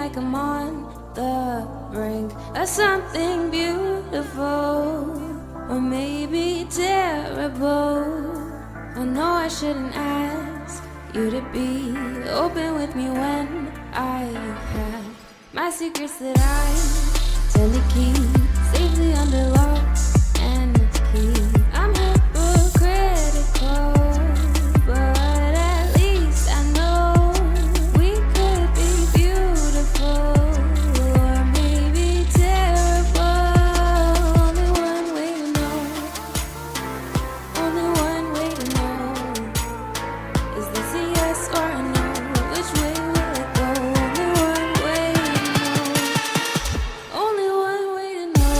like I'm on the brink of something beautiful, or maybe terrible. I know I shouldn't ask you to be open with me when I have my secrets that I tend to keep safely under lock and key. I'm hypocritical, but at least I know we could be beautiful, or maybe terrible. Only one way to know. Only one way to know. Is this a yes or a no? Which way will it go? Only one way to know. Only one way to know.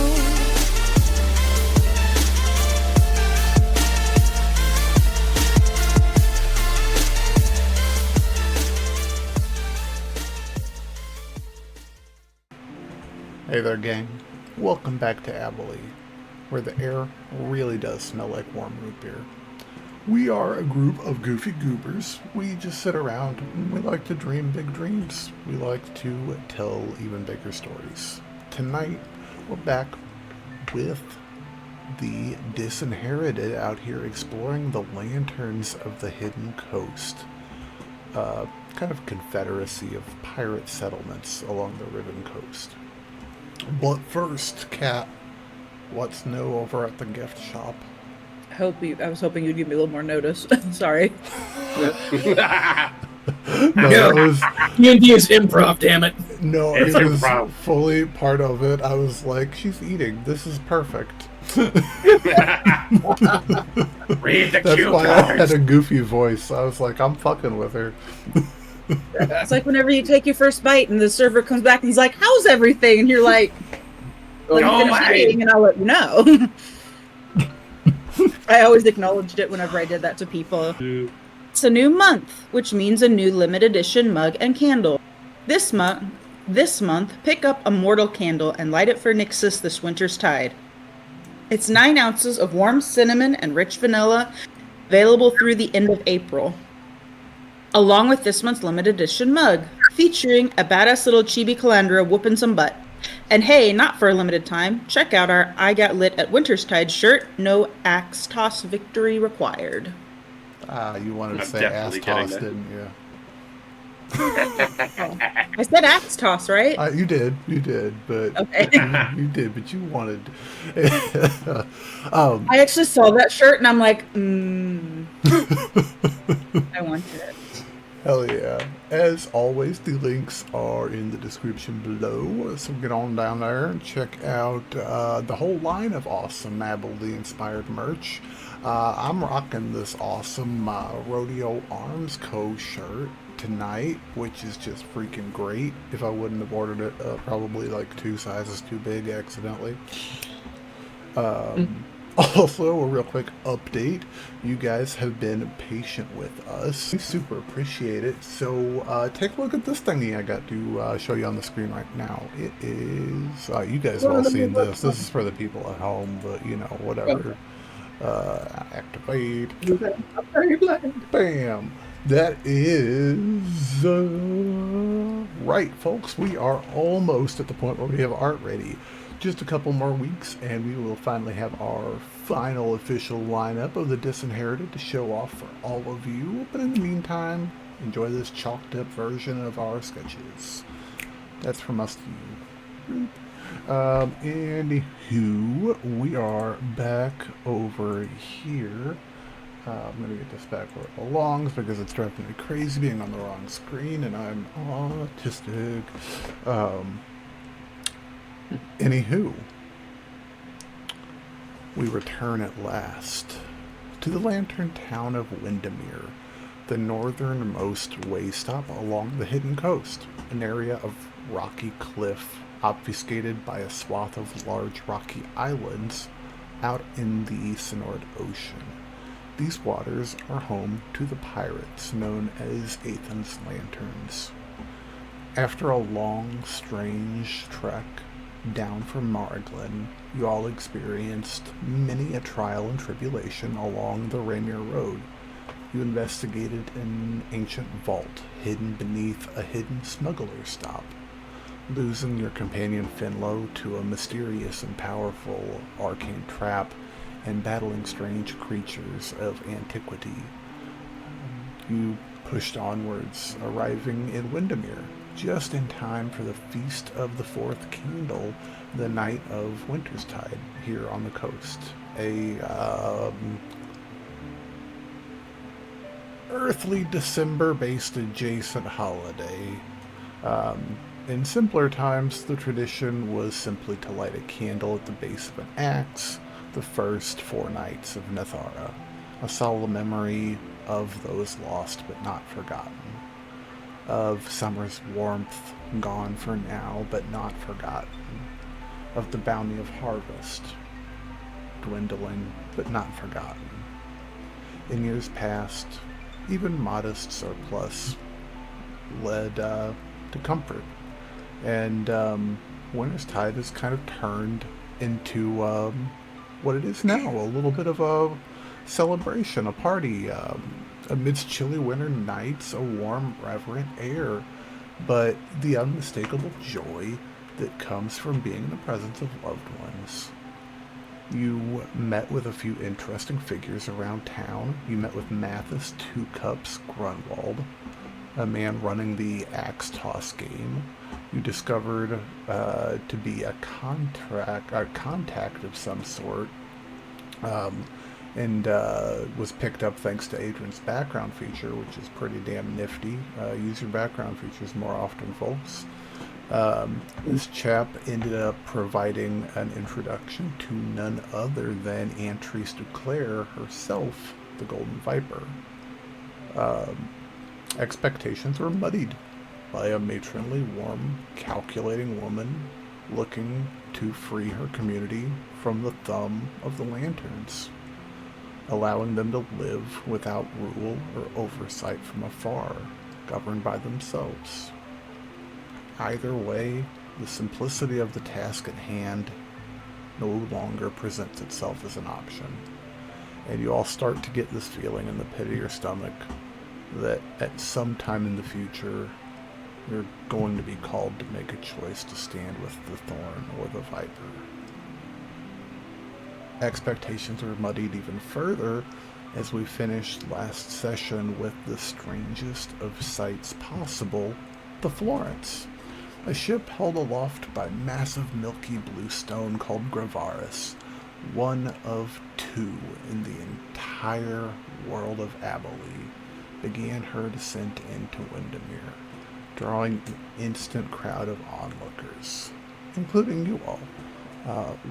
Hey there, gang. Welcome back to ABHAILE, where the air really does smell like warm root beer. We are a group of goofy goobers. We just sit around and we like to dream big dreams. We like to tell even bigger stories. Tonight, we're back with the Disinherited out here exploring the lanterns of the hidden coast. Kind of confederacy of pirate settlements along the Riven Coast. But first, Kat, what's new over at the gift shop? I was hoping you'd give me a little more notice. Sorry. No, it was, D&D is improv, damn it. no, It's it was improv. fully part of it. I was like, she's eating. This is perfect. Read the That's cue why I had cards. a goofy voice. I was like, I'm fucking with her. It's like whenever you take your first bite and the server comes back and he's like, "How's everything?" And you're like, "Let me Go finish away. eating and I'll let you know." I always acknowledged it whenever I did that to people. It's a new month, which means a new limited edition mug and candle. This month, pick up a mortal candle and light it for Nixus this winter's tide. It's 9 ounces of warm cinnamon and rich vanilla, available through the end of April. Along with this month's limited edition mug, featuring a badass little chibi Calandra whooping some butt. And hey, not for a limited time, check out our I Got Lit at Winter's Tide shirt, no axe toss victory required. You wanted to I'm say ass definitely getting toss, that. didn't you? I said axe toss, right? You did, but Okay. you did, but you wanted. I actually saw that shirt and I'm like, I want it. Hell yeah. As always, the links are in the description below, so get on down there and check out the whole line of awesome ABHAILE-inspired merch. I'm rocking this awesome Rodeo Arms Co. shirt tonight, which is just freaking great. If I wouldn't have ordered it, probably like 2 sizes too big accidentally. Also, a real quick update. You guys have been patient with us. We super appreciate it. So take a look at this thingy I got to show you on the screen right now. It is... you guys have all seen this. This is for the people at home, but you know, whatever. Activate. Bam. That is... right, folks. We are almost at the point where we have art ready. Just a couple more weeks and we will finally have our final official lineup of the Disinherited to show off for all of you. But in the meantime, enjoy this chalked up version of our sketches. That's from us to you. Anywho, we are back over here. I'm going to get this back where it belongs because it's driving me crazy being on the wrong screen and I'm autistic. Anywho, we return at last to the lantern town of Windermere, the northernmost way stop along the hidden coast, an area of rocky cliff obfuscated by a swath of large rocky islands out in the Sonorid Ocean. These waters are home to the pirates known as Athen's Lanterns. After a long, strange trek down from Marglen, you all experienced many a trial and tribulation along the Rainier Road. You investigated an ancient vault hidden beneath a hidden smuggler stop. losing your companion Finlow to a mysterious and powerful arcane trap and battling strange creatures of antiquity. You pushed onwards, arriving in Windermere, just in time for the Feast of the Fourth Candle, the night of Winterstide here on the coast. A earthly December-based adjacent holiday. In simpler times, the tradition was simply to light a candle at the base of an axe the first 4 nights of Nethara, a solemn memory of those lost but not forgotten, of summer's warmth gone for now but not forgotten, of the bounty of harvest dwindling but not forgotten. In years past, even modest surplus led to comfort, and Winterstide has kind of turned into what it is now, a little bit of a celebration, a party, amidst chilly winter nights, a warm, reverent air, but the unmistakable joy that comes from being in the presence of loved ones. You met with a few interesting figures around town. You met with Mathis Two Cups Grunwald, a man running the axe toss game. You discovered to be a contact of some sort, and was picked up thanks to Adran's background feature, which is pretty damn nifty. Use your background features more often, folks. This chap ended up providing an introduction to none other than Antrice Duclair herself, the Golden Viper. Expectations were muddied by a matronly, warm, calculating woman looking to free her community from the thumb of the Lanterns, allowing them to live without rule or oversight from afar, governed by themselves. Either way, the simplicity of the task at hand no longer presents itself as an option, and you all start to get this feeling in the pit of your stomach that at some time in the future you're going to be called to make a choice to stand with the Thorn or the Viper. Expectations were muddied even further as we finished last session with the strangest of sights possible, the Florence, a ship held aloft by massive milky blue stone called Volarus, one of 2 in the entire world of Abilene, began her descent into Windermere, drawing an instant crowd of onlookers, including you all.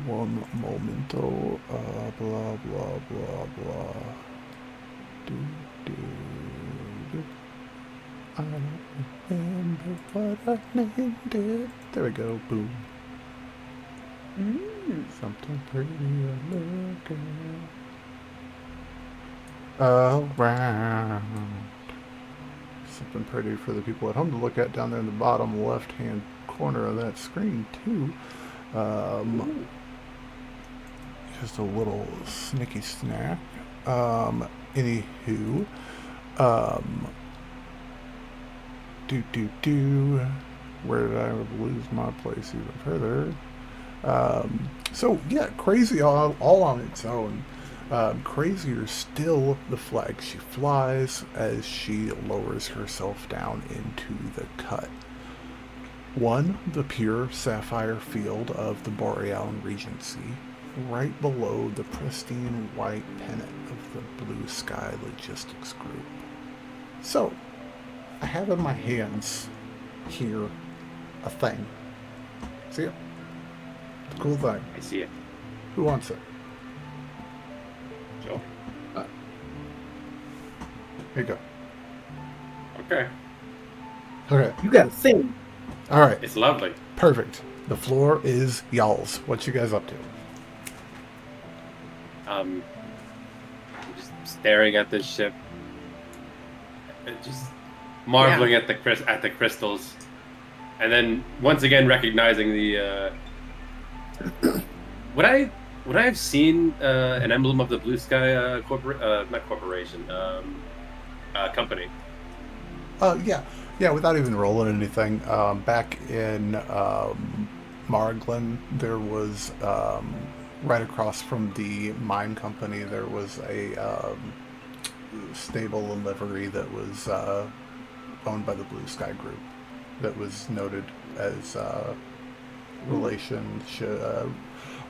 One momento, blah, blah, blah, blah. Do. I don't remember what I named it. There we go, boom. Something pretty looking around. Something pretty for the people at home to look at down there in the bottom left-hand corner of that screen, too. Just a little snicky snack. Anywho, where did I lose my place even further? So yeah, crazy all on its own. Crazier still, the flag she flies as she lowers herself down into the cut. One, the pure sapphire field of the Borealan Regency, right below the pristine white pennant of the Blue Sky Logistics Group. So, I have in my hands here a thing. See it? It's a cool thing. I see it. Who wants it? Joe. Here you go. Okay. Okay. You got a thing. All right. It's lovely. Perfect. The floor is y'all's. What you guys up to? Just staring at this ship, just marveling at the crystals, and then once again recognizing the. Would I have seen an emblem of the Blue Sky company? Yeah. Yeah, without even rolling anything, back in Marglen, there was right across from the mine company. There was a stable and livery that was owned by the Blue Sky Group that was noted as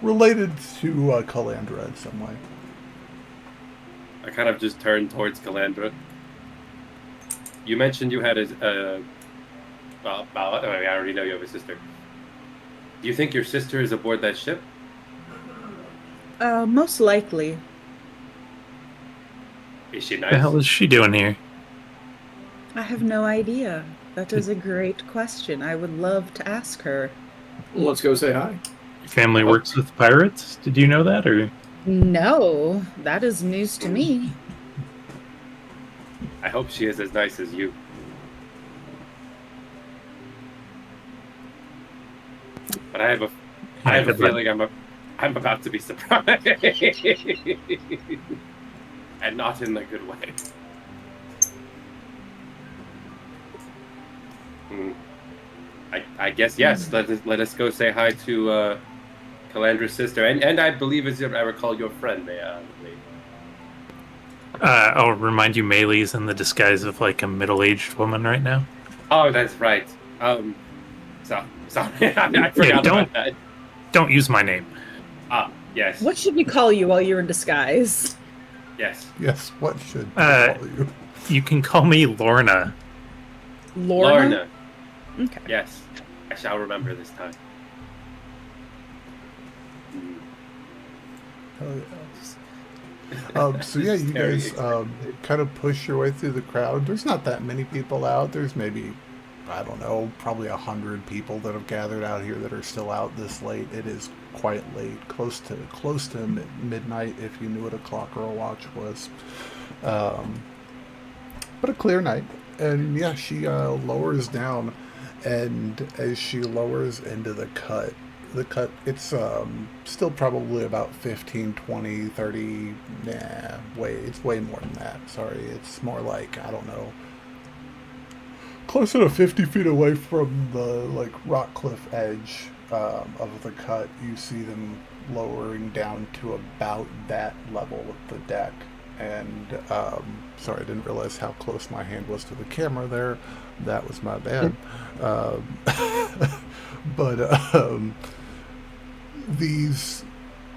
related to Calandra in some way. I kind of just turned towards Calandra. You mentioned you had I already know you have a sister. Do you think your sister is aboard that ship? Most likely. Is she What the hell nice? is she doing here? I have no idea. That is a great question. I would love to ask her. Let's go say hi. Your family works with pirates? Did you know that, or? No, that is news to me. I hope she is as nice as you. But I have a feeling I'm about to be surprised, and not in a good way. I guess yes. Let us go say hi to Calandra's sister, and I believe, as I recall, your friend. I'll remind you, Maylee's in the disguise of like a middle-aged woman right now. Oh, that's right. Sorry, I forgot about that. Don't use my name. Yes. What should we call you while you're in disguise? Yes. Yes, what should I call you? You can call me Lorna. Lorna? Okay. Yes, I shall remember this time. Hell yeah. So yeah, you guys kind of push your way through the crowd. There's not that many people out. There's maybe, I don't know, probably 100 people that have gathered out here that are still out this late. It is quite late, close to midnight if you knew what a clock or a watch was. But a clear night. And yeah, she lowers down, and as she lowers into the cut, it's still probably about 15, 20, 30, it's way more than that. Sorry, it's more like, I don't know, closer to 50 feet away from the rock cliff edge of the cut. You see them lowering down to about that level of the deck. And sorry, I didn't realize how close my hand was to the camera there. That was my bad. But these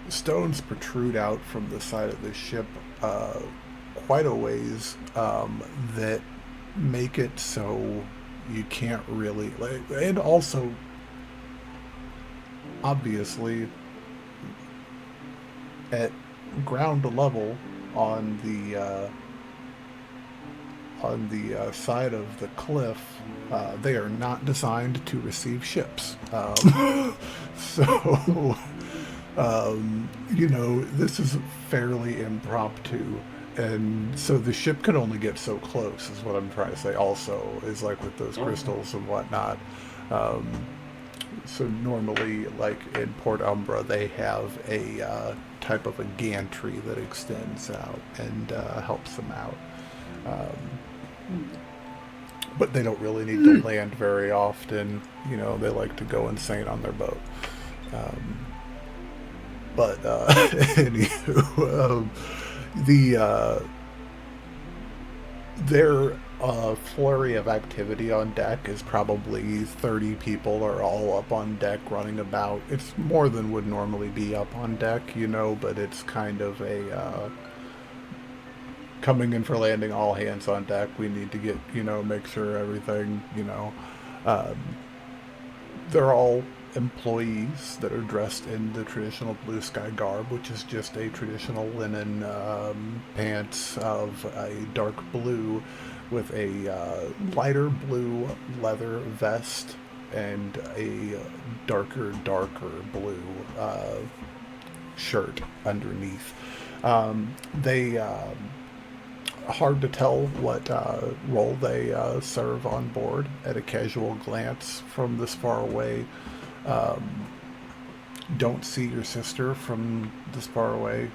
stones protrude out from the side of the ship quite a ways, that make it so you can't really, and also obviously at ground level on the side of the cliff, they are not designed to receive ships. So, this is fairly impromptu. And so the ship can only get so close, is what I'm trying to say. Also, is like with those crystals and whatnot. So normally, like in Port Umbra, they have a type of a gantry that extends out and helps them out. But they don't really need to land very often. They like to go insane on their boat. Anywho, their flurry of activity on deck is probably 30 people are all up on deck running about. It's more than would normally be up on deck, but it's kind of a coming in for landing, all hands on deck. We need to get, make sure everything, they're all employees that are dressed in the traditional blue sky garb, which is just a traditional linen pants of a dark blue with a lighter blue leather vest and a darker blue shirt underneath. They hard to tell what role they serve on board at a casual glance from this far away. Don't see your sister from this far away,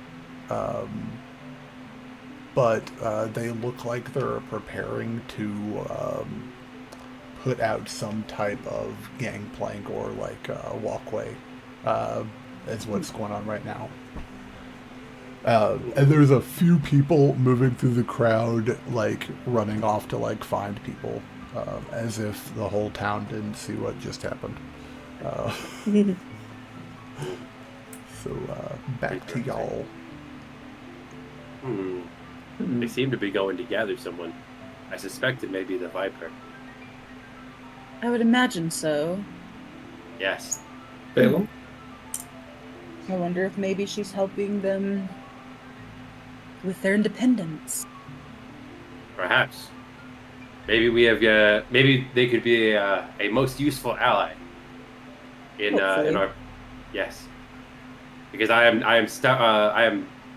but they look like they're preparing to put out some type of gangplank or like walkway. Is what's going on right now. And there's a few people moving through the crowd, like running off to like find people, as if the whole town didn't see what just happened. So back to y'all. They seem to be going to gather someone. I suspect it may be the Viper. I would imagine so. Yes. Balaam? I wonder if maybe she's helping them with their independence. Perhaps. Maybe we have. Maybe they could be a most useful ally. In our. Yes. Because I am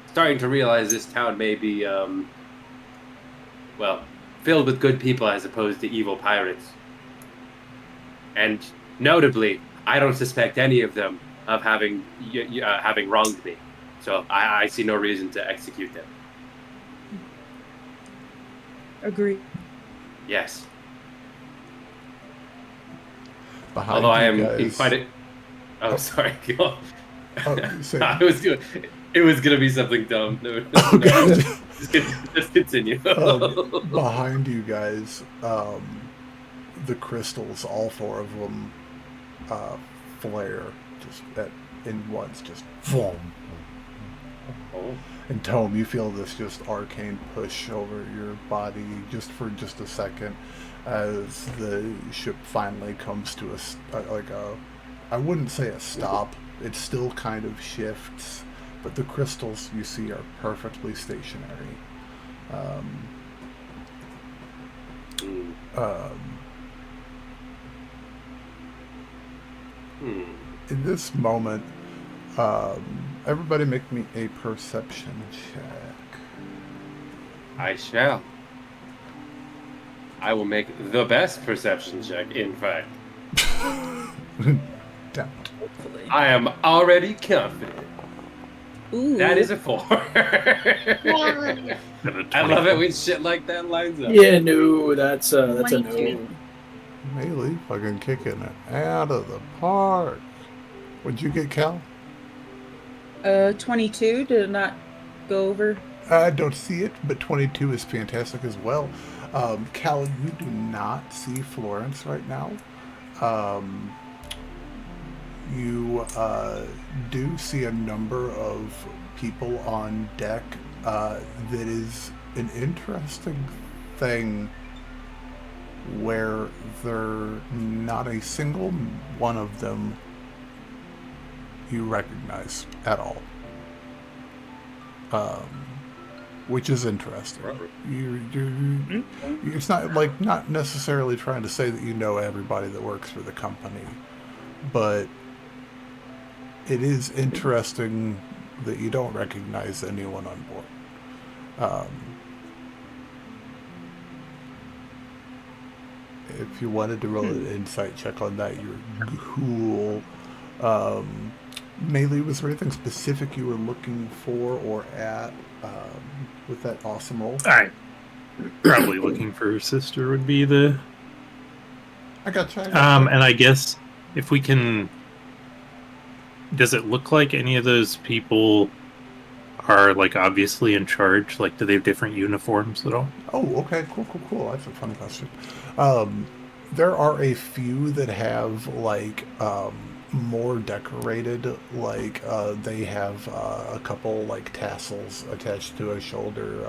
starting to realize this town may be filled with good people as opposed to evil pirates. And notably, I don't suspect any of them of having wronged me, so I see no reason to execute them. Agree. Yes. Behind Although I am guys, quite a... Oh, sorry. Go on. So, It was gonna be something dumb. No, just continue. behind you guys, the crystals, all four of them, flare just in once, just boom. Oh. And Tome, you feel this just arcane push over your body just for just a second, as the ship finally comes to I wouldn't say a stop. It still kind of shifts, but the crystals you see are perfectly stationary. In this moment, everybody make me a perception check. I shall. I will make the best perception check, in fact. Damn. Hopefully. I am already confident. Ooh. That is a 4. I love it when shit like that lines up. Yeah, no, that's a no. 22. Melee fucking kicking it out of the park. What'd you get, Cal? 22. Did it not go over? I don't see it, but 22 is fantastic as well. Cal, you do not see Florence right now. You do see a number of people on deck. That is an interesting thing where they're not a single one of them you recognize at all. Which is interesting. It's not necessarily trying to say that you know everybody that works for the company, but it is interesting that you don't recognize anyone on board. If you wanted to roll an insight check on that, you're cool. Melee, was there anything specific you were looking for or at with that awesome roll? Alright. Probably looking for her sister would be the... I got you. And I guess if we can... Does it look like any of those people are, like, obviously in charge? Like, do they have different uniforms at all? Oh, okay. Cool. That's a fun question. There are a few that have, like, more decorated, like, they have a couple, like, tassels attached to a shoulder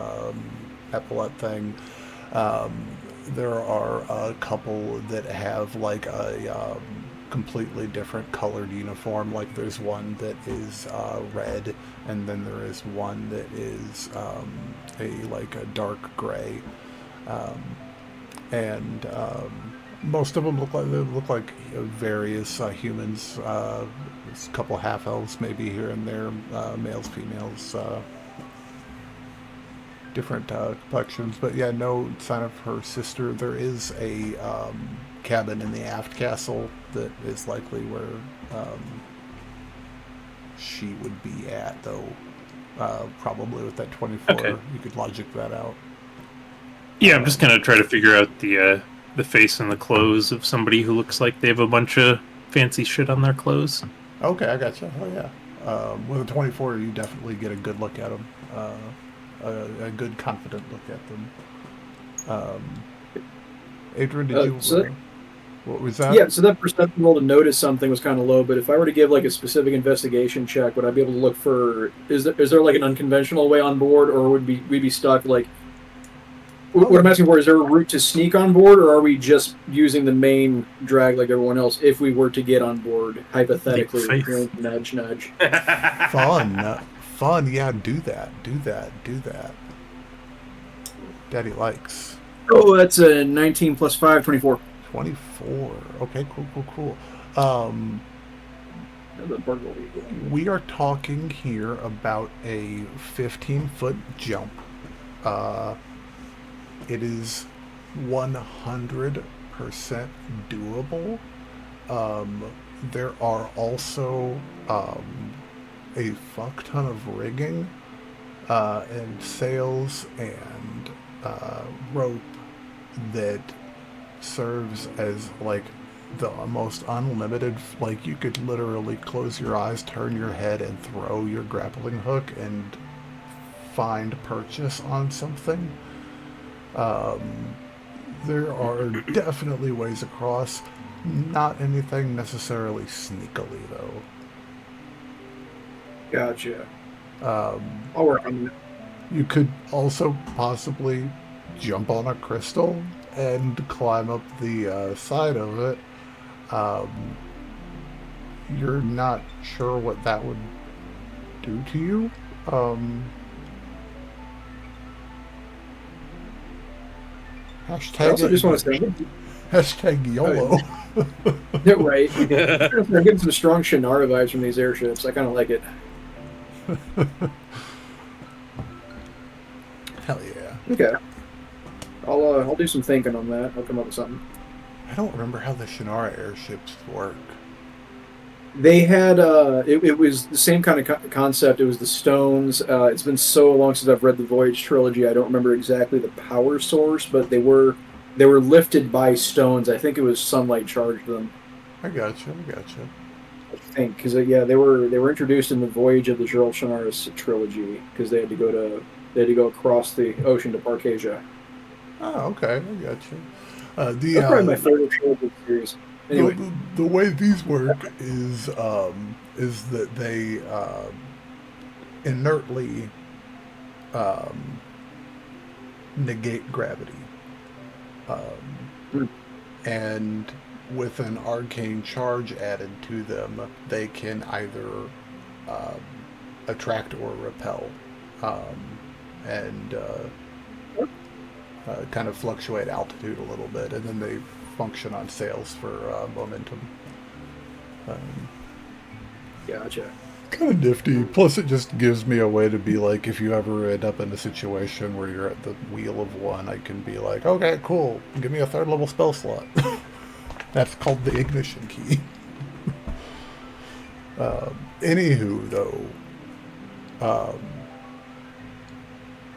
epaulet thing. There are a couple that have, like, a completely different colored uniform. Like, there's one that is red, and then there is one that is a dark gray, and most of them look like various humans. There's a couple half elves maybe here and there, males, females, different complexions. But yeah, no sign of her sister. There is a cabin in the aft castle that is likely where she would be at, though. Probably with that 24, Okay. You could logic that out. Yeah, I'm just gonna try to figure out the the face and the clothes of somebody who looks like they have a bunch of fancy shit on their clothes. Okay, I gotcha. Oh yeah. With a 24, you definitely get a good look at them. A good, confident look at them. Adran, did you? What was that? Yeah, so that perception roll to notice something was kind of low, but if I were to give like a specific investigation check, would I be able to look for, is there like an unconventional way on board, or would we be stuck like, what I'm asking for, is there a route to sneak on board, or are we just using the main drag like everyone else if we were to get on board, hypothetically? Nudge, nudge. Fun, yeah, do that. Daddy likes. Oh, that's a 19 plus 5, 24. 24. Okay, cool. We are talking here about a 15-foot jump. It is 100% doable. There are also a fuck ton of rigging and sails and rope that serves as like the most unlimited, like you could literally close your eyes, turn your head, and throw your grappling hook and find purchase on something. There are definitely ways across, not anything necessarily sneakily though. Gotcha. I'll work on that. You could also possibly jump on a crystal and climb up the side of it. You're not sure what that would do to you. Hashtag I also just want to say, hashtag YOLO. yeah, right. I'm getting some strong Shannara vibes from these airships. I kind of like it. Hell yeah. Okay. I'll do some thinking on that. I'll come up with something. I don't remember how the Shannara airships work. They had it was the same kind of concept. It was the stones. It's been so long since I've read the Voyage trilogy. I don't remember exactly the power source, but they were lifted by stones. I think it was sunlight charged them. I gotcha. I think because they were introduced in the Voyage of the Gerald Shannara's trilogy because they had to go across the ocean to Parcasia. Oh, okay. I gotcha. That's probably my favorite trilogy series. Anyway, the way these work is that they inertly negate gravity, and with an arcane charge added to them, they can either attract or repel, and kind of fluctuate altitude a little bit, and then they function on sails for momentum. gotcha. Kind of nifty. Plus, it just gives me a way to be like, if you ever end up in a situation where you're at the wheel of one, I can be like, okay, cool, give me a 3rd level spell slot. That's called the ignition key. Anywho, though,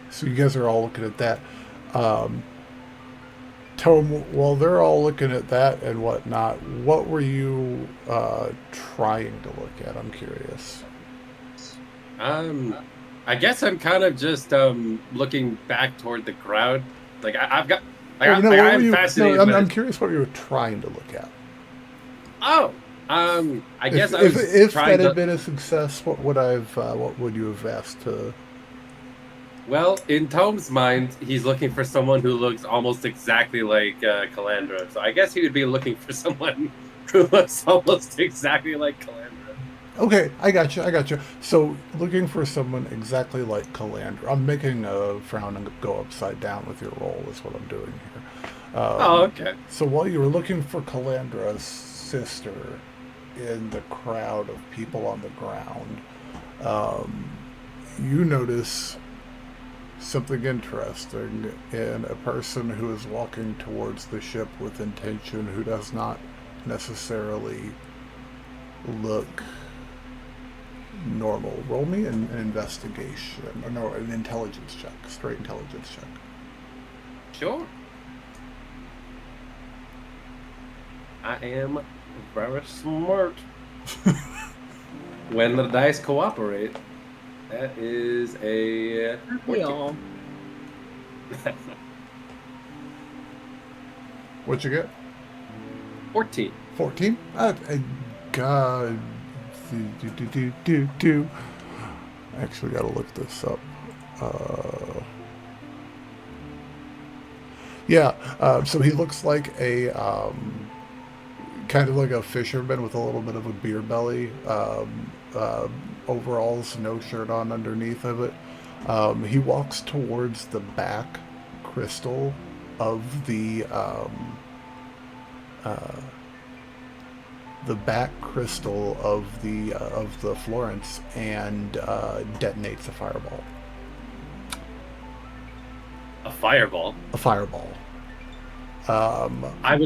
so you guys are all looking at that. Tome, while they're all looking at that and whatnot, what were you trying to look at? I'm curious. I guess I'm kind of just looking back toward the crowd. Like I'm fascinated. I'm curious what you were trying to look at. Oh, I guess if that had been a success, what would you have asked to? Well, in Tome's mind, he's looking for someone who looks almost exactly like Calandra. So I guess he would be looking for someone who looks almost exactly like Calandra. Okay, I got you. So looking for someone exactly like Calandra. I'm making a frown and go upside down with your roll is what I'm doing here. Okay. So while you were looking for Calandra's sister in the crowd of people on the ground, you notice something interesting in a person who is walking towards the ship with intention, who does not necessarily look normal. Roll me an investigation, or no, an intelligence check, straight intelligence check. Sure. I am very smart. When the dice cooperate, that is a We 14. all. What'd you get? 14. 14? God. Do. I actually gotta look this up. So he looks like a kind of like a fisherman with a little bit of a beer belly. Overalls, no shirt on underneath of it. He walks towards the back crystal of the back crystal of the Florence and detonates a fireball. A fireball. A fireball. I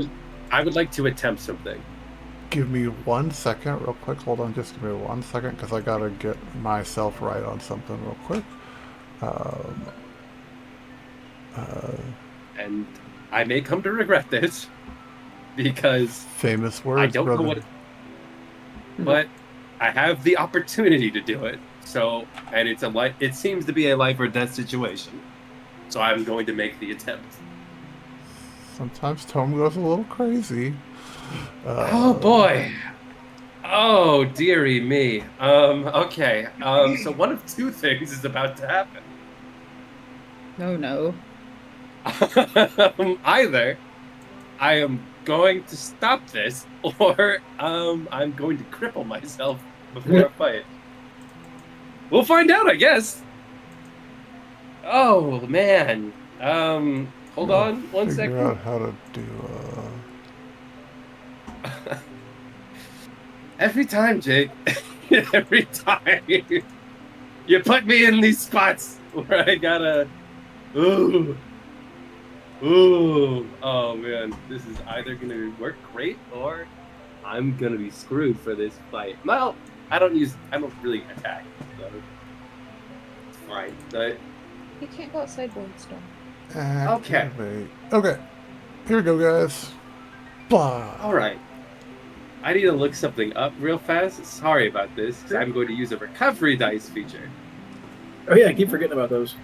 would like to attempt something. Give me 1 second, real quick. Hold on, just give me 1 second, because I gotta get myself right on something real quick. And I may come to regret this because Famous words. I don't brother. know what. But I have the opportunity to do it. So, and it seems to be a life or death situation. So I'm going to make the attempt. Sometimes Tome goes a little crazy. Oh boy. Oh dearie me. Okay. So one of two things is about to happen. No. Either I am going to stop this, or I'm going to cripple myself before I fight. We'll find out, I guess. Oh man. Hold on one second. Figure out how to do. Every time, Jake. Every time you put me in these spots where I gotta. Ooh. Oh man, this is either gonna work great or I'm gonna be screwed for this fight. Well, I don't really attack, so it's fine. But You can't go outside Boldstone. Activate. Okay. Here we go, guys. Blah. all right, I need to look something up real fast. Sorry about this, because I'm going to use a recovery dice feature. Oh yeah, I keep forgetting about those.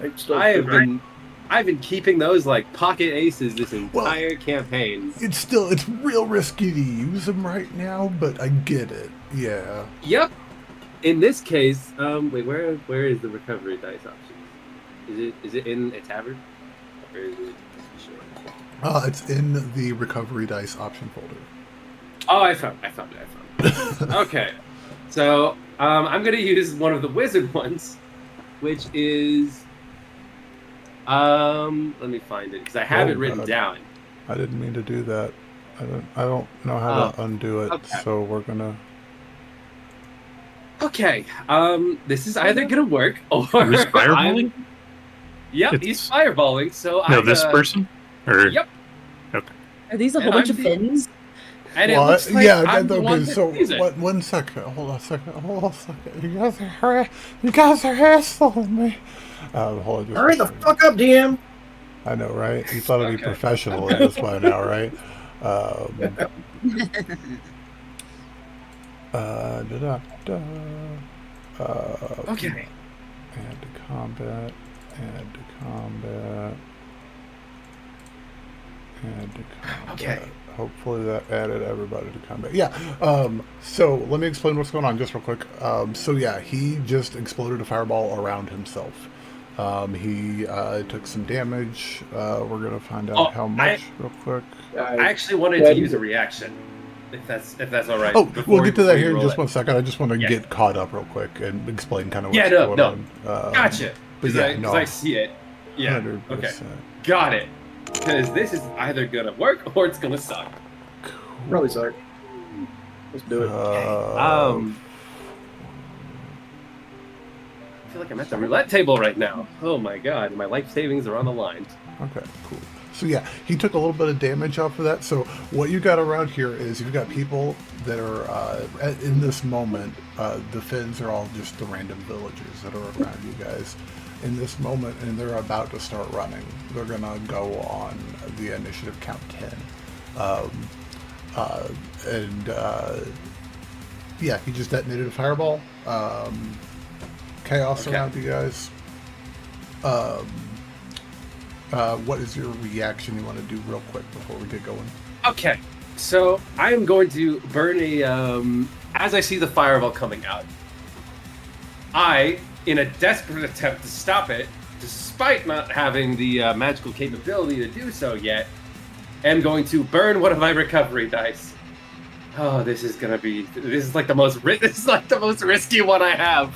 I've been keeping those like pocket aces this entire campaign. It's real risky to use them right now, but I get it. Yeah. Yep. In this case, wait, where is the recovery dice option? Is it in a tavern? Or is it? It's in the recovery dice option folder. Oh, I found it. Okay. So, I'm gonna use one of the wizard ones, which is let me find it because I have it written down. I didn't mean to do that. I don't know how to undo it, okay. so we're gonna. Okay. This is either gonna work or Who's fireballing? Yep, he's fireballing. So this person? Or yep. Okay. Are these a whole bunch of fins? And it looks like I'm the one okay. that So sees it. one second. Hold on a second. You guys are hassling me. Hold on. Just Hurry the fuck up, DM. I know, right? You thought I'd be Okay. professional at this by now, right? Okay. Add to combat. Okay. Hopefully that added everybody to combat. Yeah. So let me explain what's going on just real quick. So yeah, he just exploded a fireball around himself. He took some damage. We're gonna find out how much real quick. I actually wanted to use a reaction, if that's all right. Oh, before- we'll get to that before you here in roll just it. 1 second. I just want to Yeah. get caught up real quick and explain kind of what's going on. Gotcha. But Because yeah, no, I see it. Yeah. 100%. Okay. Got it. Because this is either gonna work or it's gonna suck. Probably suck. Let's do it. I feel like I'm at the roulette table right now. Oh my god, my life savings are on the line. Okay, cool. So yeah, he took a little bit of damage off of that. So what you got around here is you've got people that are in this moment. The Finns are all just the random villagers that are around you guys in this moment, and they're about to start running. They're gonna go on the initiative count 10. Yeah, he just detonated a fireball. Chaos Okay. around you guys. What is your reaction you want to do real quick before we get going? Okay, so I am going to burn a. As I see the fireball coming out, I, in a desperate attempt to stop it, despite not having the magical capability to do so yet, am going to burn one of my recovery dice. Oh, this is like the most risky one I have.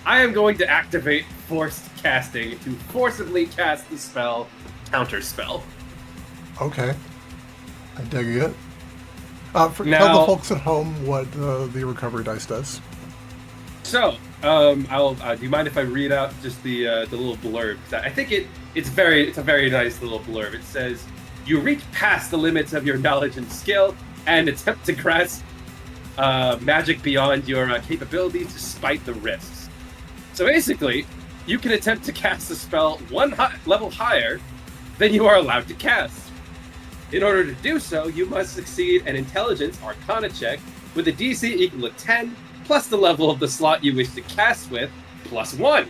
I am going to activate forced casting to forcibly cast the spell Counter Spell. Okay. I dig it. Tell the folks at home what the recovery dice does. So, I'll. Do you mind if I read out just the little blurb? 'Cause I think it's a very nice little blurb. It says, "You reach past the limits of your knowledge and skill, and attempt to grasp magic beyond your capabilities despite the risks." So basically, you can attempt to cast a spell one level higher than you are allowed to cast. In order to do so, you must succeed an Intelligence Arcana check with a DC equal to 10, plus the level of the slot you wish to cast with, plus 1.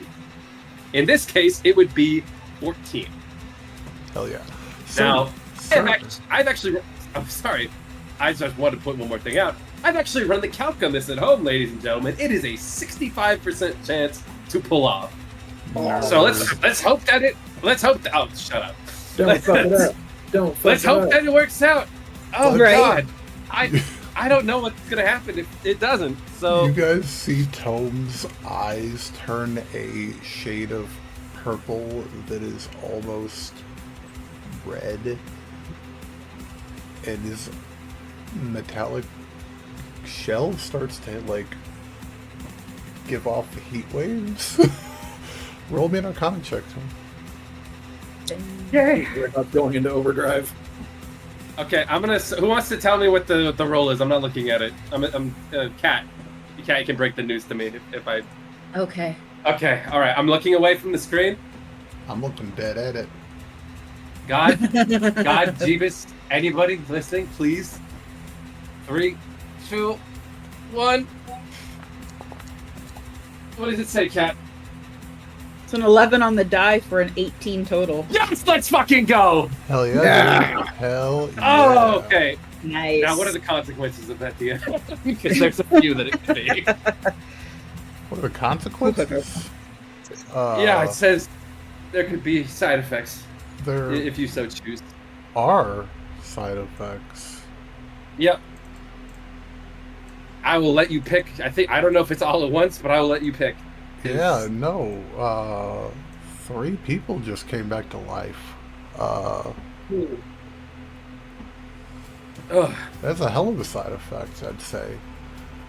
In this case, it would be 14. Hell yeah. Now, I've actually... I'm sorry. I just want to put one more thing out. I've actually run the calc on this at home, ladies and gentlemen. It is a 65% chance to pull off. So let's hope that it... Let's hope that... Oh, shut up. Don't fuck it up. Let's hope that it works out. Oh, Right. God. I don't know what's going to happen if it doesn't. So You guys see Tome's eyes turn a shade of purple that is almost red, and his metallic shell starts to like give off heat waves. Roll me an Arcana check, Tome. Yay! We're not going into overdrive. Okay, I'm gonna. Who wants to tell me what the roll is? I'm not looking at it. I'm Cat. Cat, you can break the news to me if I. Okay. Okay, all right. I'm looking away from the screen. I'm looking dead at it. God, Jeebus, anybody listening, please. 3, 2, 1. What does it say, Cat? It's an 11 on the die for an 18 total. Yes, let's fucking go! Hell yeah! Hell yeah! Oh, okay. Nice. Now, what are the consequences of that, deal? Because there's a few that it could be. What are the consequences? Yeah, it says there could be side effects There if you so choose. are side effects. Yep. I will let you pick. I don't know if it's all at once, but I will let you pick. Yeah, no. 3 people just came back to life. Ugh. That's a hell of a side effect, I'd say.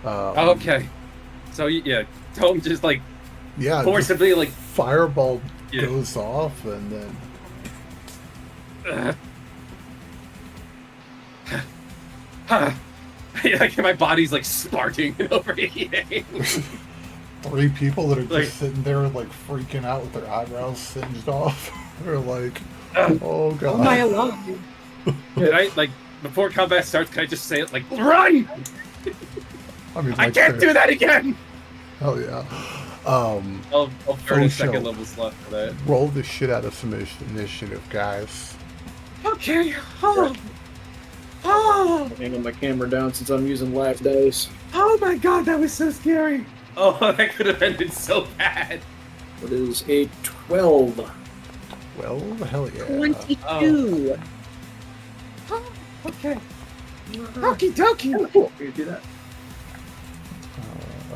Okay. So yeah, Tome just like Yeah, forcibly just like fireball Yeah. goes off, and then like my body's like sparking and overheating. 3 people that are Like- just sitting there like freaking out with their eyebrows singed off. They're like, oh god. Oh my alarm. Can I like before combat starts? Can I just say it like run? I mean, I like, can't do that again. Hell yeah. I'll burn a show. second level slot for that. Roll the shit out of some initiative, guys. Okay. Hanging my camera down since I'm using live dice. Oh my god, that was so scary. Oh, that could have ended so bad. It is a 12. Well, hell yeah. 22. Okay. Okie dokie. Oh, cool. You do that.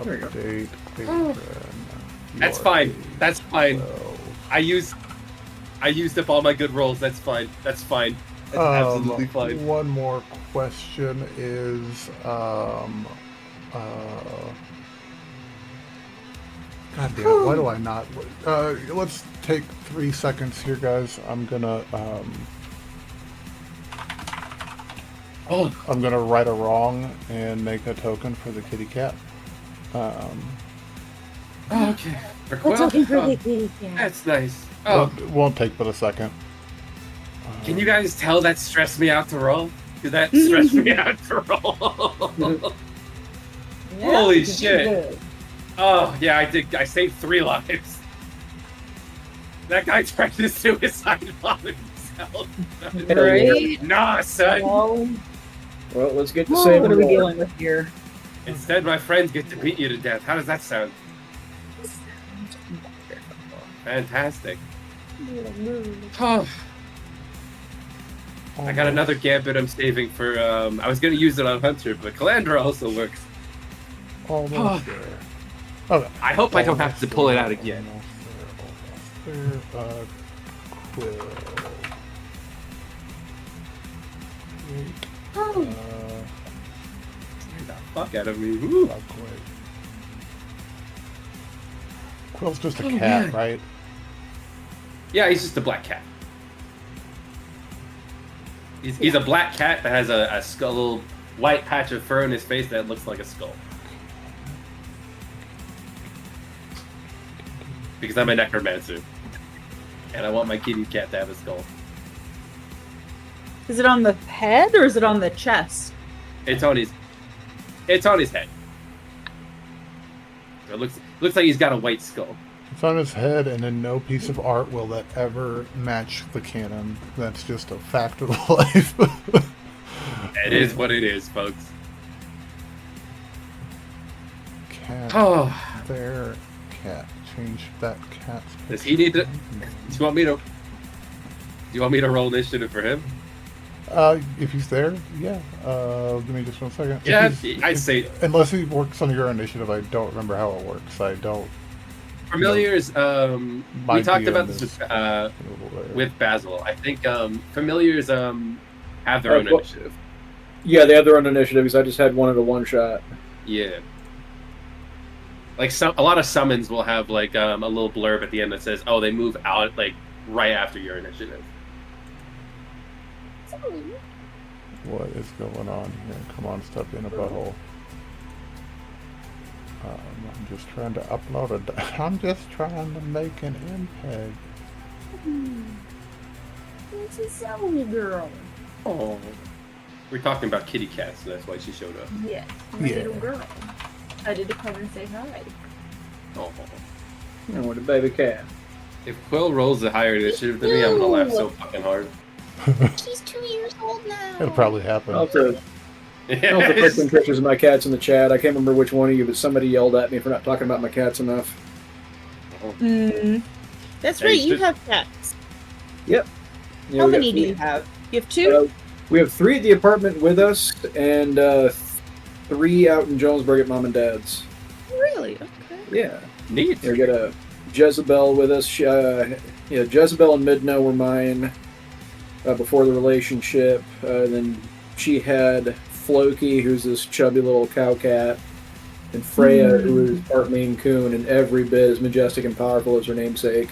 There you go. Update. Oh. Adran, That's you are fine. a That's fine. 12. I used up all my good rolls. That's fine. That's fine. That's absolutely fine. One more question is, God damn it, why do I not? Let's take 3 seconds here, guys. I'm gonna right a wrong and make a token for the kitty cat. Okay. For Quill? That's nice. Oh, Won't take but a second. can you guys tell that stressed me out to roll? Because that stressed me out to roll. Holy shit. Oh, yeah, I did. I saved 3 lives. That guy tried to suicide bomb himself. Right? Nah, son. Well, let's get to What saving are we the dealing with here? Instead, my friends get to beat you to death. How does that sound? Fantastic. Oh. I got another gambit I'm saving for, I was going to use it on Hunter, but Calandra also works. Almost there. Okay. I hope I don't have to pull it out again. Almost there. Quill. Get the fuck out of me. Woo. Not quite. Quill's just a cat, man. right? Yeah, he's just a black cat. He's a black cat that has a skull, little white patch of fur in his face that looks like a skull. Because I'm a necromancer. And I want my kitty cat to have a skull. Is it on the head or is it on the chest? It's on his head. It looks like he's got a white skull. It's on his head, and then no piece of art will that ever match the canon. That's just a fact of life. It is what it is, folks. Cat. Oh. There. Cat. Change that cat's. Does he need to? Do you want me to roll initiative for him? If he's there, yeah. Give me just 1 second. Yeah, I'd say. Unless he works on your initiative, I don't remember how it works. I don't. Familiars. We talked about this with Basil. I think familiars have their own initiative. Yeah, they have their own initiative because I just had one at a one shot. Yeah. Like a lot of summons will have like a little blurb at the end that says, "Oh, they move out like right after your initiative." What is going on here? Come on, stop being a butthole. I'm just trying to upload I'm just trying to make an MPEG. It's a Zoe girl. Oh. We're talking about kitty cats, so that's why she showed up. Yes, my little girl. I did to come and say hi. Oh. You know, the baby cat. If Quill rolls a higher initiative than me, I'm gonna laugh so fucking hard. She's 2 years old now. It'll probably happen. I'll put some pictures of my cats in the chat. I can't remember which one of you, but somebody yelled at me for not talking about my cats enough. That's right, you have cats. Yep. Yeah, How many do you have? You have 2? We have 3 at the apartment with us, and 3 out in Jonesburg at Mom and Dad's. Really? Okay. Yeah. Neat. We got a Jezebel with us. Jezebel and Midna were mine before the relationship. Then she had Floki, who's this chubby little cow cat, and Freya, who is part Maine Coon, and every bit as majestic and powerful as her namesake.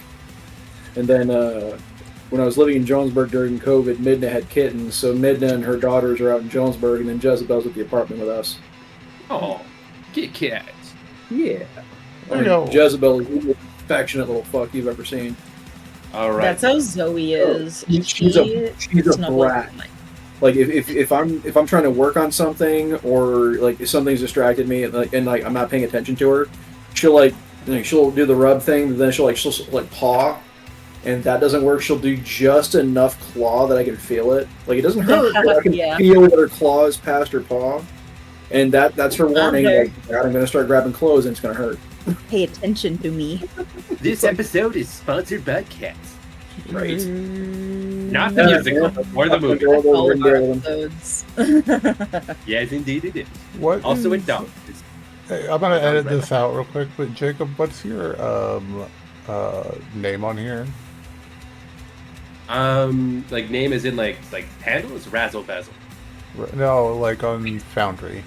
And then when I was living in Jonesburg during COVID, Midna had kittens, so Midna and her daughters are out in Jonesburg, and then Jezebel's at the apartment with us. Oh, kitty cats. Yeah. There you go. Jezebel is the most affectionate little fuck you've ever seen. All right. That's how Zoe is. She's a brat. Like if I'm trying to work on something, or like if something's distracted me and I'm not paying attention to her, she'll she'll do the rub thing, and then she'll paw, and if that doesn't work, she'll do just enough claw that I can feel it. Like it doesn't hurt, but I can feel that her claw is past her paw, and that's her warning. Like, I'm going to start grabbing clothes and it's going to hurt. Pay attention to me. This episode is sponsored by cats. Right. Not the musical or the movie. All of our episodes. Yes, indeed it is. What Also is- in dog. Hey, I'm gonna edit this out real quick, but Jacob, what's your name on here? Like name is in like handle is Razzle Basil. No, like on Foundry.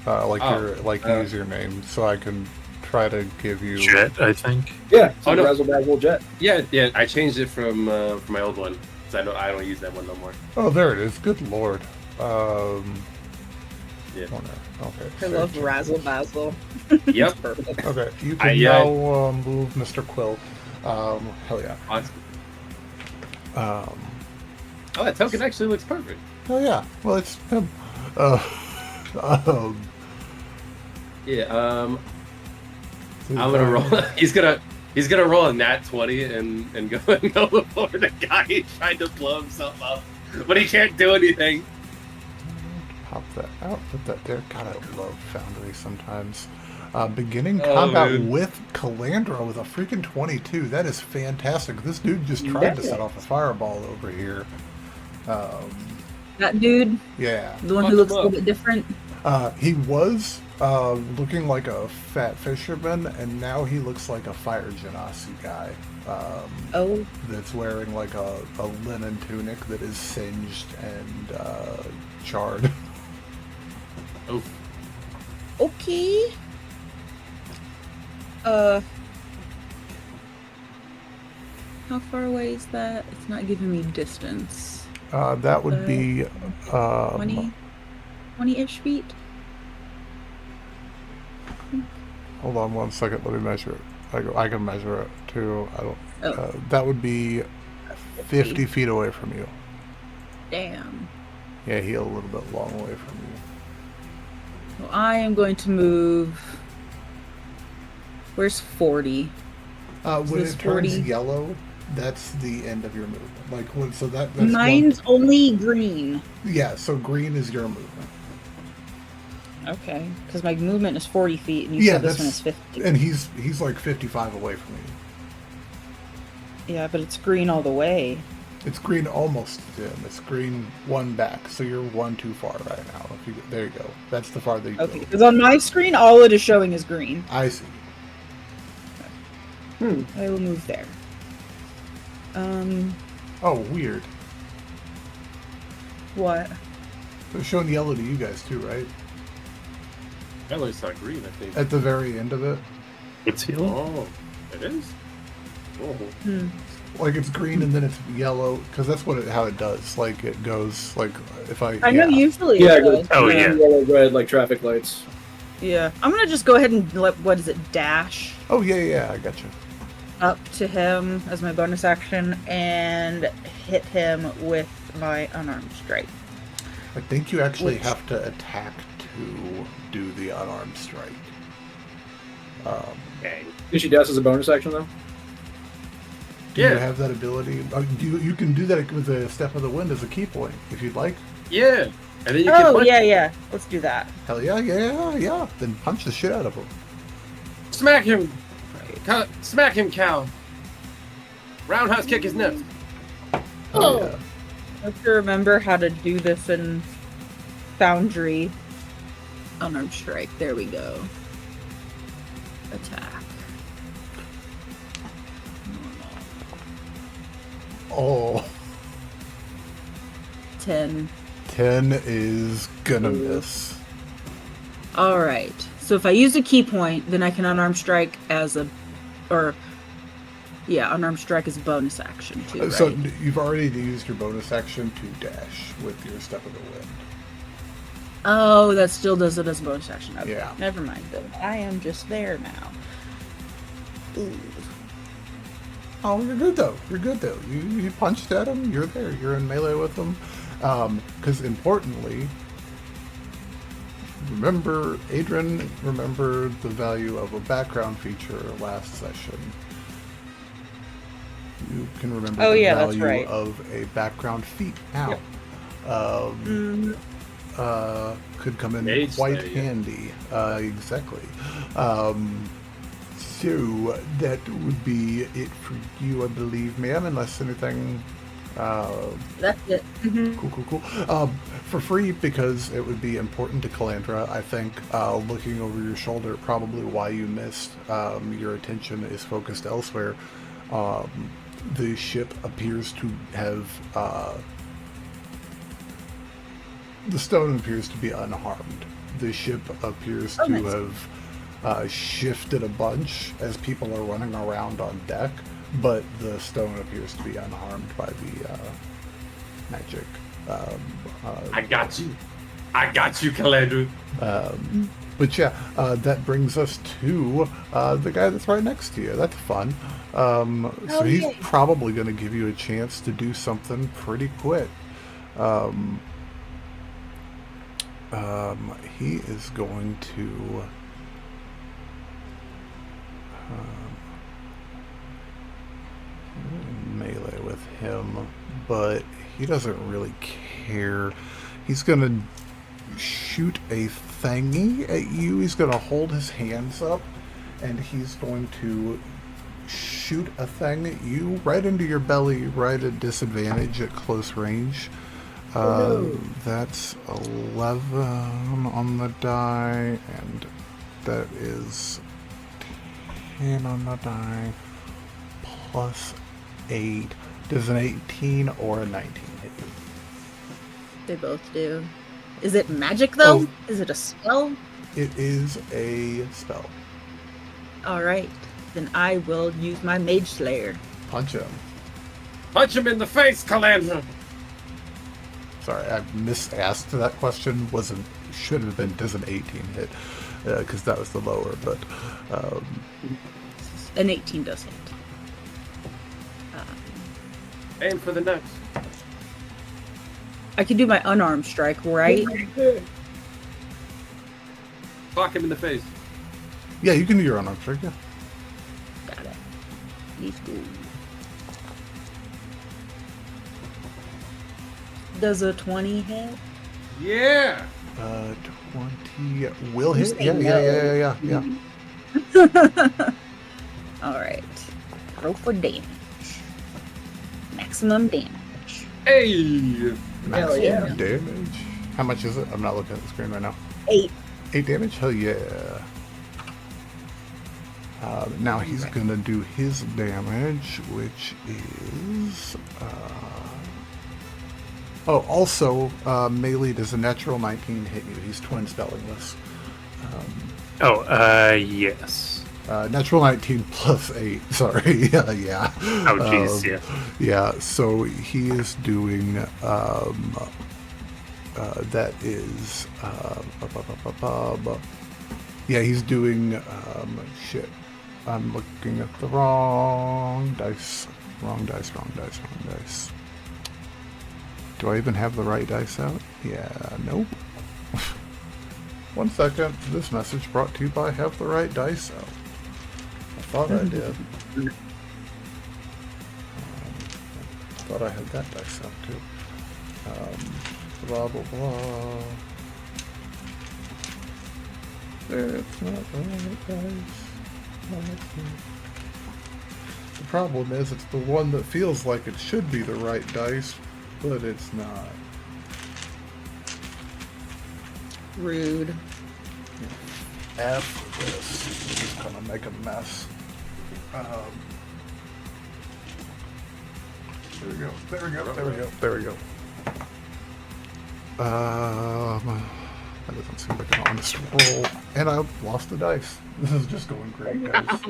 Your username, so I can try to give you. Jet, I think. Yeah. Oh, no. Razzle Dazzle Jet. Yeah. I changed it from my old one because I don't use that one no more. Oh, there it is. Good lord. Yeah. Okay. I love Razzle Basil. Yep. Perfect. Okay, you can now move Mr. Quill. Hell yeah. Awesome. Oh, that token actually looks perfect. Oh yeah. Well, it's him. Yeah. I'm gonna roll. He's gonna roll a nat 20 and go before the guy he's trying to blow himself up, but he can't do anything. Pop that out. Put that there. God, I love Foundry sometimes. Beginning combat man. with Calandra with a freaking 22. That is fantastic. This dude just tried to set off a fireball over here. That dude, Yeah. the one who looks a little bit different. He was looking like a fat fisherman, and now he looks like a fire genasi guy. Oh, That's wearing like a linen tunic that is singed and charred. Oh, okay. How far away is that? It's not giving me distance. That would be 20-ish feet? Hold on one second. Let me measure it. I can measure it too. I don't. Oh. That would be 50 feet away from you. Damn. Yeah, he a little bit long away from you. Well, I am going to move. Where's 40? When this it turns 40? yellow, that's the end of your movement. Like when that's Mine's only green. yeah. So green is your movement. Okay, because my movement is 40 feet, and you Yeah, said this one that's- is 50. And he's like 55 away from you. Yeah, but it's green all the way. It's green almost to him. It's green one back, so you're one too far right now. There you go. That's the farther you Okay, go. because on my screen, all it is showing is green. I see. I will move there. Oh, weird. What? It's showing yellow to you guys too, right? that looks like green, I think. At the very end of it, It's yellow. Oh, it is. Oh. like it's green and then it's yellow, because that's how it does. Like it goes like if I. I know yeah. usually Yeah, it it goes does. Oh, yeah. yellow, red, like traffic lights. Yeah. I'm gonna just go ahead and what is it, dash Oh yeah, I got you. up to him as my bonus action and hit him with my unarmed strike. I think you actually Which- have to attack to do the unarmed strike. Okay. Did she dash as a bonus action though? Do Yeah. you have that ability? You can do that with a step of the wind as a key point if you'd like. Yeah, and then you can Oh, punch. yeah. Let's do that. Hell yeah. Then punch the shit out of him. Smack him. Smack him, Cal. Roundhouse kick his nuts. Oh yeah. I have to remember how to do this in Foundry. Unarmed strike. There we go. Attack. Oh, 10. 10 is gonna miss. Alright. So if I use a key point, then I can unarmed strike as a... unarmed strike is a bonus action too, right? So you've already used your bonus action to dash with your step of the wind. Oh, that still does it as a bonus action. Okay. Yeah. Never mind, then. I am just there now. Ooh. Oh, you're good though. You punched at him. You're there. You're in melee with him. Because importantly, remember, Adran remembered the value of a background feature last session. You can remember the that's value right. of a background feat now. Could come in Mage quite study, yeah. handy. Exactly. So that would be it for you, I believe, ma'am, unless anything. That's it. Cool. For free, because it would be important to Calandra. I think looking over your shoulder, probably why you missed. Your attention is focused elsewhere. The ship appears to have. The stone appears to be unharmed. The ship appears to nice. have shifted a bunch as people are running around on deck, but the stone appears to be unharmed by the magic. I got you, Calandra. But yeah, that brings us to the guy that's right next to you. That's fun. So he's probably going to give you a chance to do something pretty quick. He is going to melee with him, but he doesn't really care. He's gonna shoot a thingy at you. He's gonna hold his hands up, and he's going to shoot a thing at you right into your belly, right at disadvantage at close range. That's 11 on the die, and that is 10 on the die, plus 8. Does an 18 or a 19 hit you? They both do. Is it magic, though? Oh. Is it a spell? It is a spell. All right. Then I will use my Mage Slayer. Punch him. Punch him in the face, Calandra! Sorry, I misasked that question. Should have been, does an 18 hit? Because that was the lower, but... An 18 does hit. Aim for the nuts. I can do my unarmed strike, right? Clock him in the face. Yeah, you can do your own arm strike, yeah. Got it. Let's go. Does a 20 hit? Yeah! 20 will You hit? say Yeah. All right. Roll for damage. Maximum damage. Hey! Maximum yeah. damage. How much is it? I'm not looking at the screen right now. 8. 8 damage? Hell yeah. Now he's gonna do his damage, which is... also, melee does a natural 19 hit you. He's twin spelling this. Yes. Natural 19 plus 8. Sorry. yeah. Oh, jeez, yeah. Yeah, so he is doing, that is, yeah, he's doing, shit. I'm looking at the wrong dice. Wrong dice. Do I even have the right dice out? Yeah, nope. 1 second. This message brought to you by Have the Right Dice Out. I thought I did. Thought I had that dice out too. Blah blah blah. It's not the right dice. The problem is it's the one that feels like it should be the right dice, but it's not. Rude. F this. I'm just gonna make a mess. There we go. That doesn't seem like an honest roll. And I lost the dice. This is just going great, guys.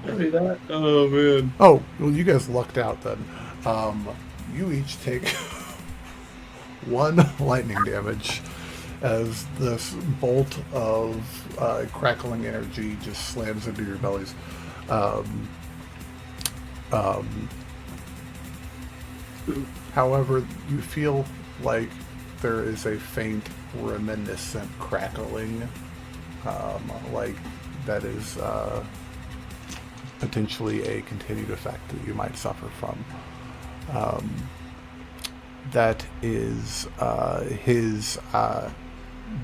See that? Oh man. Oh, well, you guys lucked out then. You each take 1 lightning damage as this bolt of crackling energy just slams into your bellies. However, you feel like there is a faint reminiscent crackling, like that is potentially a continued effect that you might suffer from. That is his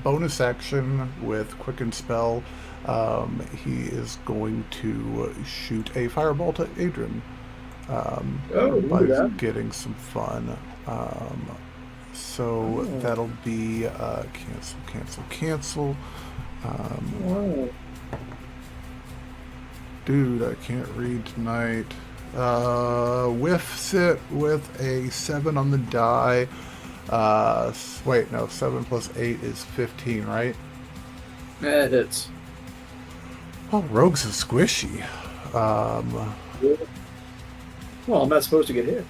bonus action with Quicken Spell. He is going to shoot a fireball to Adran by getting some fun. So that'll be cancel. Dude, I can't read tonight. Whiffs it with a 7 on the die. Wait, no, 7 plus 8 is 15, right? Yeah, it hits. Oh, rogues is squishy. Well, I'm not supposed to get hit.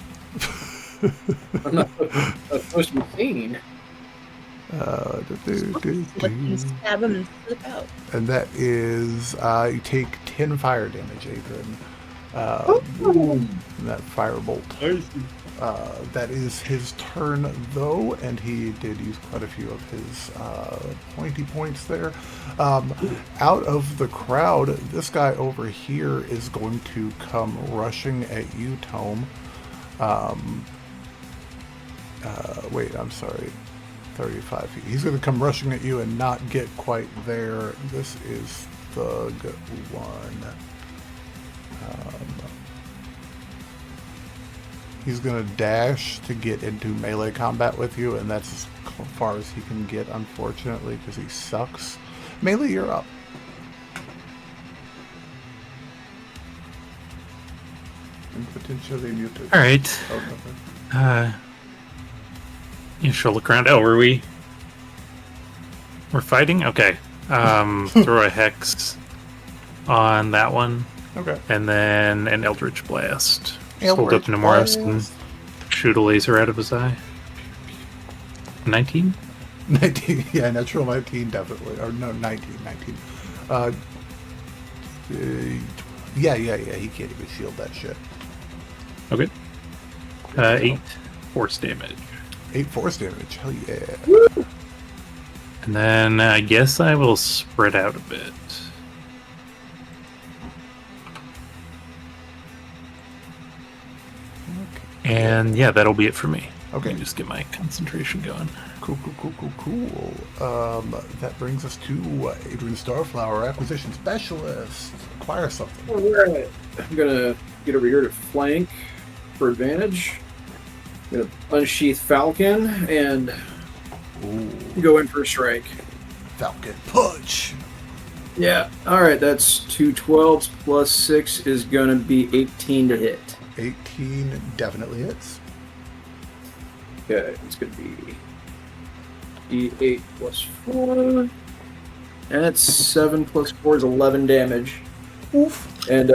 I'm not supposed to be seen. Stab him and flip out. And that is, you take 10 fire damage, Adran. That firebolt. That is his turn, though, and he did use quite a few of his pointy points there. Out of the crowd, this guy over here is going to come rushing at you, Tome. Wait, I'm sorry. 35 feet. He's going to come rushing at you and not get quite there. This is Thug 1. He's going to dash to get into melee combat with you, and that's as far as he can get, unfortunately, because he sucks. Melee, you're up. And potentially muted. All right. Oh, You should look around. Oh, we're fighting? Okay. Throw a hex on that one. okay. And then an Eldritch Blast. Just hold Eldritch up Nemoris and Blast. shoot a laser out of his eye. 19? 19, yeah, natural 19, definitely. Or no, 19. Yeah, he can't even shield that shit. Okay. 8 force damage. 8 force damage, hell yeah. And then I guess I will spread out a bit. And yeah, that'll be it for me. Okay. Let me just get my concentration going. Cool. That brings us to Adran Starflower, Acquisition Specialist. Acquire something. Alright. I'm gonna get over here to flank for advantage. I'm gonna unsheath Falcon and go in for a strike. Falcon Punch. Yeah. Alright, that's 2 12s plus 6 is gonna be 18 to hit. 18 definitely hits. Okay, it's gonna be D8 plus 4. And that's 7 plus 4 is 11 damage. Oof. And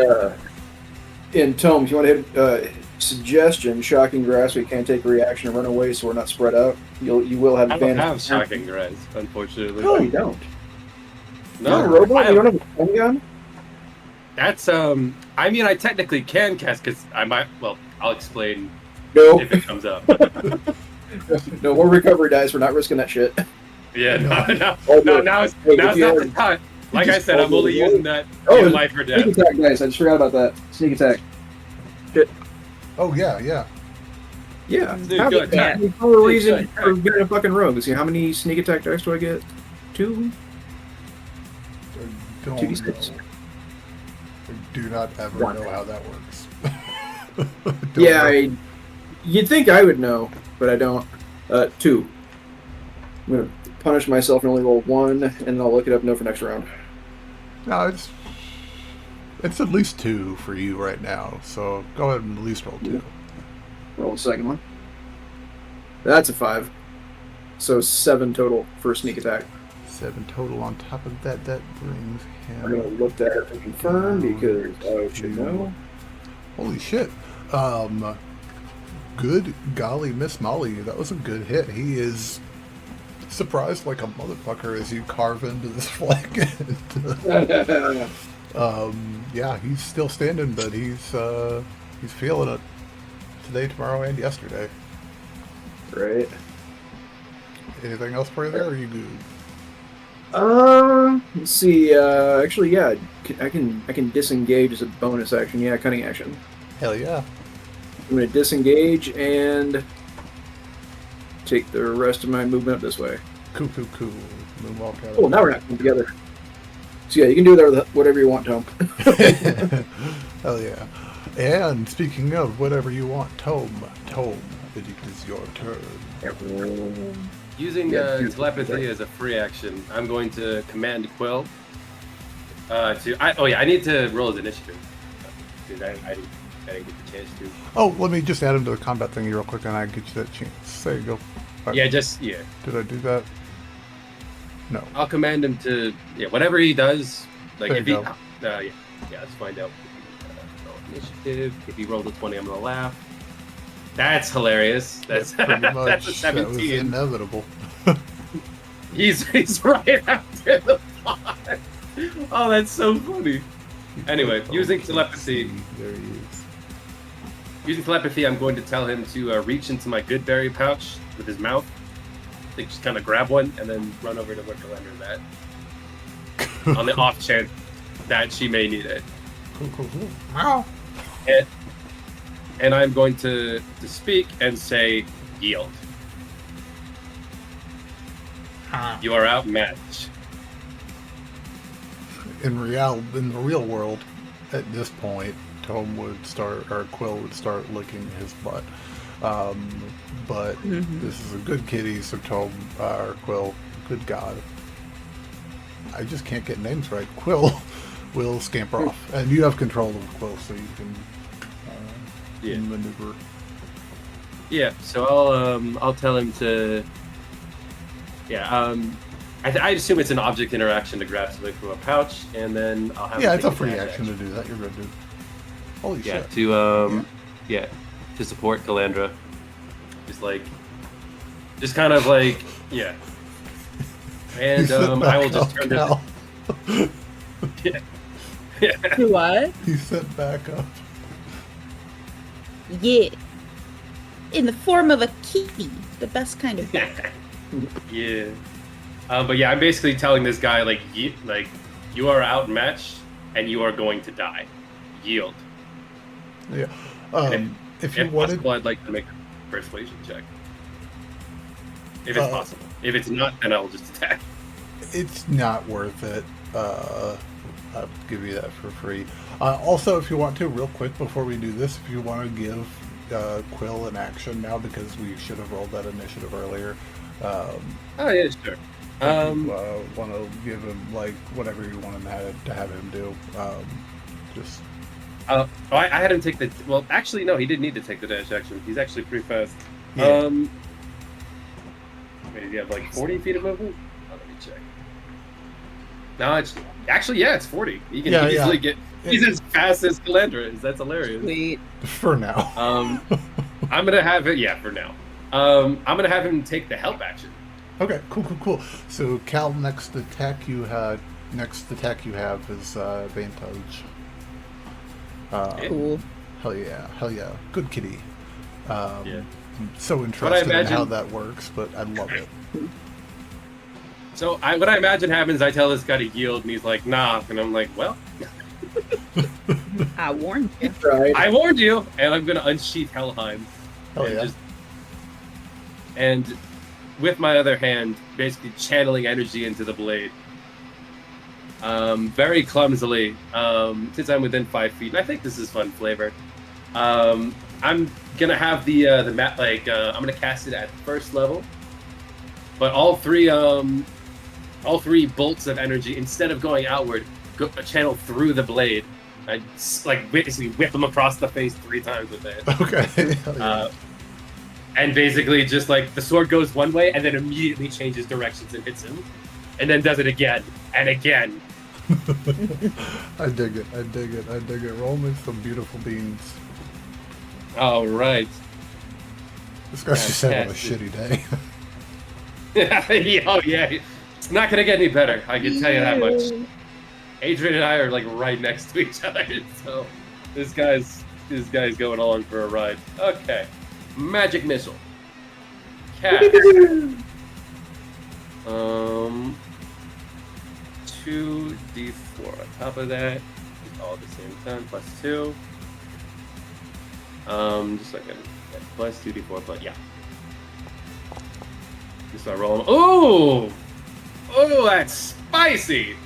Tome, if you want to hit suggestion, shocking grass, we can't take a reaction and run away, so we're not spread out. You will have I don't advantage. have shocking grass, unfortunately. No, you don't. No, You're a robot. I You don't have a stun gun. That's I mean, I technically can cast because I might. Well, I'll explain No, if it comes up. no more recovery dice. We're not risking that shit. Yeah, no. Oh, Now it's hey, not if you the time. Like I said, I'm Oh, only oh, using that oh, in life or death. Sneak attack dice. I just forgot about that. Sneak attack. Oh, yeah. Yeah. Dude, How good attack. for a reason Good for attack. getting a fucking rogue. Let's see, how many sneak attack dice do I get? 2? Don't 2d6. know. I do not ever One. know how that works. Yeah, you'd think I would know, but I don't. 2. I'm gonna punish myself and only roll 1, and then I'll look it up and know for next round. No, it's at least 2 for you right now, so go ahead and at least roll 2. Roll the second one. That's a 5. So 7 total for sneak attack. 7 total on top of that. That brings I'm gonna him. look that up to confirm because I should know. Holy shit. Good golly, Miss Molly. That was a good hit. He is surprised like a motherfucker as you carve into this flank. Yeah, he's still standing, but he's feeling it today, tomorrow, and yesterday. Right. Anything else for you there, or are you good? Let's see. Actually, yeah, I can disengage as a bonus action. Yeah, cunning action. Hell yeah. I'm gonna disengage and take the rest of my movement up this way. Cool. Moonwalk out. Oh, now we're not coming together. So yeah, you can do that with whatever you want, Tome. Hell yeah. And speaking of whatever you want, Tome, it is your turn. Using Yeah, telepathy as a free action, I'm going to command Quill. I need to roll his initiative because I didn't get the chance to. Oh, let me just add him to the combat thing real quick, and I get you that chance. There you go. Right. Yeah, Did I do that? No. I'll command him to whatever he does. Like There if you he, let's find out. Roll initiative. If he rolls a 20, I'm gonna laugh. That's hilarious. That's Pretty much. that's a That was 17. inevitable. He's right after the pot. Oh, that's so funny. Anyway, using telepathy. There he is. using telepathy, I'm going to tell him to reach into my good berry pouch with his mouth. I think just kind of grab one and then run over to where Calandra's at. On the off chance that she may need it. Cool. Wow. And I'm going to speak and say, yield. You are outmatched. In the real world, at this point, Tome would start, or Quill would start licking his butt. But this is a good kitty, so Tome, or Quill, good God. I just can't get names right. Quill will scamper off. And you have control of Quill, so you can maneuver. Yeah, so I'll tell him to... Yeah, I assume it's an object interaction to grab something from a pouch, and then I'll have him it's take a free dash action to do that. You're good, dude. Holy shit. To support Calandra. Just kind of like, yeah. And I will just turn this. To what? He sent back up. Yeah. In the form of a kitty, the best kind of backup. Yeah. But yeah, I'm basically telling this guy, like, you are outmatched, and you are going to die. Yield. Yeah. If you wanted... wanted... possible, I'd like to make a persuasion check. If it's possible. If it's not, then I'll just attack. It's not worth it. I'll give you that for free. Also, if you want to, real quick before we do this, if you want to give Quill an action now, because we should have rolled that initiative earlier. Oh, yeah, sure. Want to give him, like, whatever you want him to have him do. I had him take the... Well, actually, no, he didn't need to take the dash action. He's actually pretty fast. Yeah. Wait, do you have, like, 40 feet of movement? Oh, let me check. No, it's... Actually, yeah, it's 40. He can easily get... He's as fast as Calandra is. That's hilarious. Sweet. For now. I'm going to have it... Yeah, for now. I'm going to have him take the help action. Okay, cool. So, Cal, next attack you have is advantage. Cool. Hell yeah. Good kitty. Yeah. I'm so interested in how that works, but I love it. So what I imagine happens, I tell this guy to yield, and he's like, nah. And I'm like, well... I warned you. Right. I warned you, and I'm going to unsheath Helheim. And with my other hand, basically channeling energy into the blade. Very clumsily, since I'm within 5 feet, and I think this is fun flavor. I'm gonna have the map, like, I'm gonna cast it at first level, but all three bolts of energy, instead of going outward, go channel through the blade. I basically whip them across the face 3 times with it. Okay. And basically just like the sword goes one way and then immediately changes directions and hits him, and then does it again and again. I dig it. Roll me some beautiful beans. All right. This guy's just having a shitty day. Oh yeah, it's not gonna get any better. I can tell you that much. Adran and I are like right next to each other, so this guy's going along for a ride. Okay, magic missile. Cast. 2d4 on top of that, all at the same time, +2. Just like plus 2d4, but yeah. Just start rolling. Oh, that's spicy.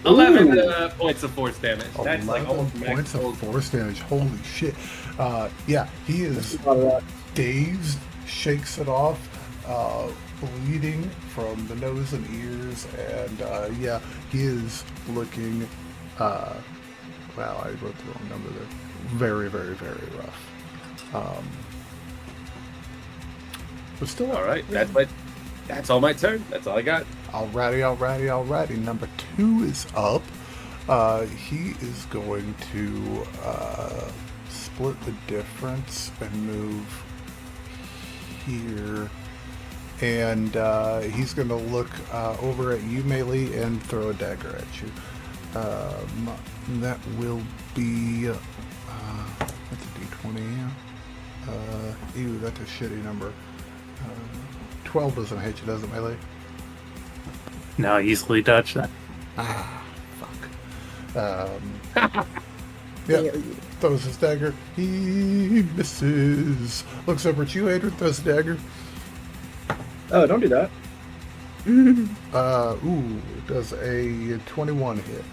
11 points of force damage. That's like almost points of force damage. Holy shit! Yeah, he is dazed, shakes it off, bleeding from the nose and ears, and yeah, he is looking. Wow, I wrote the wrong number there. Very, very, very rough. But still, all right. That's all my turn. That's all I got. Alrighty. Number 2 is up. He is going to split the difference and move here. And he's going to look over at you, Melee, and throw a dagger at you. That will be... that's a d20, Ew, that's a shitty number. 12 doesn't hit you, does it, melee? No, easily dodge that. Ah, fuck. Yeah, throws his dagger. He misses. Looks over at you, Adran, throws the dagger. Oh, don't do that. Does a 21 hit.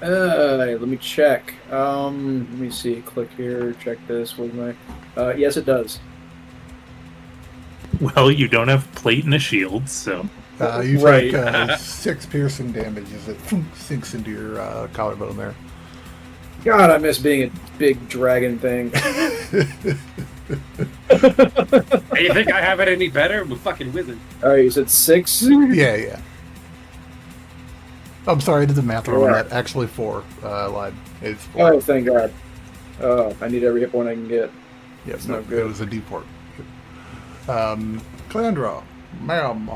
Let me check. Let me see. Click here. Check this with my. Yes, it does. Well, you don't have plate and a shield, so. You Right. take 6 piercing damage as it sinks into your collarbone there. God, I miss being a big dragon thing. Hey, you think I have it any better? I'm a fucking wizard. All right, you said 6. Yeah. I'm sorry, I did the math wrong on Correct. that. Actually, 4. Lied. It's 4. Oh, thank God. Oh, I need every hit point I can get. Yep, It's no, not good. it was a D4. Calandra, ma'am,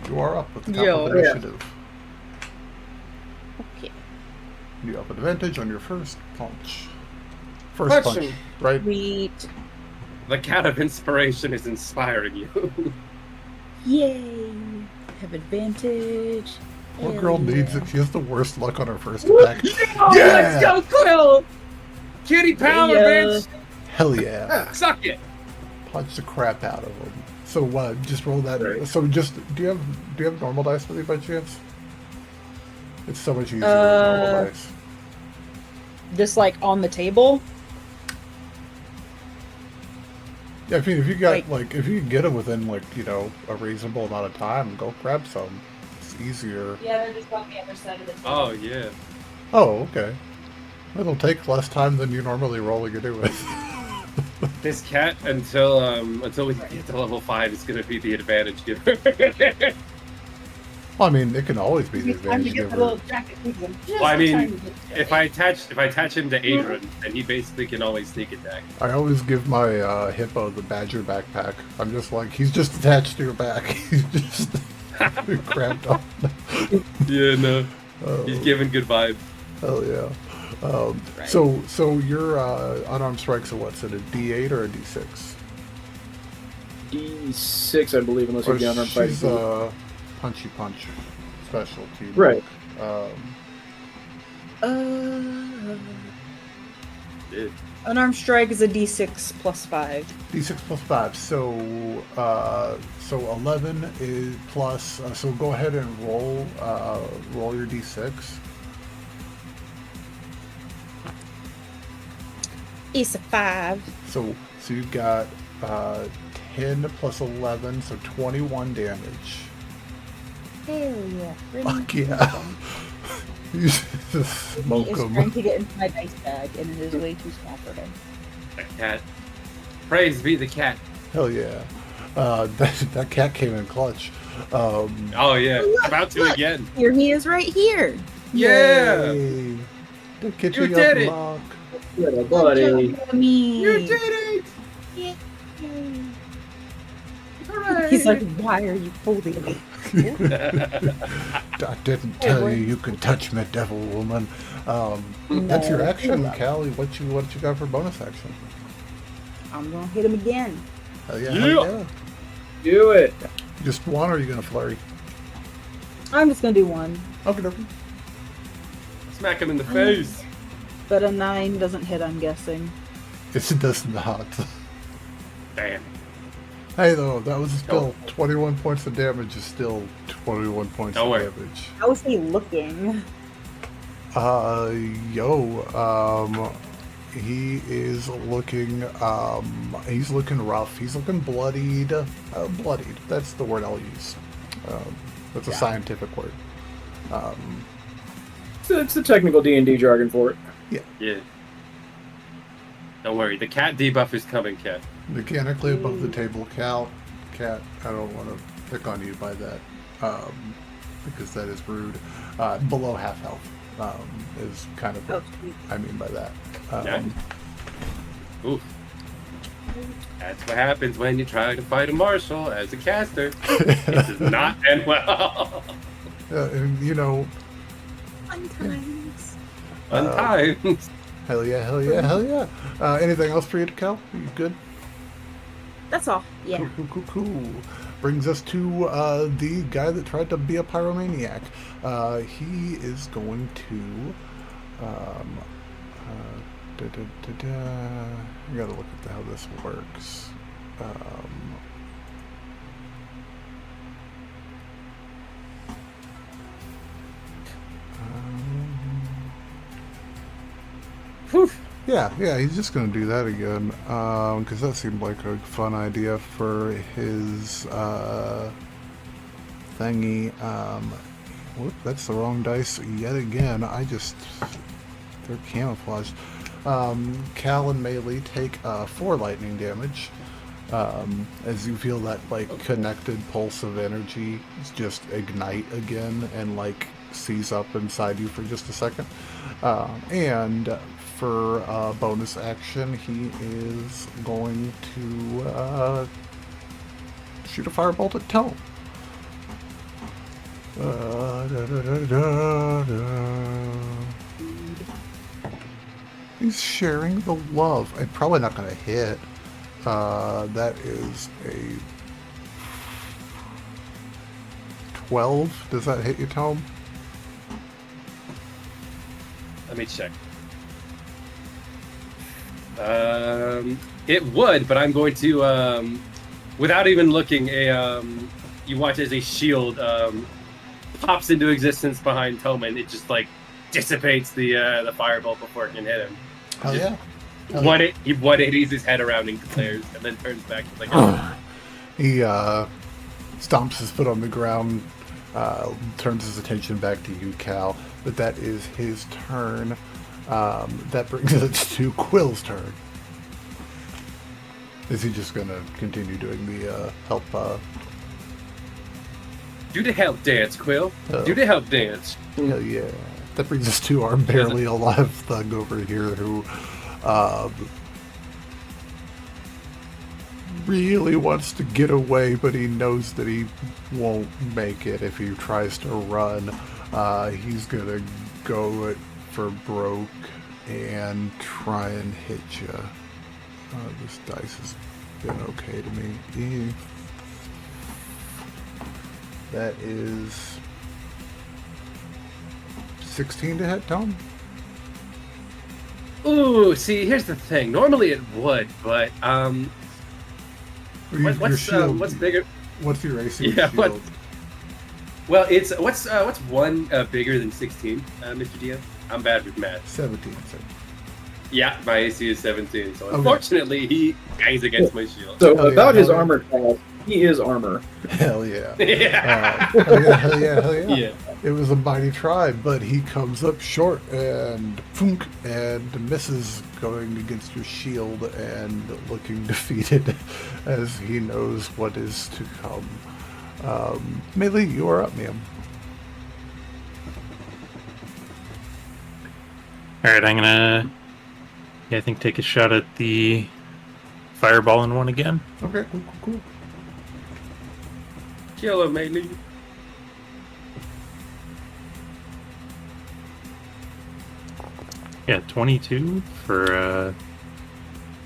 you are up at the top of the Yeah. initiative. Okay. You have advantage on your first punch. First Question. punch, right? Sweet. The cat of inspiration is inspiring you. Yay. Have advantage. Poor Hell girl yeah. needs it. She has the worst luck on her first attack. Let's go, Quill! Kitty power, Yeah. bitch! Hell yeah. Suck it! Punch the crap out of him. So just roll that. Right. So just do you have normal dice with you by chance? It's so much easier with normal dice. Just like on the table. Yeah, I mean, if you got Like- if you can get them within a reasonable amount of time, go grab some. It's easier. Yeah, they're just on the other side of the table. Oh, yeah. Oh, okay. It'll take less time than you normally rolling it with. This cat, until we get to level 5, is gonna be the advantage giver. Well, I mean, it can always be the It's time to advantage get the giver. little jacket with him. Just Well, I in mean, time to get the if I attach him to Adran, then he basically can always sneak attack. I always give my hippo the badger backpack. I'm just like, he's just attached to your back. He's just cramped up. Yeah, no. Oh, He's giving good vibes. hell yeah. Right. So your unarmed strikes are what's it, a D8 or a D6? D6, I believe, unless Or you're down on fighting. she's punchy punch specialty. Right. Yeah. Unarmed strike is a d6 plus 5. D6 plus 5. So 11 is plus. So go ahead and roll your D6. It's a 5. So you've got 10 plus 11, so 21 damage. Hell yeah. Fuck yeah. You just smoke He is him. trying to get into my dice bag, and it is way too small for him. The cat. Praise be the cat. Hell yeah. That cat came in clutch. Oh, yeah. About to Look. again. Here he is right here. Yeah! Yay. The You kitchen did it. unlock. Yeah, buddy. Me. You did it! He's like, why are you holding me? I didn't tell you could touch me, devil woman. That's your action, Callie. What you got for bonus action? I'm gonna hit him again. Hell yeah, Yeah. hell yeah. Do it. Just one, or are you gonna flurry? I'm just gonna do one. Okay. Smack him in the face. But a 9 doesn't hit, I'm guessing. It does not. Damn. Hey, though, that was still 21 points of damage. Is still 21 points Don't of worry. damage. How is he looking? He is looking. He's looking rough. He's looking bloodied. Bloodied. That's the word I'll use. That's a scientific word. It's the technical D&D jargon for it. Yeah. Don't worry. The cat debuff is coming, cat. Mechanically above the table, Cat. I don't want to pick on you by that, because that is rude. Below half health is kind of what I mean by that. Yeah. Oof. That's what happens when you try to fight a marshal as a caster. It does not end well. And Sometimes. Sometimes. Hell yeah, hell yeah, hell yeah. Anything else for you to Cal? You good? That's all. Yeah. Cool. Brings us to the guy that tried to be a pyromaniac. He is going to... I gotta look at how this works. Yeah, he's just gonna do that again, because that seemed like a fun idea for his thingy. Whoop, that's the wrong dice yet again. They're camouflaged. Cal and Melee take 4 lightning damage, as you feel that connected pulse of energy just ignite again and seize up inside you for just a second. And for bonus action, he is going to shoot a firebolt at Tome. He's sharing the love. I'm probably not going to hit. That is a 12. Does that hit you, Tome? Let me check. It would, but I'm going to, without even looking, you watch as a shield pops into existence behind Tome, and it just dissipates the firebolt before it can hit him. Hell yeah. He 180s his head around and declares, and then turns back to He stomps his foot on the ground, turns his attention back to you, Cal, but that is his turn. That brings us to Quill's turn. Is he just gonna continue doing the help? Do the help dance, Quill. Oh. Do the help dance. Hell yeah. That brings us to our barely alive thug over here who really wants to get away, but he knows that he won't make it if he tries to run. He's gonna go it for broke and try and hit you. This dice has been okay to me. That is 16 to hit, Tom? Ooh, see, here's the thing. Normally it would, but what's bigger? What's your AC? Yeah, shield? Well, it's what's one bigger than 16, Mr. DM? I'm bad with math. 17. Yeah, my AC is 17, so unfortunately he hangs against my shield. So about his armor class, he is armor. Hell yeah. Yeah. Hell yeah. Yeah. It was a mighty try, but he comes up short and thunk, and misses, going against your shield and looking defeated as he knows what is to come. Melee, you are up, ma'am. Alright, I'm gonna I think take a shot at the fireball in one again. Okay, cool. Kill him, Melee. Yeah, 22 for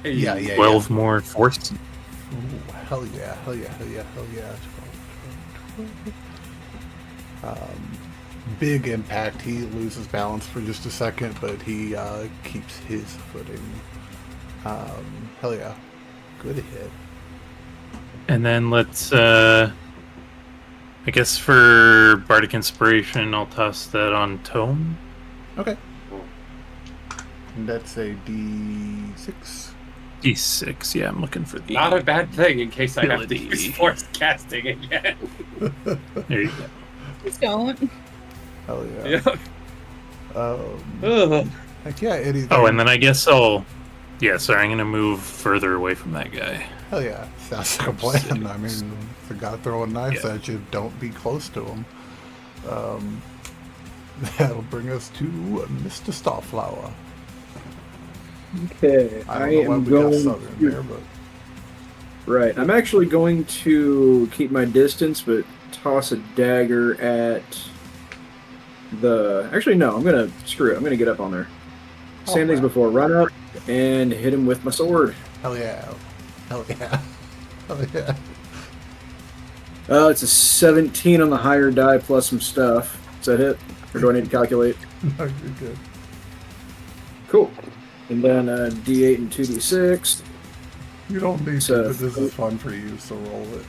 12 more force. Ooh, hell yeah. 12. Big impact. He loses balance for just a second, but he keeps his footing. Hell yeah. Good hit. And then let's, I guess for Bardic Inspiration, I'll toss that on Tome. Okay. And that's a D6. D6, yeah, I'm looking for the... Not a bad thing in case I have to ability. use force casting again. There you go. Please don't. Hell yeah. Heck yeah, anything. Oh, and then I guess I'll... Yeah, sorry, I'm going to move further away from that guy. Hell yeah. Sounds like a plan. I mean, if a guy throwing knives at you, don't be close to him. That'll bring us to Mr. Starflower. Okay, I don't know why we got Southern there, but... Right, I'm actually going to keep my distance, but toss a dagger at the... Actually, no, I'm going to... Screw it, I'm going to get up on there. Same things before. Run up and hit him with my sword. Hell yeah. Hell yeah. Hell yeah. It's a 17 on the higher die plus some stuff. Does that hit? Or do I need to calculate? No, you're good. Cool. And then D8 and 2D6. You don't need So- to, but this is fun for you, so roll it.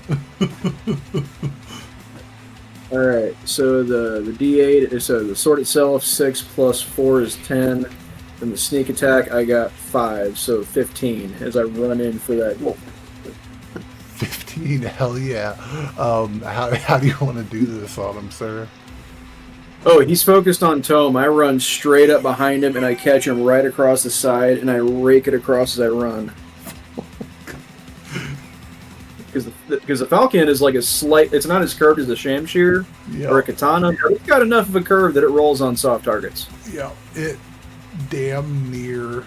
Alright, so the D8, so the sword itself, 6 plus 4 is 10. And the sneak attack, I got 5, so 15 as I run in for that. 15, hell yeah. How do you want to do this on him, sir? Oh, he's focused on Tome. I run straight up behind him and I catch him right across the side and I rake it across as I run. Because the Falcon is like a slight, it's not as curved as a Shamshir or a Katana, but it's got enough of a curve that it rolls on soft targets. Yeah, it damn near,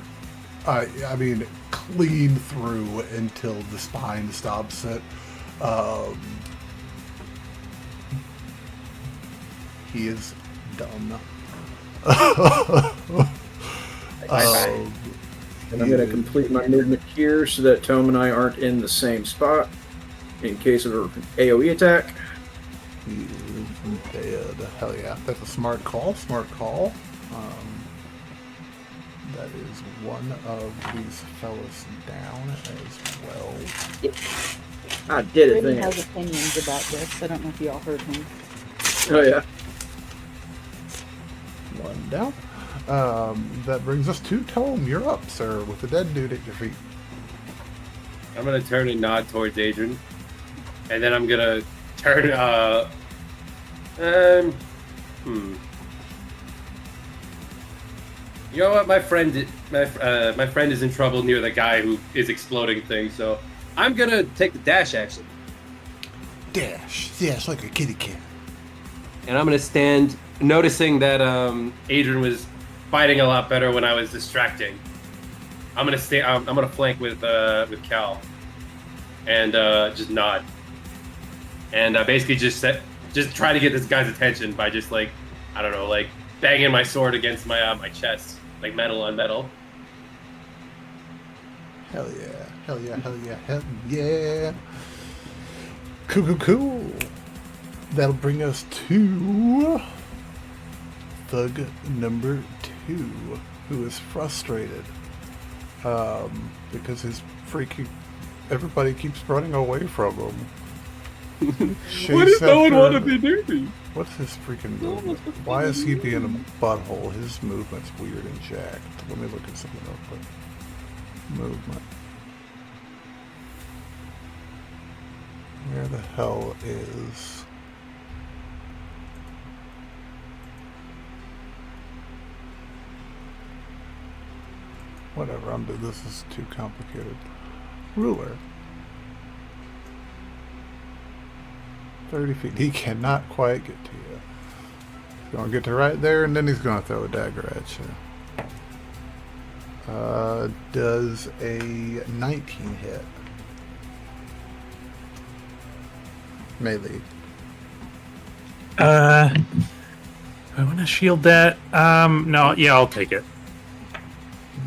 I mean, clean through until the spine stops it. He is done. And I'm going to complete my movement here so that Tome and I aren't in the same spot in case of an AoE attack. He is dead. Hell yeah. That's a smart call. Smart call. That is one of these fellas down as well. I did it, Brady thing. has opinions about this. I don't know if you all heard him. Oh, yeah. One down. That brings us to Tome. You're up, sir, with the dead dude at your feet. I'm gonna turn and nod towards Adran, and then I'm gonna turn. You know what? My friend is in trouble near the guy who is exploding things, so I'm gonna take the dash action, Dash. Dash like a kitty cat. and I'm gonna stand, noticing that Adran was fighting a lot better when I was distracting. I'm gonna stay. I'm gonna flank with Cal, and just nod, and basically just try to get this guy's attention by just like, I don't know, like banging my sword against my my chest, like metal on metal. Hell yeah. Hell yeah. Hell yeah. Hell yeah. Cool, cool, cool. That'll bring us to thug number 2, who is frustrated because his everybody keeps running away from him. What does no one want to be doing? What's his freaking movement? Why is he being a butthole? His movement's weird and jacked. Let me look at something real quick. Movement. Where the hell is... Whatever, this is too complicated. Ruler. 30 feet. He cannot quite get to you. He's going to get to right there, and then he's going to throw a dagger at you. Does a 19 hit? Melee. I want to shield that. No, yeah, I'll take it.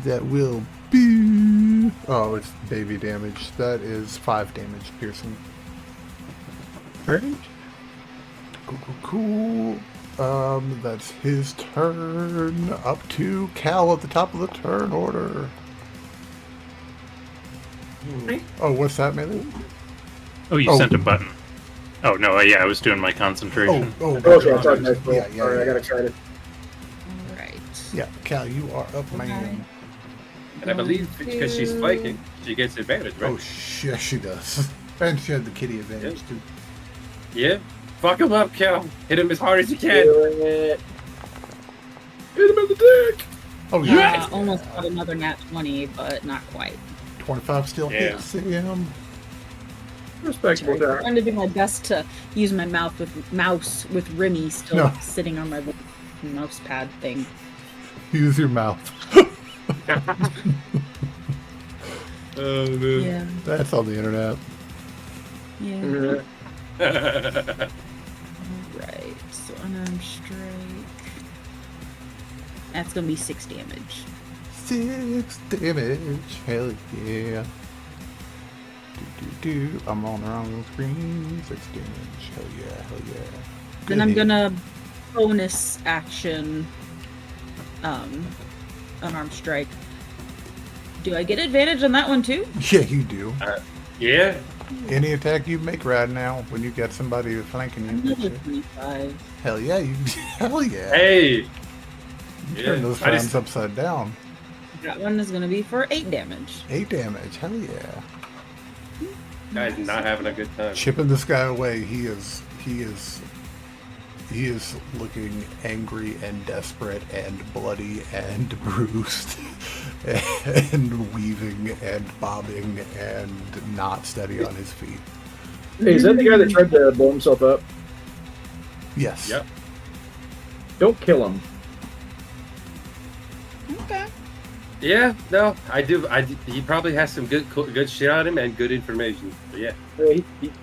That will be... Oh, it's baby damage. That is 5 damage piercing. Alright. Cool, cool, cool. That's his turn. Up to Cal at the top of the turn order. Oh, what's that, melee? Oh, you sent a button. Oh, no, yeah, I was doing my concentration. Okay, I'm sorry. Yeah, Alright, I got excited. Alright. Yeah, Cal, you are up, man. And I believe because she's flanking, she gets advantage, right? Oh, yes, she does. And she had the kitty advantage, too. Yeah. Fuck him up, Cal. Hit him as hard as you can. Hit him in the dick! Oh, Yeah, yeah. almost got another nat 20, but not quite. 25 still hits him. Respectable I'm guy. trying to do my best to use my mouse with Remy still sitting on my mouse pad thing. Use your mouth. Oh, man. Yeah. That's on the internet. Yeah. Right. So unarmed strike. That's gonna be 6 damage. 6 damage. Hell yeah. I'm on the wrong screen. 6 damage. Hell yeah. Hell yeah. Then I'm gonna bonus action unarmed strike. Do I get advantage on that one too? Yeah, you do. Yeah. Any attack you make right now when you got somebody flanking you. Another 25. Hell yeah, you. Hell yeah. Hey. You turn those rounds upside down. That one is gonna be for 8 damage. 8 damage. Hell yeah. Guy's not having a good time. Chipping this guy away. He is looking angry and desperate and bloody and bruised and weaving and bobbing and not steady on his feet. Hey, is that the guy that tried to blow himself up? Yes. Yep. Don't kill him. Okay. Yeah, no, I do. He probably has some good shit on him and good information. But yeah.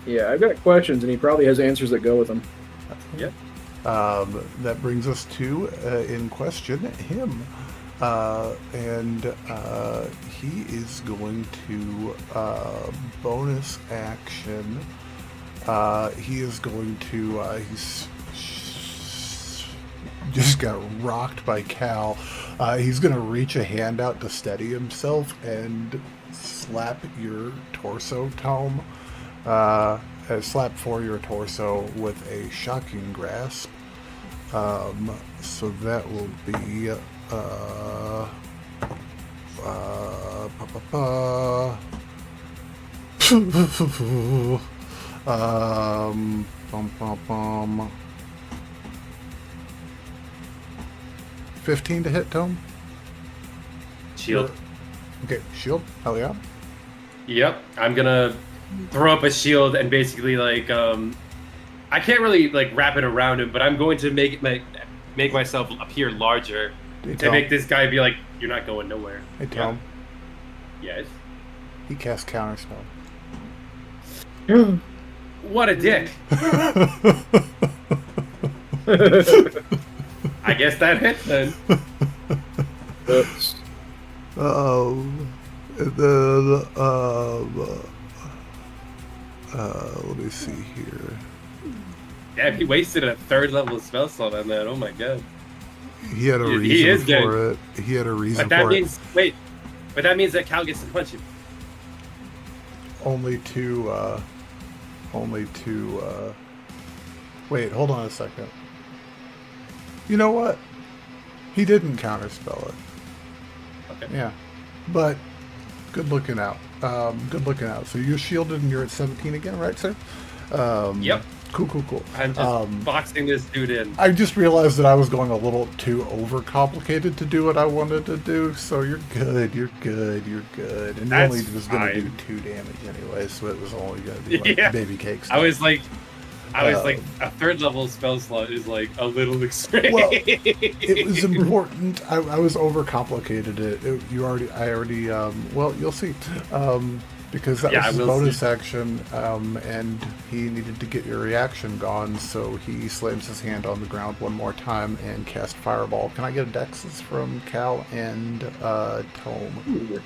Yeah, I've got questions, and he probably has answers that go with them. Yep. That brings us to, in question, him. And he is going to bonus action. He is going to. He's just got rocked by Cal. He's going to reach a hand out to steady himself and slap your torso, Tome. Slap for your torso with a shocking grasp. So that will be bum, bum, bum. 15 to hit, Tome? Shield. Okay, shield. Hell yeah. Yep. I'm gonna throw up a shield and basically like I can't really like wrap it around him, but I'm going to make myself appear larger to make this guy be like, "You're not going nowhere." Hey Tom. Yeah. Yes. He casts counterspell. What a dick. I guess that hits then. And then let me see here. Damn, he wasted a 3rd level spell slot on that. Oh my god. He had a reason for it. He had a reason but that for means, it. Wait, but that means that Cal gets to punch him. Only two. Wait, hold on a second. You know what? He didn't counterspell it. Okay. Yeah, but good looking out. Good looking out. So you're shielded and you're at 17 again, right, sir? Yep. Cool. I'm just boxing this dude in. I just realized that I was going a little too overcomplicated to do what I wanted to do, so you're good. And That's you only was going to do 2 damage anyway, so it was only going to be like baby cakes. I was like, a 3rd level spell slot is like a little extreme. Well, it was important. I was overcomplicated it. I already. Well, you'll see. Because that was his bonus action, and he needed to get your reaction gone, so he slams his hand on the ground one more time and cast Fireball. Can I get a Dexes from Cal and Tome?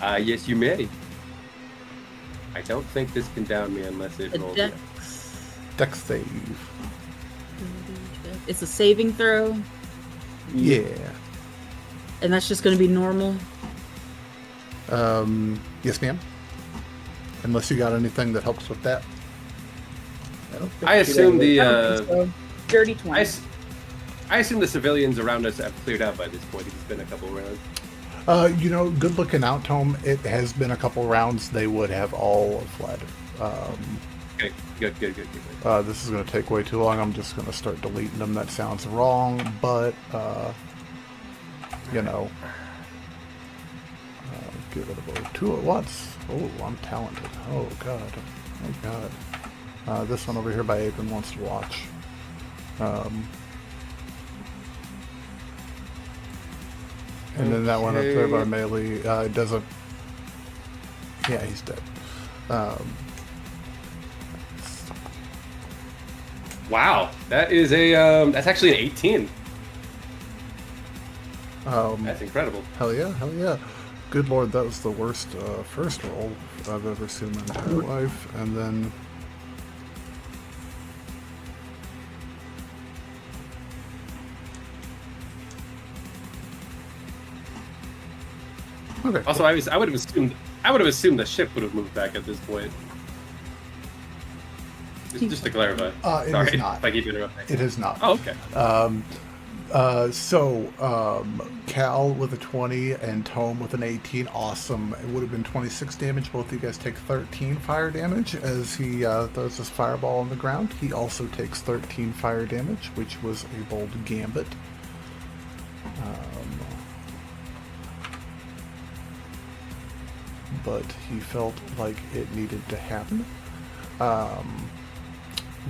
Yes, you may. I don't think this can down me unless it rolls. Dex save. It's a saving throw. Yeah. And that's just going to be normal? Yes, ma'am. Unless you got anything that helps with that. I assume Dirty 20. I assume the civilians around us have cleared out by this point. It's been a couple rounds. Good looking out, Tome. It has been a couple rounds. They would have all fled. Okay, good. This is going to take way too long. I'm just going to start deleting them. That sounds wrong, but... get rid of both 2 at once. Oh, I'm talented. Oh god. This one over here by Adran wants to watch. And then that one up there by Melee doesn't. Yeah, he's dead. Wow, that is that's actually an 18. That's incredible. Hell yeah, hell yeah. Good lord, that was the worst first roll I've ever seen in my entire life. And then... Okay. Also, I would have assumed the ship would have moved back at this point. Just to clarify. It Sorry is not. if I keep interrupting. It is not. Oh, okay. Cal with a 20 and Tome with an 18. Awesome. It would have been 26 damage. Both of you guys take 13 fire damage as he throws his fireball on the ground. He also takes 13 fire damage, which was a bold gambit. But he felt like it needed to happen.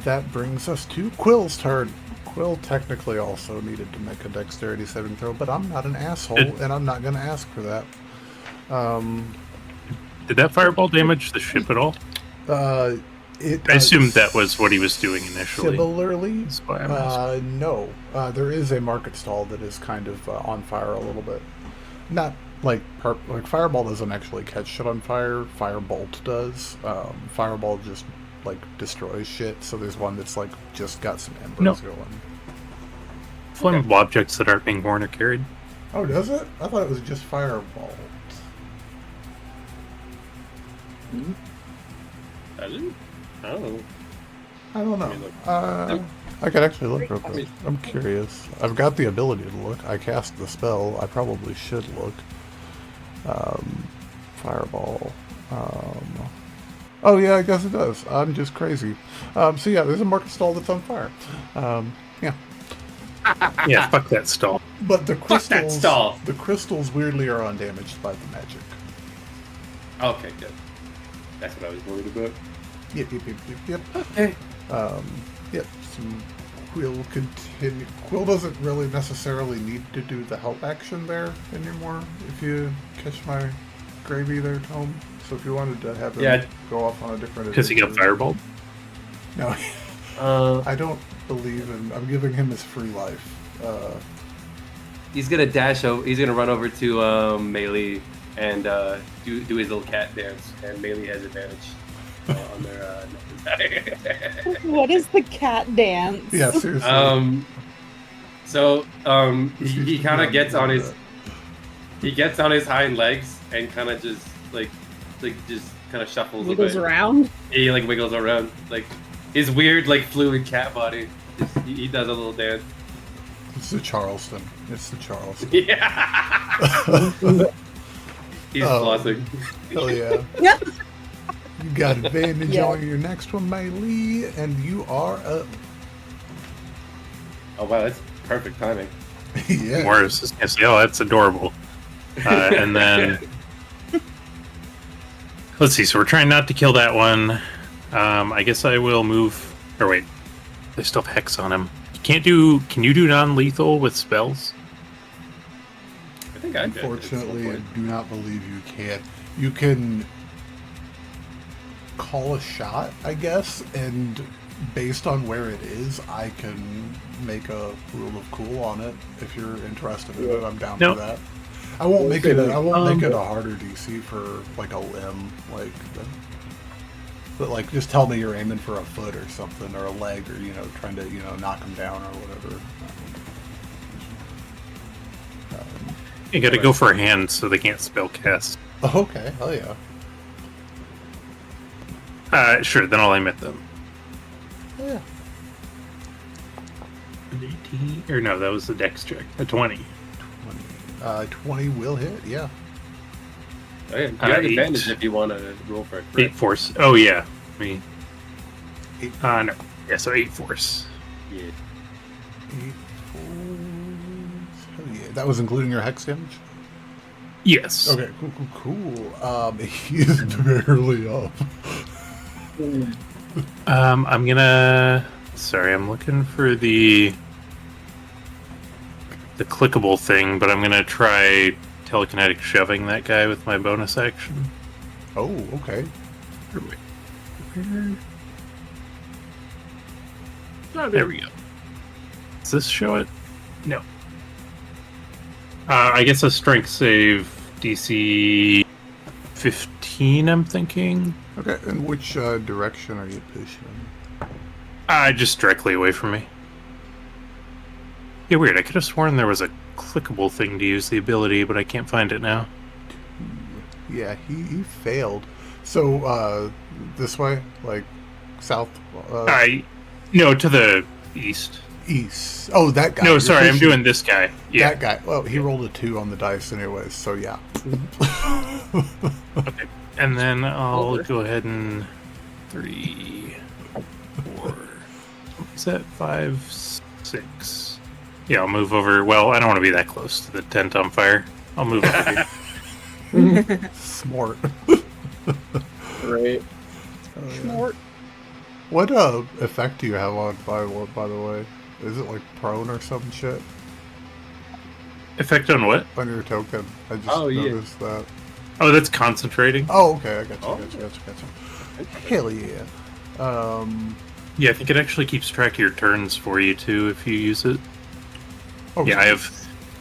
That brings us to Quill's turn. Quill technically also needed to make a dexterity saving throw, but I'm not an asshole, and I'm not going to ask for that. Did that fireball damage the ship at all? I assumed that was what he was doing initially. Similarly, That's why I'm asking. no. There is a market stall that is kind of on fire a little bit. Not like Fireball doesn't actually catch shit on fire. Firebolt does. Fireball just like destroys shit. So there's one that's like just got some embers going. Flammable objects that aren't being worn or carried. Oh, does it? I thought it was just Firebolt. Does it? Oh. I don't know. I could actually look real quick. I'm curious. I've got the ability to look. I cast the spell. I probably should look. Fireball. Oh yeah, I guess it does. I'm just crazy. So yeah, there's a market stall that's on fire. Yeah. Yeah, fuck that stall. But the Fuck that crystals, stall. the crystals weirdly are undamaged by the magic. Okay, good. That's what I was worried about. Yep. Okay. Yep. Some Quill continue. Quill doesn't really necessarily need to do the help action there anymore. If you catch my gravy there, Tome. So if you wanted to have him go off on a different Because he got adventure- fireballed? No, I don't believe in. I'm giving him his free life. He's gonna dash over. He's gonna run over to Melee and do his little cat dance, and Melee has advantage on their. What is the cat dance? Yeah, seriously. He kind of gets on his. He gets on his hind legs and kind of just just kind of shuffles Wiggles a bit. around. He like wiggles around like his weird like fluid cat body. He does a little dance. It's the Charleston. It's the Charleston. Yeah. He's flossing. Hell yeah. Yeah. You got advantage Yeah. on your next one, Melee, and you are up. Oh wow, that's perfect timing. Yeah. Morris is going to say, oh, that's adorable. And then... Let's see, so we're trying not to kill that one. I guess I will move... Or wait, they still have Hex on him. Can you do non-lethal with spells? I think I did. Unfortunately, I do not believe you can. You can call a shot, I guess, and based on where it is, I can make a rule of cool on it. If you're interested in it, I'm down for that. I won't make it. I won't make it a harder DC for like a limb, like. But like, just tell me you're aiming for a foot or something, or a leg, or trying to knock him down or whatever. You got to go for a hand so they can't spell cast. Oh, okay, hell yeah. Sure, then I'll aim at them. Oh, yeah. An 18? Or no, that was the dex check. A 20. 20 will hit, yeah. Oh, yeah. You have 8. advantage if you want to roll for a crit. 8 force. Oh, yeah. Me. 8. No. Yeah, so 8 force. Yeah. 8 force. Hell yeah. That was including your hex damage? Yes. Okay, cool. He's barely up. I'm gonna... Sorry, I'm looking for the clickable thing, but I'm gonna try telekinetic shoving that guy with my bonus action. Oh, okay. There we go. Does this show it? No. I guess a strength save DC 15, I'm thinking. Okay, and which direction are you pushing? Just directly away from me. Yeah, weird. I could have sworn there was a clickable thing to use the ability, but I can't find it now. Yeah, he failed. So, this way? Like, south? No, to the east. East. Oh, that guy. No, You're sorry, I'm pushing doing this guy. Yeah. That guy. Well, he rolled a 2 on the dice anyways, so yeah. Okay. And then I'll go ahead and 3, 4. Is that 5, 6? Yeah, I'll move over. Well, I don't want to be that close to the tent on fire. I'll move over here. Smart. Right. Smart. What effect do you have on Firewall, by the way? Is it like prone or some shit? Effect on what? On your token. I just noticed that. Oh, that's concentrating. Oh, okay. I got you. Gotcha. Hell yeah. Yeah, I think it actually keeps track of your turns for you, too, if you use it. Oh, yeah, I have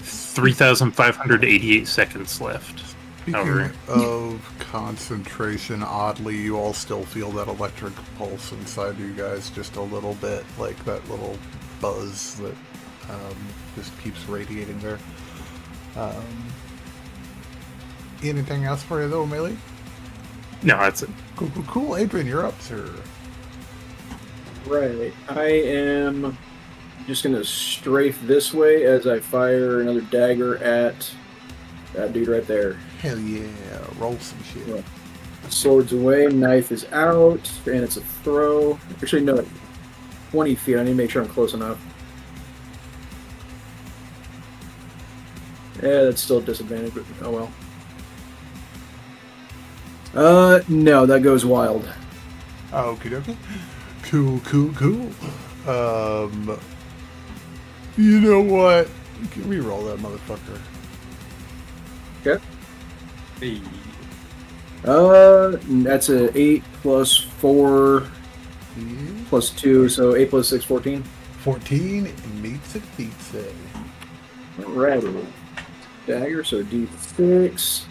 3,588 seconds left. Speaking of concentration, oddly, you all still feel that electric pulse inside you guys just a little bit, like that little buzz that just keeps radiating there. Anything else for you, though, Melee? No, that's it. Cool. Adran, you're up, sir. Right. I am just going to strafe this way as I fire another dagger at that dude right there. Hell yeah. Roll some shit. Yeah. Sword's away, knife is out, and it's a throw. Actually, no, 20 feet. I need to make sure I'm close enough. Yeah, that's still a disadvantage, but oh well. No, that goes wild. Okie dokie. Cool. You know what? Can we roll that motherfucker? Okay. Hey. That's a 8 plus 4 plus 2, so 8 plus 6, 14. 14 meets it, beats it. Alrighty. Dagger, so D6.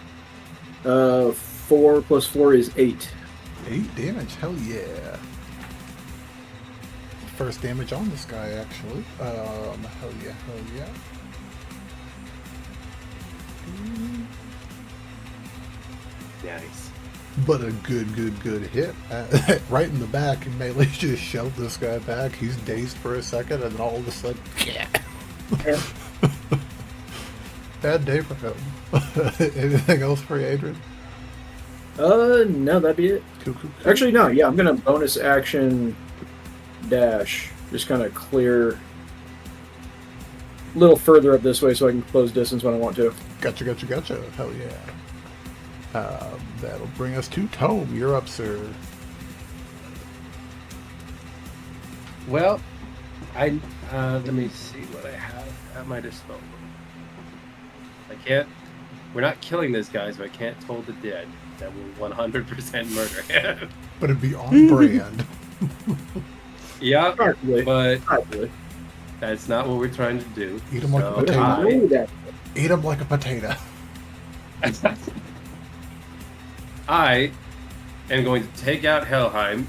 4 plus 4 is 8. 8 damage, hell yeah. First damage on this guy, actually. Hell yeah. Nice. But a good hit. Right in the back, and Melee just shoved this guy back. He's dazed for a second, and then all of a sudden, Yeah. bad day for him. Anything else for you, Adran? No, that'd be it. Cool. Actually, no, yeah, I'm gonna bonus action dash. Just kind of clear a little further up this way so I can close distance when I want to. Gotcha. Hell yeah. That'll bring us to Tome. You're up, sir. Well, let me see what I have at my disposal. We're not killing this guy, so I can't toll the dead. That will 100% murder him. But it'd be on brand. Yeah, Probably. but Probably. that's not what we're trying to do. Eat him like a potato. Eat him like a potato. I am going to take out Helheim,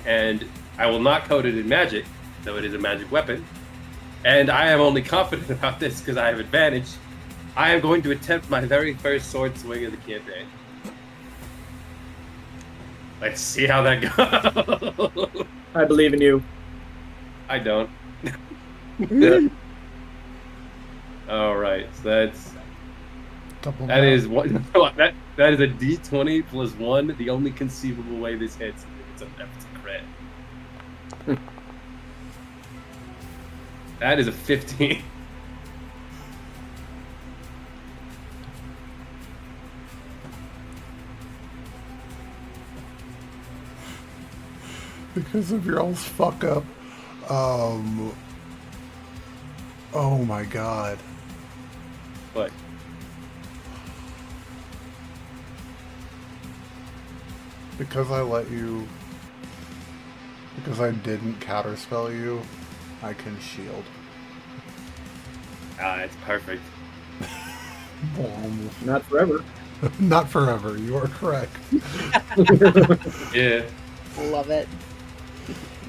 and I will not code it in magic, though it is a magic weapon. And I am only confident about this because I have advantage. I am going to attempt my very first sword swing of the campaign. Let's see how that goes. I believe in you. I don't. All right, so that is what that is a D20 plus 1. The only conceivable way this hits, it's a crit. That is a 15. Because of your all's fuck up. Oh my god. What? Because I didn't counterspell you, I can shield. Ah, it's perfect. Not forever. Not forever. You are correct. Yeah. Love it.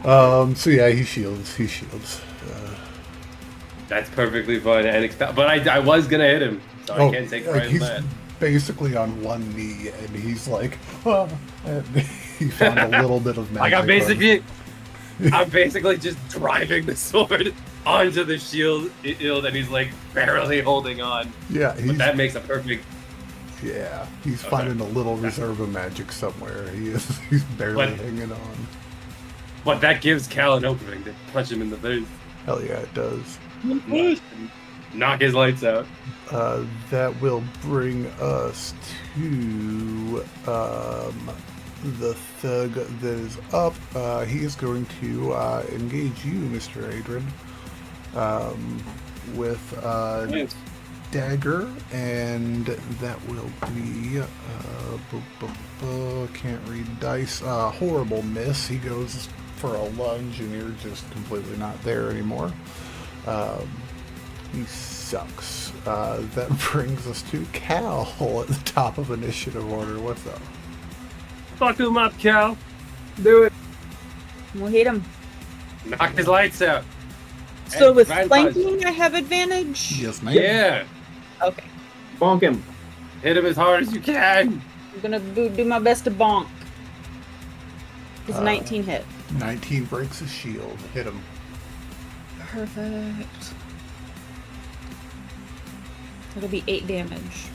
So yeah, he shields. That's perfectly fine and expect. But I was gonna hit him, so I can't take credit he's on that. basically on one knee, and he's like, and he found a little bit of magic. Like I'm basically just driving the sword onto the shield, and he's like barely holding on. Yeah, But that makes a perfect. Yeah, he's finding a little reserve of magic somewhere. He's barely But- hanging on. But that gives Cal an opening to punch him in the face. Hell yeah, it does. Knock his lights out. That will bring us to the thug that is up. He is going to engage you, Mr. Adran, with dagger, and that will be can't read dice. Horrible miss. He goes for a lunge, and you're just completely not there anymore. He sucks. That brings us to Cal at the top of initiative order. What's up? Fuck him up, Cal. Do it. We'll hit him. Knock his lights out. So And with Valentine. flanking, I have advantage? Yes, ma'am. Yeah. Okay. Bonk him. Hit him as hard as you can. I'm gonna do my best to bonk. It's 19 hit. 19 breaks his shield. Hit him. Perfect. It'll be 8 damage.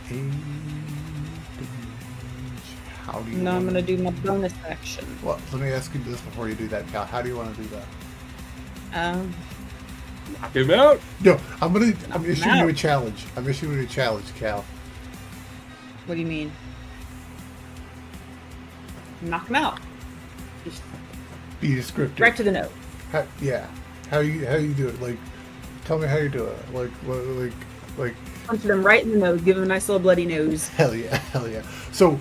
8 damage. How do you Now I'm wanna- gonna do my bonus action. Well, let me ask you this before you do that, Cal. How do you want to do that? Knock him out. No, I'm issuing you out. a challenge. I'm issuing you a challenge, Cal. What do you mean? Knock him out. Just Be descriptive. right to the nose. Yeah. How you do it? Like, tell me how you do it. Like. Punch him right in the nose. Give him a nice little bloody nose. Hell yeah. So,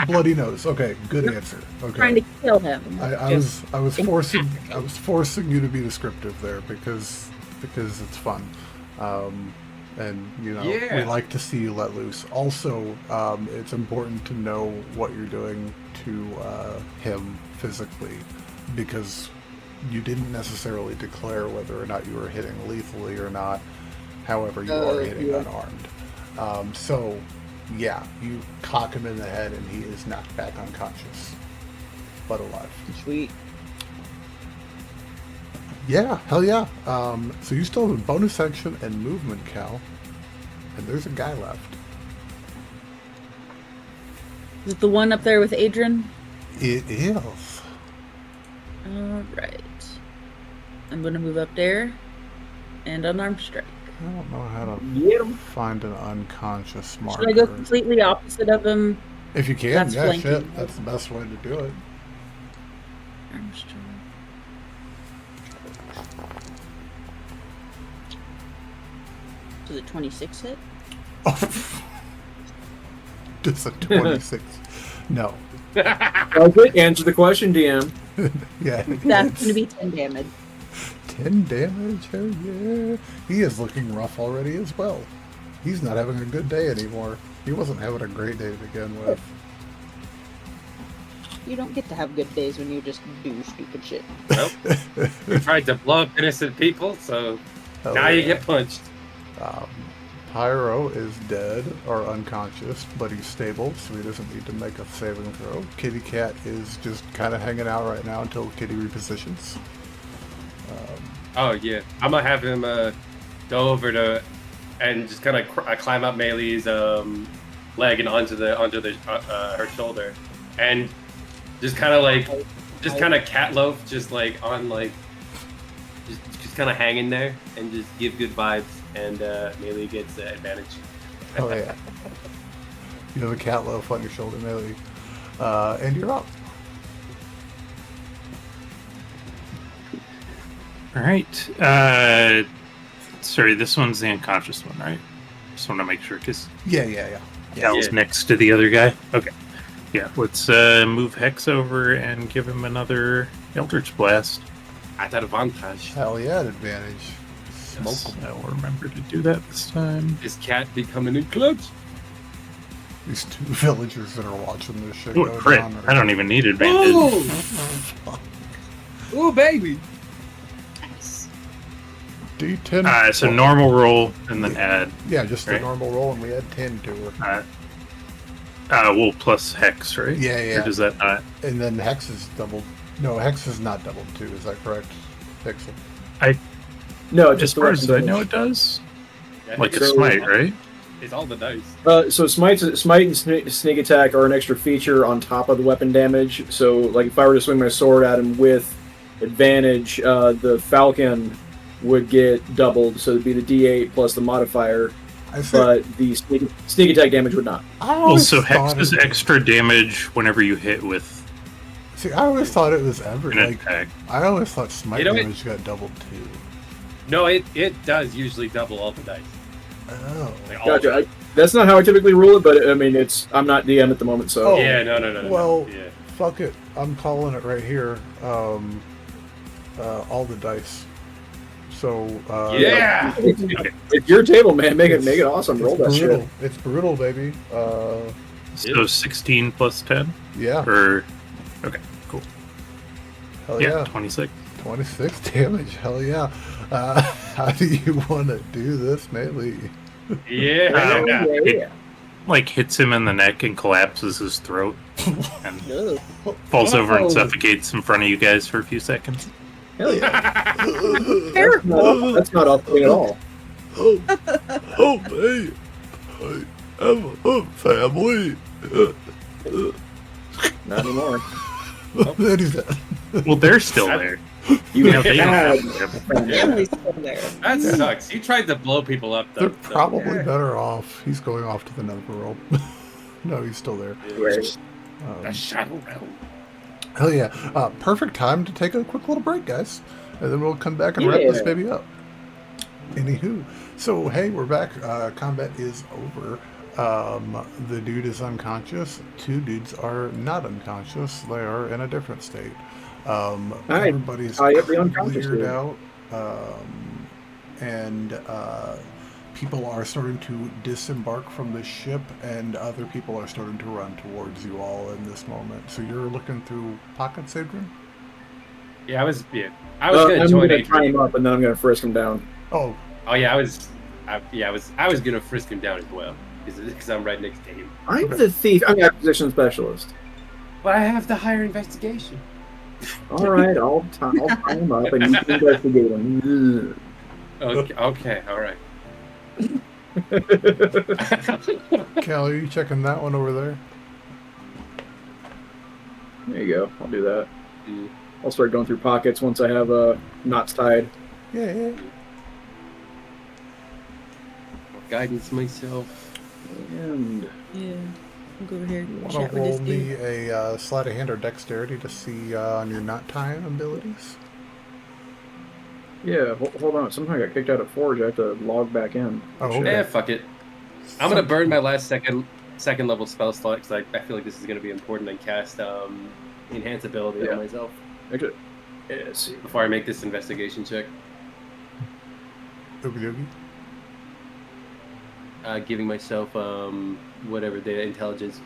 bloody nose. Okay, good answer. Okay. Trying to kill him. I was forcing you to be descriptive there because it's fun, and you know Yeah. we like to see you let loose. Also, it's important to know what you're doing to him physically, because you didn't necessarily declare whether or not you were hitting lethally or not. However, you are hitting yeah. unarmed. So, yeah, you cock him in the head and he is knocked back unconscious, but alive. Sweet. Yeah, hell yeah. So you still have a bonus action and movement, Cal. And there's a guy left. Is it the one up there with Adran? It is. Alright. I'm gonna move up there and unarmed strike. I don't know how to Get him. find an unconscious marker. Should I go completely opposite of him? If you can, That's yeah, flanking. shit. That's the best way to do it. Unarmed strike. Does a 26 hit? Just a 26. No. Okay, answer the question, DM. Yeah. That's gonna be 10 damage. 10 damage, hell yeah. He is looking rough already as well. He's not having a good day anymore. He wasn't having a great day to begin with. You don't get to have good days when you just do stupid shit. Nope. You tried to blow up innocent people, so Hell now you yeah. get punched. Pyro is dead or unconscious, but he's stable, so he doesn't need to make a saving throw. Kitty Cat is just kind of hanging out right now until Kitty repositions. Oh yeah, I'm gonna have him go over to and just kind of climb up Melee's leg and onto her shoulder, and just kind of cat loaf, just like on like just kind of hanging there and just give good vibes, and Melee gets the advantage. Oh yeah. You have a cat loaf on your shoulder, Melee. And you're up. All right. Sorry, this one's the unconscious one, right? Just want to make sure because Yeah. Cal's Yeah. next to the other guy. Okay. Yeah, let's move Hex over and give him another Eldritch Blast. At that advantage. Hell yeah, at advantage. Yes, I'll remember to do that this time. Is cat becoming in clutch? These two villagers that are watching this shit Ooh, go crit. down. I don't even need advantage. Ooh, baby. D10. So normal roll and then add. Yeah, just the right? normal roll, and we add 10 to her. Well, plus hex, right? Yeah, yeah. Or does that not? And then hex is doubled. No, hex is not doubled too. Is that correct? Pixel. No, As just the far rest as of I the know, it does. Yeah, I Like think a it's smite, right? It's all the dice. So smite and sneak attack are an extra feature on top of the weapon damage. So, like, if I were to swing my sword at him with advantage, the falcon would get doubled. So it'd be the D8 plus the modifier, but the sneak attack damage would not. Also, hex is extra damage whenever you hit with See, I always thought it was ever an like. attack. I always thought smite You know, damage got doubled too. No, it does usually double all the dice. Oh. Like all Gotcha. That's not how I typically rule it, but I mean, I'm not DM at the moment, so. Oh. Yeah, no. Well, Yeah. fuck it. I'm calling it right here. All the dice. So. Yeah. It's your table, man. Make it awesome. Roll that brutal. shit. It's brutal, baby. So 16 plus 10? Yeah. Or okay, cool. Hell Yeah, yeah. 26. 26 damage. Hell yeah. How do you want to do this, melee? Yeah. It, like hits him in the neck and collapses his throat and falls over and suffocates in front of you guys for a few seconds. Hell yeah. That's not off-putting at all. Oh, man. I have a family. Not anymore. That is that. Well, they're still there. You Now they don't had have a friend. Family's still there. That sucks. He tried to blow people up, though. They're probably better off. He's going off to the netherworld. No, he's still there. The shadow realm. Hell yeah. Perfect time to take a quick little break, guys. And then we'll come back and wrap this baby up. Anywho. So, hey, we're back. Combat is over. The dude is unconscious. Two dudes are not unconscious. They are in a different state. Everybody's cleared out. And people are starting to disembark from the ship, and other people are starting to run towards you all in this moment. So you're looking through pockets, Adran? Yeah, I was gonna I'm join gonna tie Adrian. him up, and then I'm gonna frisk him down. Oh, Yeah, I was gonna frisk him down as well because I'm right next to him. I'm the thief. I'm the acquisition specialist. But I have the higher investigation. All right, I'll tie him up, and you can investigate him. Okay, all right. Cal, are you checking that one over there? There you go. I'll do that. Mm. I'll start going through pockets once I have knots tied. Yeah. Guidance myself. And Yeah. I'll go over here and Want chat to with this roll dude. me a sleight of hand or dexterity to see on your knot tying abilities? yeah, hold on. Somehow I got kicked out of Forge. I have to log back in. Oh, okay. Yeah, fuck it. I'm gonna burn my last second level spell slot because I feel like this is gonna be important and cast enhance ability on myself Actually, yeah, let's see. before I make this investigation check. Okie dokie. Giving myself whatever the intelligence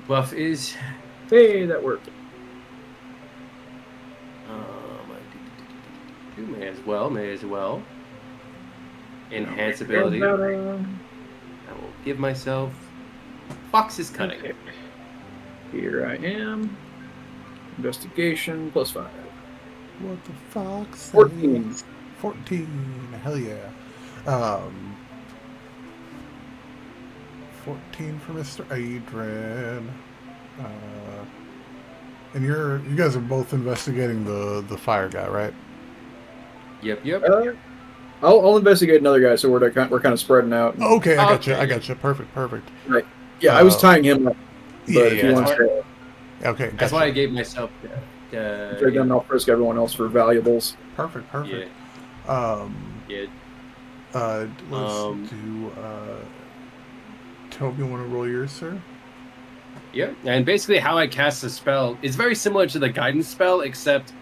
buff is. Hey, that worked. May as well. Enhance ability. I will give myself Fox's Cunning. Okay. Here I am. Investigation +5. What the fox? 14. 14. Hell yeah. 14 for Mr. Adran. And you guys are both investigating the fire guy, right? Yep. I'll investigate another guy, so we're kind of spreading out. Okay, I Okay. gotcha. Perfect. Yeah, I was tying him up. But Yeah, if you want that's to Okay, That's gotcha. why I gave myself. trade them, I'll frisk everyone else for valuables. Perfect. Yeah. Yeah. Let's do. Tome, you want to roll yours, sir? Yep. And basically, how I cast the spell is very similar to the guidance spell, except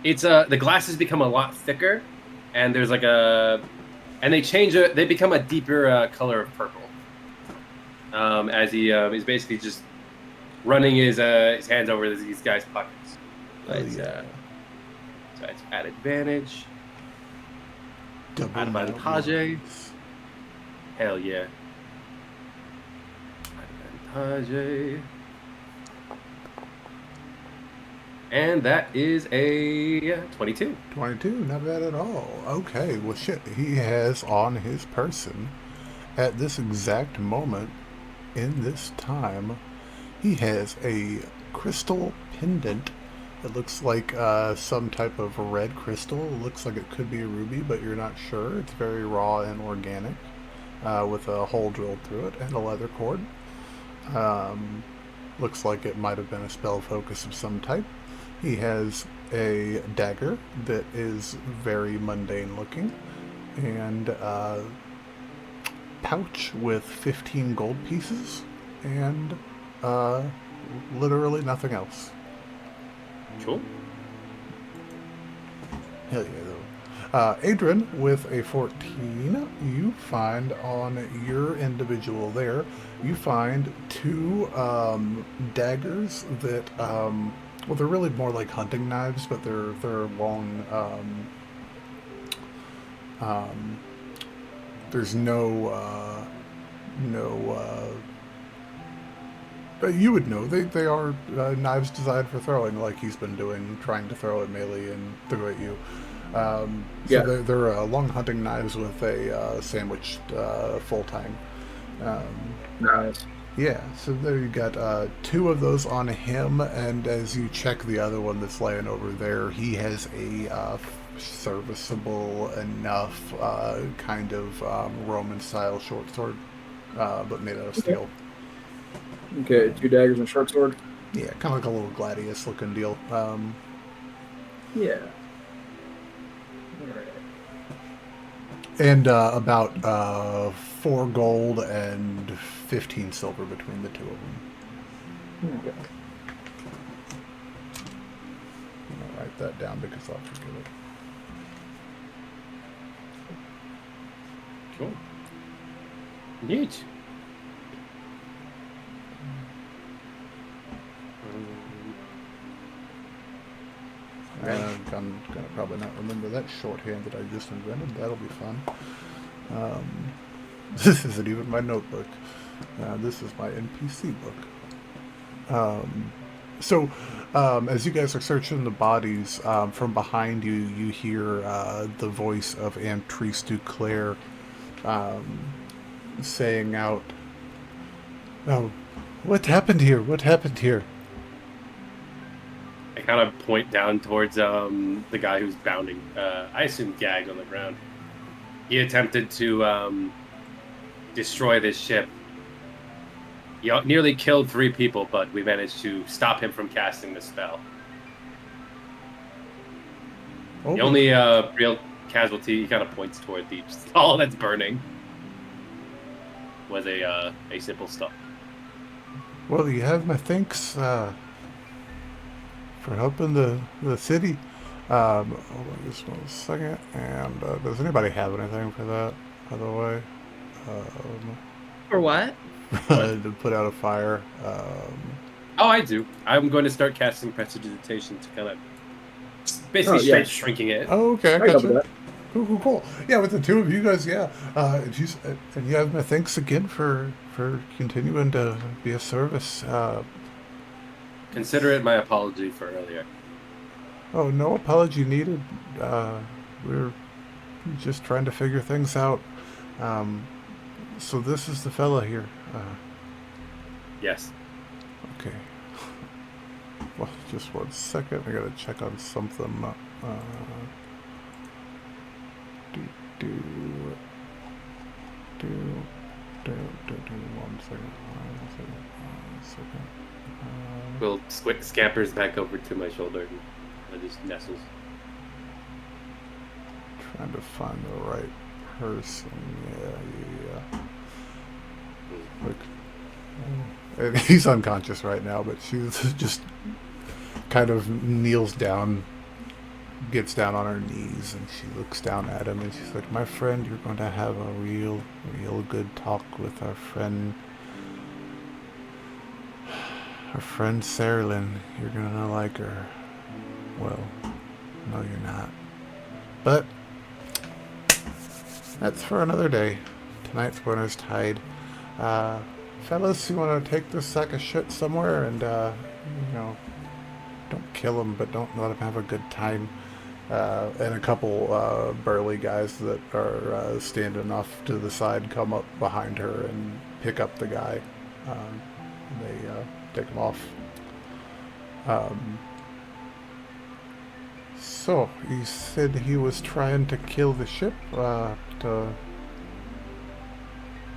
it's the glasses become a lot thicker, and there's like and they change it. They become a deeper color of purple. As he is basically just running his hands over these guys' pockets. So it's at advantage. Double Advantage. Hell yeah. Advantage. And that is a 22. 22, not bad at all. Okay, well shit, he has on his person at this exact moment in this time, he has a crystal pendant. It looks like some type of red crystal. It looks like it could be a ruby, but you're not sure. It's very raw and organic, with a hole drilled through it and a leather cord. Looks like it might have been a spell focus of some type. He has a dagger that is very mundane looking, and a pouch with 15 gold pieces, and literally nothing else. Cool. Hell yeah, though. Adran, with a 14, you find on your individual there, you find two daggers that, well, they're really more like hunting knives, but they're long, there's but you would know, they are knives designed for throwing, like he's been doing, trying to throw at melee and throw at you. So they're long hunting knives with a sandwiched full tang. Nice. Yeah, so there you got two of those on him, and as you check the other one that's laying over there, he has a serviceable enough kind of Roman-style short sword, but made out of steel. Okay, 2 daggers and short sword. Yeah, kind of like a little gladius-looking deal. Yeah. Alright. And about 4 gold and 15 silver between the two of them. Okay. I'm going to write that down because I'll forget it. Cool. Neat. I'm going to probably not remember that shorthand that I just invented. That'll be fun. This isn't even my notebook. This is my NPC book. So, as you guys are searching the bodies, from behind you, you hear the voice of Antrice Duclair saying out, "Oh, what happened here? What happened here?" I kind of point down towards the guy who's bounding. I assume gagged on the ground. He attempted to destroy this ship. He nearly killed 3 people, but we managed to stop him from casting the spell. Oh. The only real casualty, he kind of points toward the stall that's burning, was a simple stall. Well, you have my thanks for helping the city. Hold on just 1 second. And does anybody have anything for that, by the way? For what? To put out a fire. Oh, I do. I'm going to start casting prestidigitation to kind of basically start shrinking it. Oh, okay. I I got got you. that. Cool. Yeah, with the two of you guys, yeah. And you have my thanks again for continuing to be of service. Consider it my apology for earlier. Oh, no apology needed. We're just trying to figure things out. So this is the fella here. Yes. Okay. Well, just 1 second. I gotta check on something. One second. Will scampers back over to my shoulder and just nestles. Trying to find the right person. Yeah. Look. And he's unconscious right now, but she's just kind of kneels down gets down on her knees and she looks down at him and she's like, my friend, you're going to have a real good talk with our friend Sarlin. You're gonna like her. Well, no you're not. But that's for another day. Tonight's winner's tide. Fellas, you want to take this sack of shit somewhere and, don't kill him, but don't let him have a good time. And a couple burly guys that are standing off to the side come up behind her and pick up the guy. They take him off. So, he said he was trying to kill the ship,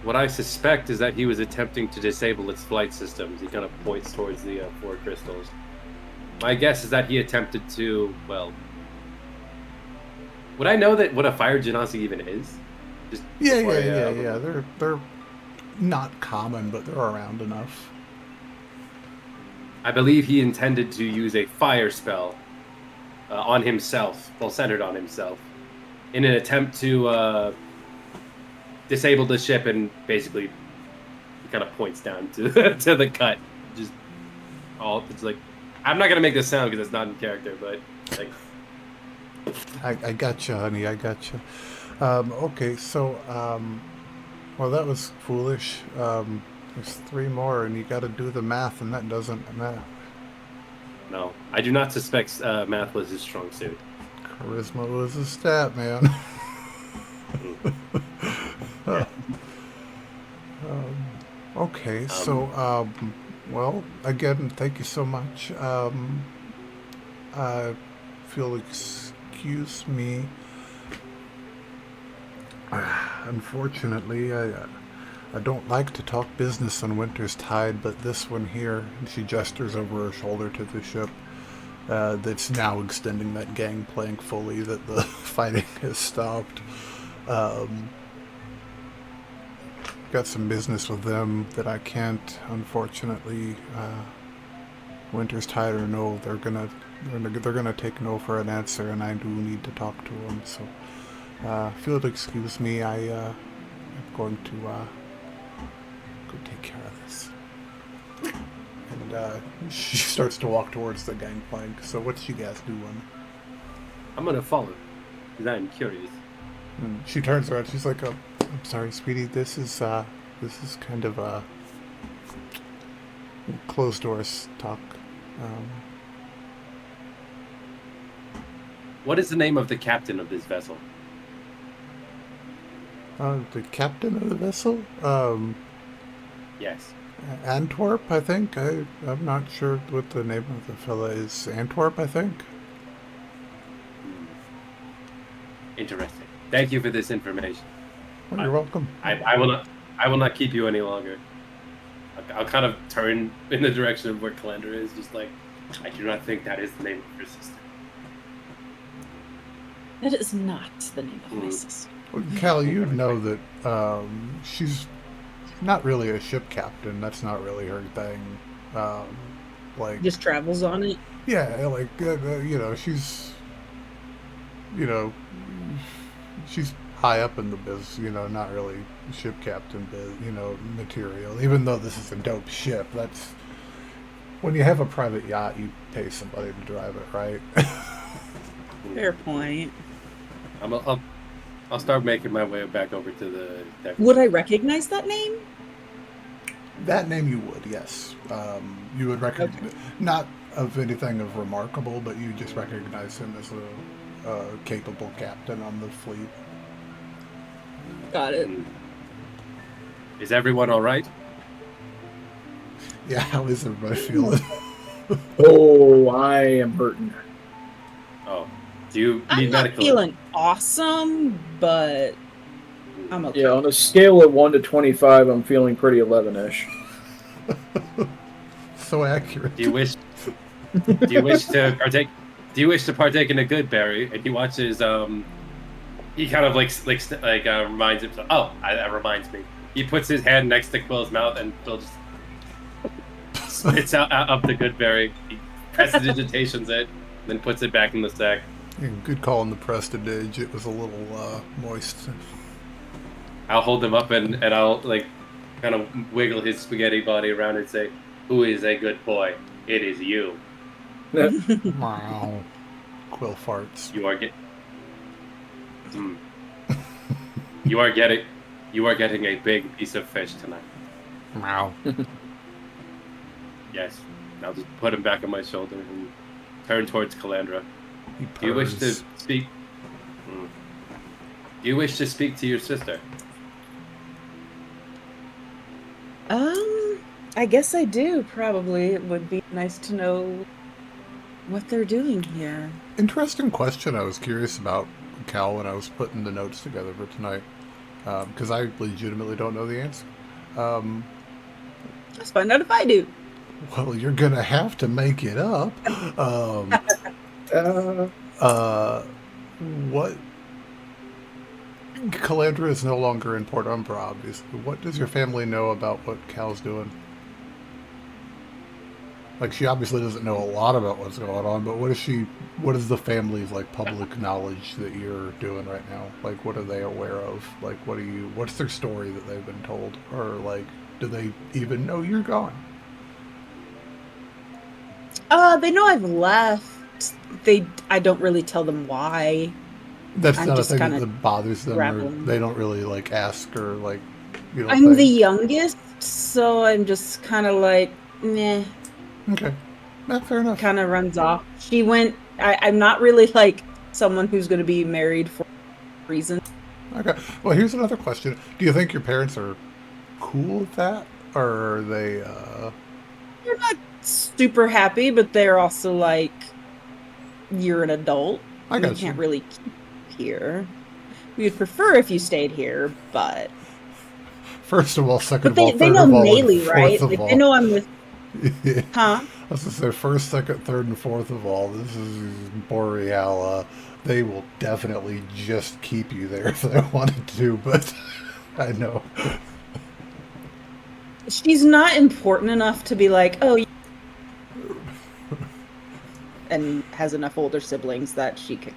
What I suspect is that he was attempting to disable its flight systems. He kind of points towards the 4 crystals. My guess is that he attempted to, well... Would I know that what a fire genasi even is? Just Yeah. They're not common, but they're around enough. I believe he intended to use a fire spell on himself, well, centered on himself, in an attempt to disable the ship, and basically he kind of points down to the cut. Just all it's like, I'm not gonna make this sound because it's not in character, but like. I gotcha, honey. I gotcha. Okay, so well, that was foolish. There's 3 more, and you got to do the math, and that doesn't math. No, I do not suspect math was his strong suit. Charisma was a stat, man. Okay, so well, again, thank you so much. If you'll excuse me. Unfortunately, I don't like to talk business on Winter's Tide, but this one here, and she gestures over her shoulder to the ship, that's now extending that gangplank fully, that the fighting has stopped. Got some business with them that I can't, unfortunately. Winter's Tide or no, they're gonna take no for an answer, and I do need to talk to them. So, if you'll excuse me, I'm going to go take care of this. And she starts to walk towards the gangplank. So, what's you guys doing? I'm gonna follow, because I'm curious. And she turns around. She's like, "I'm sorry, sweetie. This is kind of a closed doors talk." What is the name of the captain of this vessel? The captain of the vessel? Yes. Antwerp, I think. I'm not sure what the name of the fella is. Antwerp, I think. Interesting. Thank you for this information. Well, you're welcome. I will not keep you any longer. I'll kind of turn in the direction of where Calandra is, just like, I do not think that is the name of your sister. That is not the name of my sister. Well, Cal, you know that she's not really a ship captain. That's not really her thing. Like, Just travels on it. yeah, like she's, she's high up in the biz. Not really ship captain biz. Material. Even though this is a dope ship, that's when you have a private yacht, you pay somebody to drive it, right? Fair point. I'll start making my way back over to the deck. Would I recognize that name? That name you would, yes. You would recognize, not of anything of remarkable, but you just recognize him as a capable captain on the fleet. Got it. Is everyone all right? Yeah, how is everybody feeling? Oh, I am hurting. Oh, do you I'm need not medical? feeling awesome, but I'm okay. Yeah, on a scale of 1 to 25, I'm feeling pretty 11-ish. So accurate. Do you wish to partake? Do you wish to partake in a good berry? And he watches. He kind of reminds himself. Oh, that reminds me. He puts his hand next to Quill's mouth, and Quill just spits out the good berry. He prestidigitations it, then puts it back in the sack. Yeah, good call on the Prestige. It was a little moist. I'll hold him up and I'll like kind of wiggle his spaghetti body around and say, "Who is a good boy? It is you. Wow. Quill farts. You are you are getting a big piece of fish tonight." Wow. Yes. I'll just put him back on my shoulder and turn towards Calandra. Do you wish to speak? Do you wish to speak to your sister? I guess I do, probably. It would be nice to know what they're doing here. Interesting question. I was curious about, Cal, when I was putting the notes together for tonight. Because I legitimately don't know the answer. Let's find out if I do. Well, you're going to have to make it up. What? Calandra is no longer in Port Umbra, obviously. What does your family know about what Cal's doing? Like, she obviously doesn't know a lot about what's going on, but what is the family's, like, public knowledge that you're doing right now? Like, what are they aware of? Like, what's their story that they've been told? Or, like, do they even know you're gone? They know I've left. I don't really tell them why. That's I'm not a just thing kinda that bothers them, or grappling. they don't really, like, ask or, like, you know. I'm the youngest, so I'm just kind of like, meh. Okay. Fair enough. Kind of runs off. She went. I'm not really like someone who's going to be married for a reason. Okay. Well, here's another question. Do you think your parents are cool with that? Or are they, They're not super happy, but they're also like, you're an adult. I got You can't you. really keep here. We would prefer if you stayed here, but First of all, second but of all, they third know of all, and Melee, fourth right? of Like all. they know I'm with. Yeah. Huh? I was going to say first, second, third, and fourth of all. This is Boreala. They will definitely just keep you there if they wanted to, but I know. She's not important enough to be like, oh, and has enough older siblings that she could.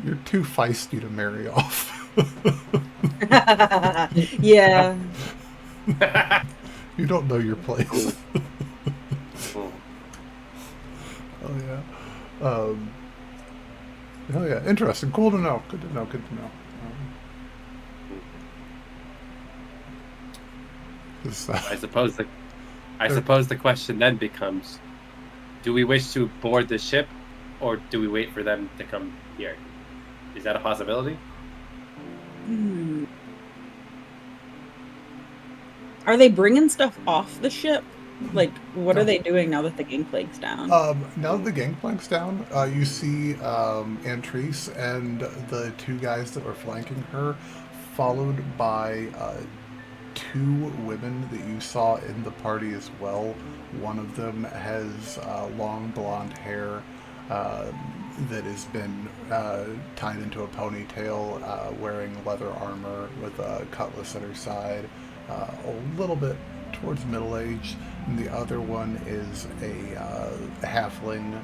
You're too feisty to marry off. Yeah. You don't know your place. Oh. Oh, yeah. Oh, yeah. Interesting. Cool to know. Good to know. Good to know. I suppose the question then becomes, do we wish to board the ship, or do we wait for them to come here? Is that a possibility? Are they bringing stuff off the ship? Like, what are they doing now that the gangplank's down? Now that the gangplank's down, you see Antrice and the two guys that were flanking her, followed by two women that you saw in the party as well. One of them has long blonde hair that has been tied into a ponytail, wearing leather armor with a cutlass at her side, a little bit towards middle age. And the other one is a halfling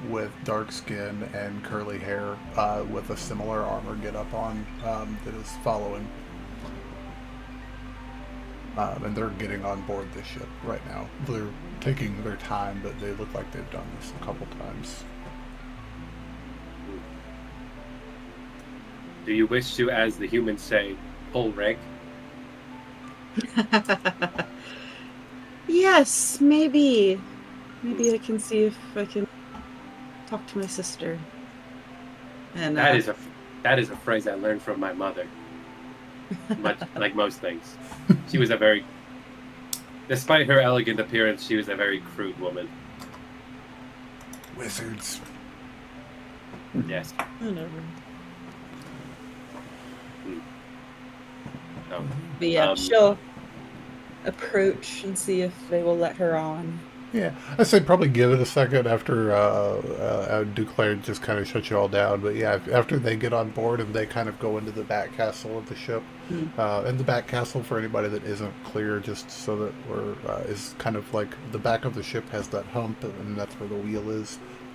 with dark skin and curly hair with a similar armor get up on that is following. And they're getting on board the ship right now. They're taking their time, but they look like they've done this a couple times. Do you wish to, as the humans say, pull rank? Yes, maybe. Maybe I can see if I can talk to my sister. And That is a phrase I learned from my mother. Much like most things, she was despite her elegant appearance, she was a very crude woman. Wizards. Yes. whatever. So, But yeah, she'll approach and see if they will let her on. Yeah, I say probably give it a second after Duclair just kind of shuts you all down. But yeah, after they get on board and they kind of go into the back castle of the ship, and the back castle, for anybody that isn't clear, just so that we're is kind of like the back of the ship has that hump, and that's where the wheel is.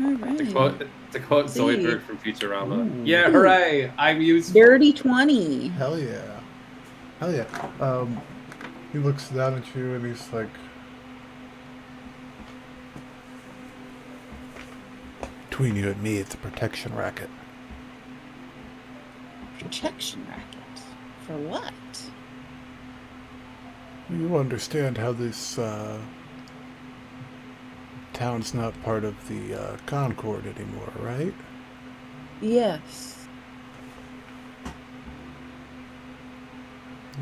All right. To quote See. Zoidberg from Futurama. Ooh. Yeah, hooray! I'm useful. Dirty 20. Hell yeah. Hell yeah. He looks down at you and he's like, between you and me, it's a protection racket. Protection racket. For what? You understand how this town's not part of the Concord anymore, right? Yes.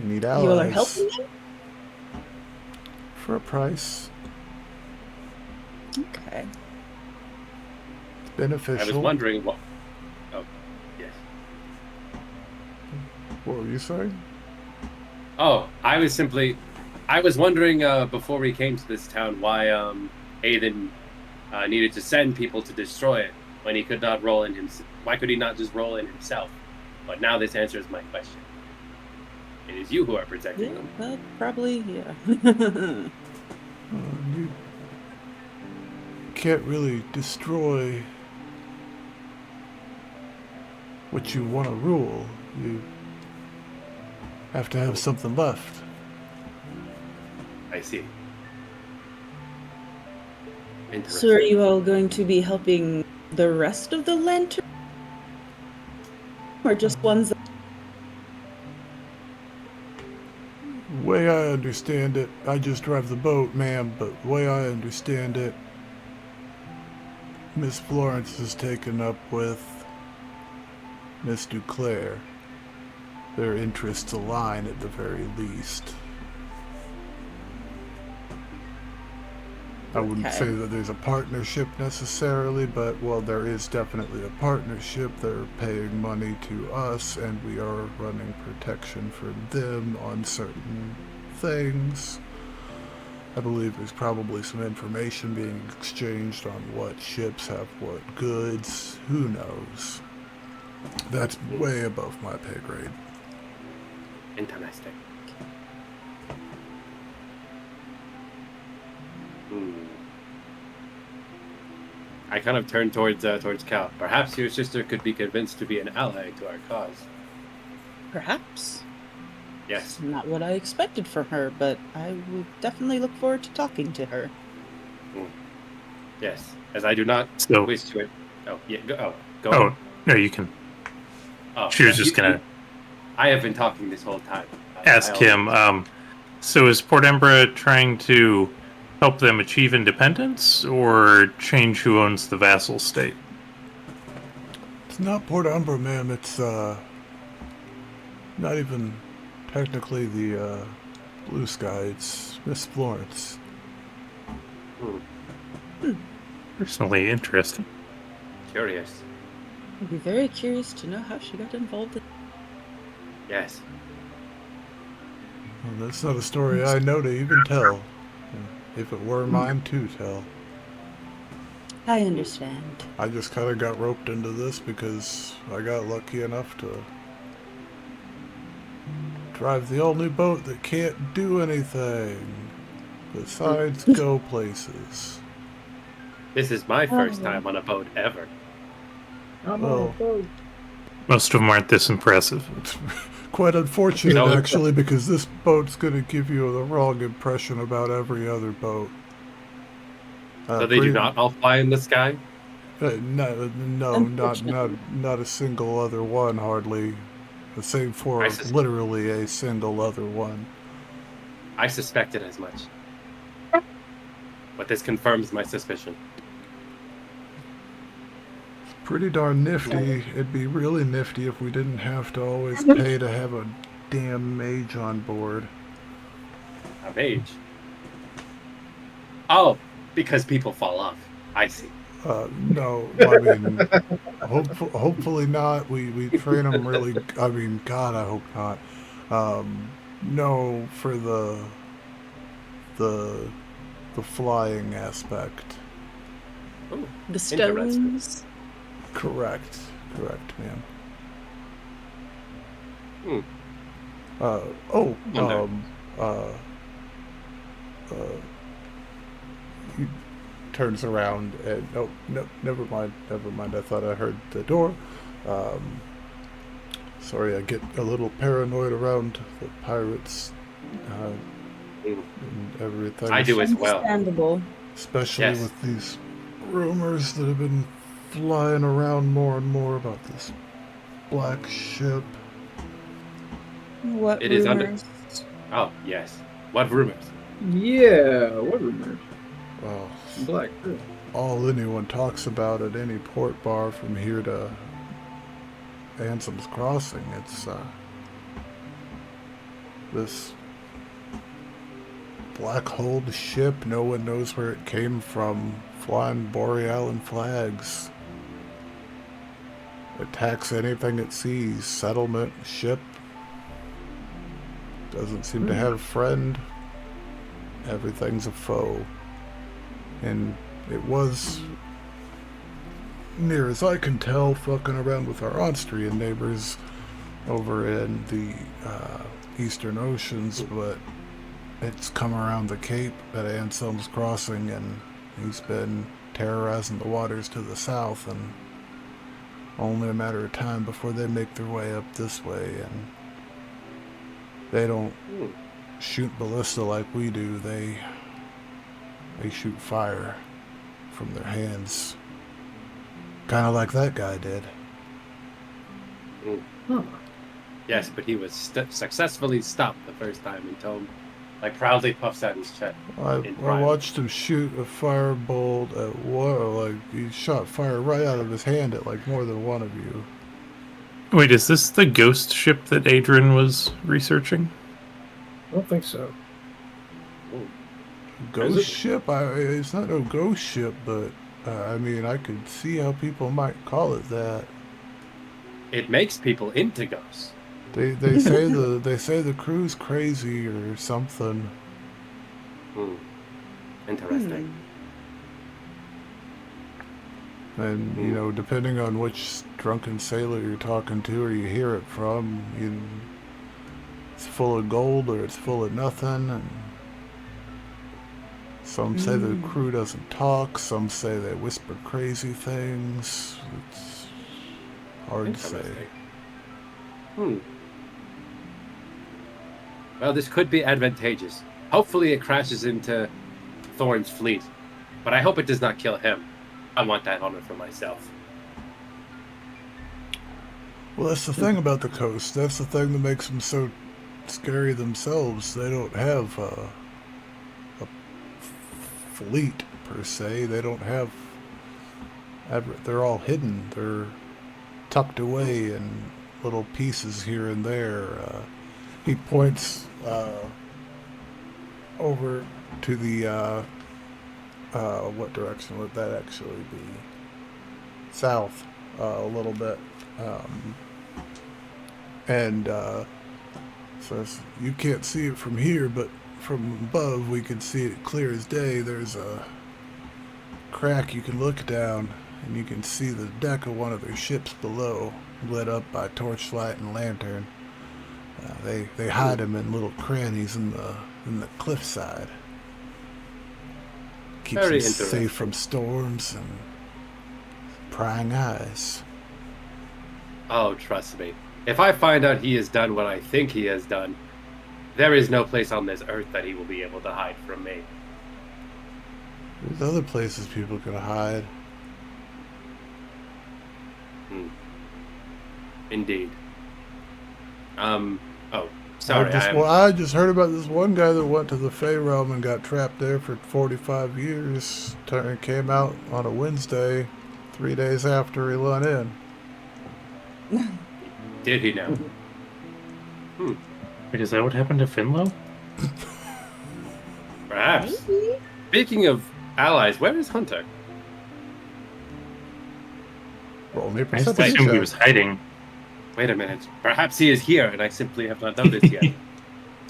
You need allies. You all are helping him? For a price. Okay. It's beneficial. I was wondering what. Oh, yes. What were you saying? Oh, I was wondering before we came to this town why Aiden needed to send people to destroy it when he could not roll in himself. Why could he not just roll in himself? But now this answers my question. It is you who are protecting them. Probably, yeah. You can't really destroy what you want to rule. You have to have something left. I see. So are you all going to be helping the rest of the lantern? Or just ones that... Way I understand it, I just drive the boat, ma'am, but way I understand it, Miss Florence is taken up with Miss Duclair. Their interests align at the very least. I wouldn't Okay. say that there's a partnership necessarily, but well, there is definitely a partnership. They're paying money to us, and we are running protection for them on certain things. I believe there's probably some information being exchanged on what ships have what goods. Who knows? That's way above my pay grade. Interesting. I kind of turned towards Cal. Perhaps your sister could be convinced to be an ally to our cause. Perhaps. Yes. Not what I expected from her, but I will definitely look forward to talking to her. Yes. As I do not So- wish to it. Oh, yeah. Go Oh, on. no, you can. Oh, She was just going to I have been talking this whole time. ask him, so is Port Embra trying to help them achieve independence or change who owns the vassal state? It's not Port Umbra, ma'am. It's not even technically the Blue Sky. It's Miss Florence. Personally interesting. Curious. I'd be very curious to know how she got involved in... Yes. Well, that's not a story I know to even tell. If it were mine to tell. I understand. I just kind of got roped into this because I got lucky enough to drive the only boat that can't do anything besides go places. This is my first time on a boat ever. Well, Most of them aren't this impressive. it's quite unfortunate, No, actually, because this boat's going to give you the wrong impression about every other boat. So they do not all fly in the sky? No, not a single other one, hardly. The same for literally a single other one. I suspected as much. But this confirms my suspicion. Pretty darn nifty. It'd be really nifty if we didn't have to always pay to have a damn mage on board. A mage? Oh, because people fall off. I see. No, I mean, hopefully not. We train them really. I mean, God, I hope not. No, for the flying aspect. Ooh, The stones. interesting. Correct, ma'am. turns around and oh no, never mind. I thought I heard the door. Sorry, I get a little paranoid around the pirates and everything. I do as well. Understandable. Especially Yes. with these rumors that have been flying around more and more about this black ship. What It is under- rumors? Oh, yes. What rumors? Yeah, what rumors? Well, Black. all anyone talks about at any port bar from here to Ansom's Crossing, it's this black-holed ship. No one knows where it came from. Flying Borealan flags. Attacks anything it sees. Settlement, ship. Doesn't seem to have a friend. Everything's a foe. And it was, near as I can tell, fucking around with our Austrian neighbors over in the Eastern Oceans, but it's come around the Cape at Anselm's Crossing, and he's been terrorizing the waters to the south, and only a matter of time before they make their way up this way. And they don't shoot ballista like we do. They shoot fire from their hands, kind of like that guy did. Huh. Yes, but he was successfully stopped the first time in Tome. Like, proudly puffs out his chest. I watched him shoot a firebolt at like he shot fire right out of his hand at like more than one of you. Wait, is this the ghost ship that Adran was researching? I don't think so. Ghost ship? It's not no ghost ship, but I mean, I could see how people might call it that. It makes people into ghosts. They say the crew's crazy or something. Interesting. And you know, depending on which drunken sailor you're talking to or you hear it from, it's full of gold or it's full of nothing. And some say the crew doesn't talk. Some say they whisper crazy things. It's hard to say. Well, this could be advantageous. Hopefully it crashes into Thorn's fleet. But I hope it does not kill him. I want that honor for myself. Well, that's the thing about the coast. That's the thing that makes them so scary themselves. They don't have a fleet, per se. They don't have... They're all hidden. They're tucked away in little pieces here and there. He points over to the... what direction would that actually be? South, a little bit. Says, you can't see it from here, but from above we can see it clear as day. There's a crack you can look down, and you can see the deck of one of their ships below, lit up by torchlight and lantern. They hide them in little crannies in the cliffside. Keeps Very them interesting. safe from storms and prying eyes. Oh, trust me. If I find out he has done what I think he has done, there is no place on this earth that he will be able to hide from me. There's other places people can hide. Indeed. Oh, sorry. I just heard about this one guy that went to the Fey Realm and got trapped there for 45 years. Came out on a Wednesday, 3 days after he went in. Did he now? Wait, is that what happened to Finlow? Perhaps. Speaking of allies, where is Hunter? Roll me a I just perception assumed he check. was hiding, Wait a minute. Perhaps he is here and I simply have not noticed yet.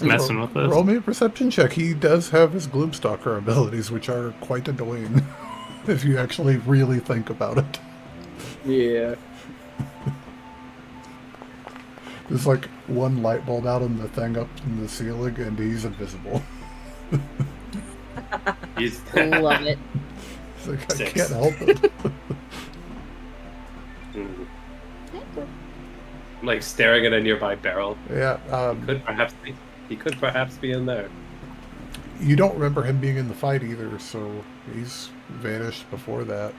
messing with us. Roll me a perception check. He does have his Gloomstalker abilities, which are quite annoying if you actually really think about it. Yeah. There's like one light bulb out on the thing up in the ceiling, and he's invisible. He's Love it. It's like, I 6. can't help it. I'm like staring at a nearby barrel. Yeah. He could perhaps be in there. You don't remember him being in the fight either, so he's vanished before that.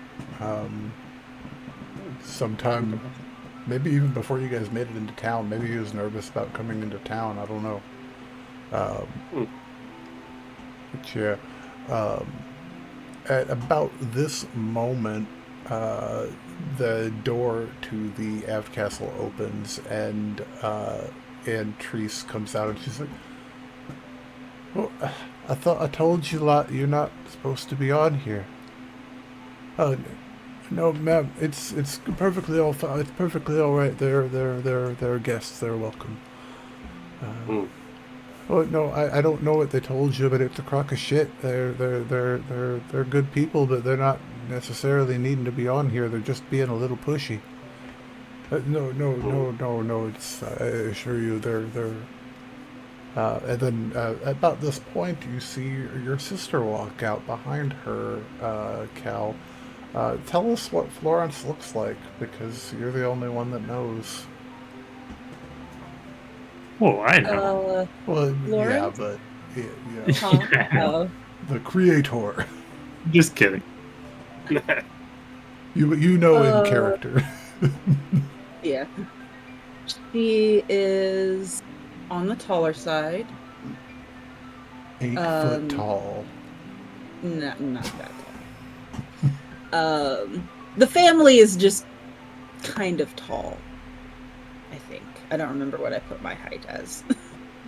Sometime, maybe even before you guys made it into town. Maybe he was nervous about coming into town. I don't know. But yeah, at about this moment, the door to the Av Castle opens, and Treese comes out, and she's like, "Well, I thought I told you lot you're not supposed to be on here." "Oh, no, ma'am. It's perfectly all fine. It's perfectly all right. They're guests. They're welcome." "Oh no, I don't know what they told you, but it's a crock of shit. They're good people, but they're not necessarily needing to be on here. They're just being a little pushy." No. It's I assure you, they're. And then about this point, you see your sister walk out behind her, Cal. Tell us what Florence looks like, because you're the only one that knows. Oh, I know. Well, yeah, Lawrence? but Oh. the creator. Just kidding. You know in character. Yeah. She is on the taller side. 8 foot tall. Not that tall. The family is just kind of tall, I think. I don't remember what I put my height as.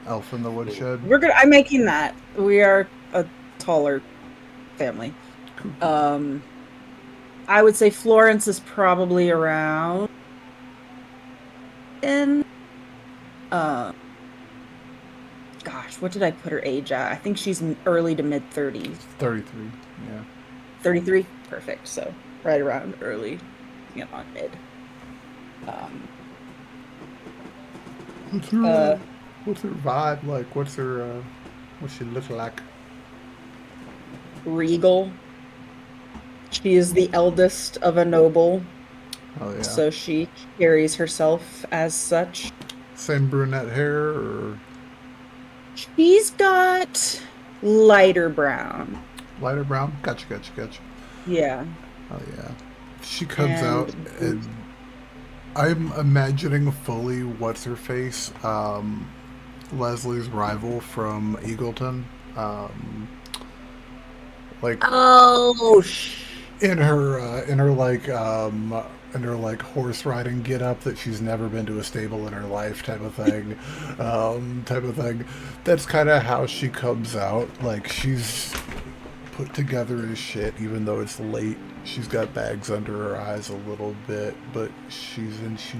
Elf in the woodshed. I'm making that. We are a taller family. I would say Florence is probably around 10. Gosh, what did I put her age at? I think she's early to mid 30s. 33. Yeah. 33? Perfect. So right around early, on mid. What's her vibe like? What's she look like? Regal. She is the eldest of a noble. Oh yeah. So she carries herself as such. Same brunette hair, or She's got lighter brown. lighter brown? Gotcha. Yeah. Oh yeah. She comes out, and I'm imagining fully what's her face, Leslie's rival from Eagleton, like in her like horse riding get up that she's never been to a stable in her life type of thing. That's kind of how she comes out. Like, she's put together as shit, even though it's late. She's got bags under her eyes a little bit, but she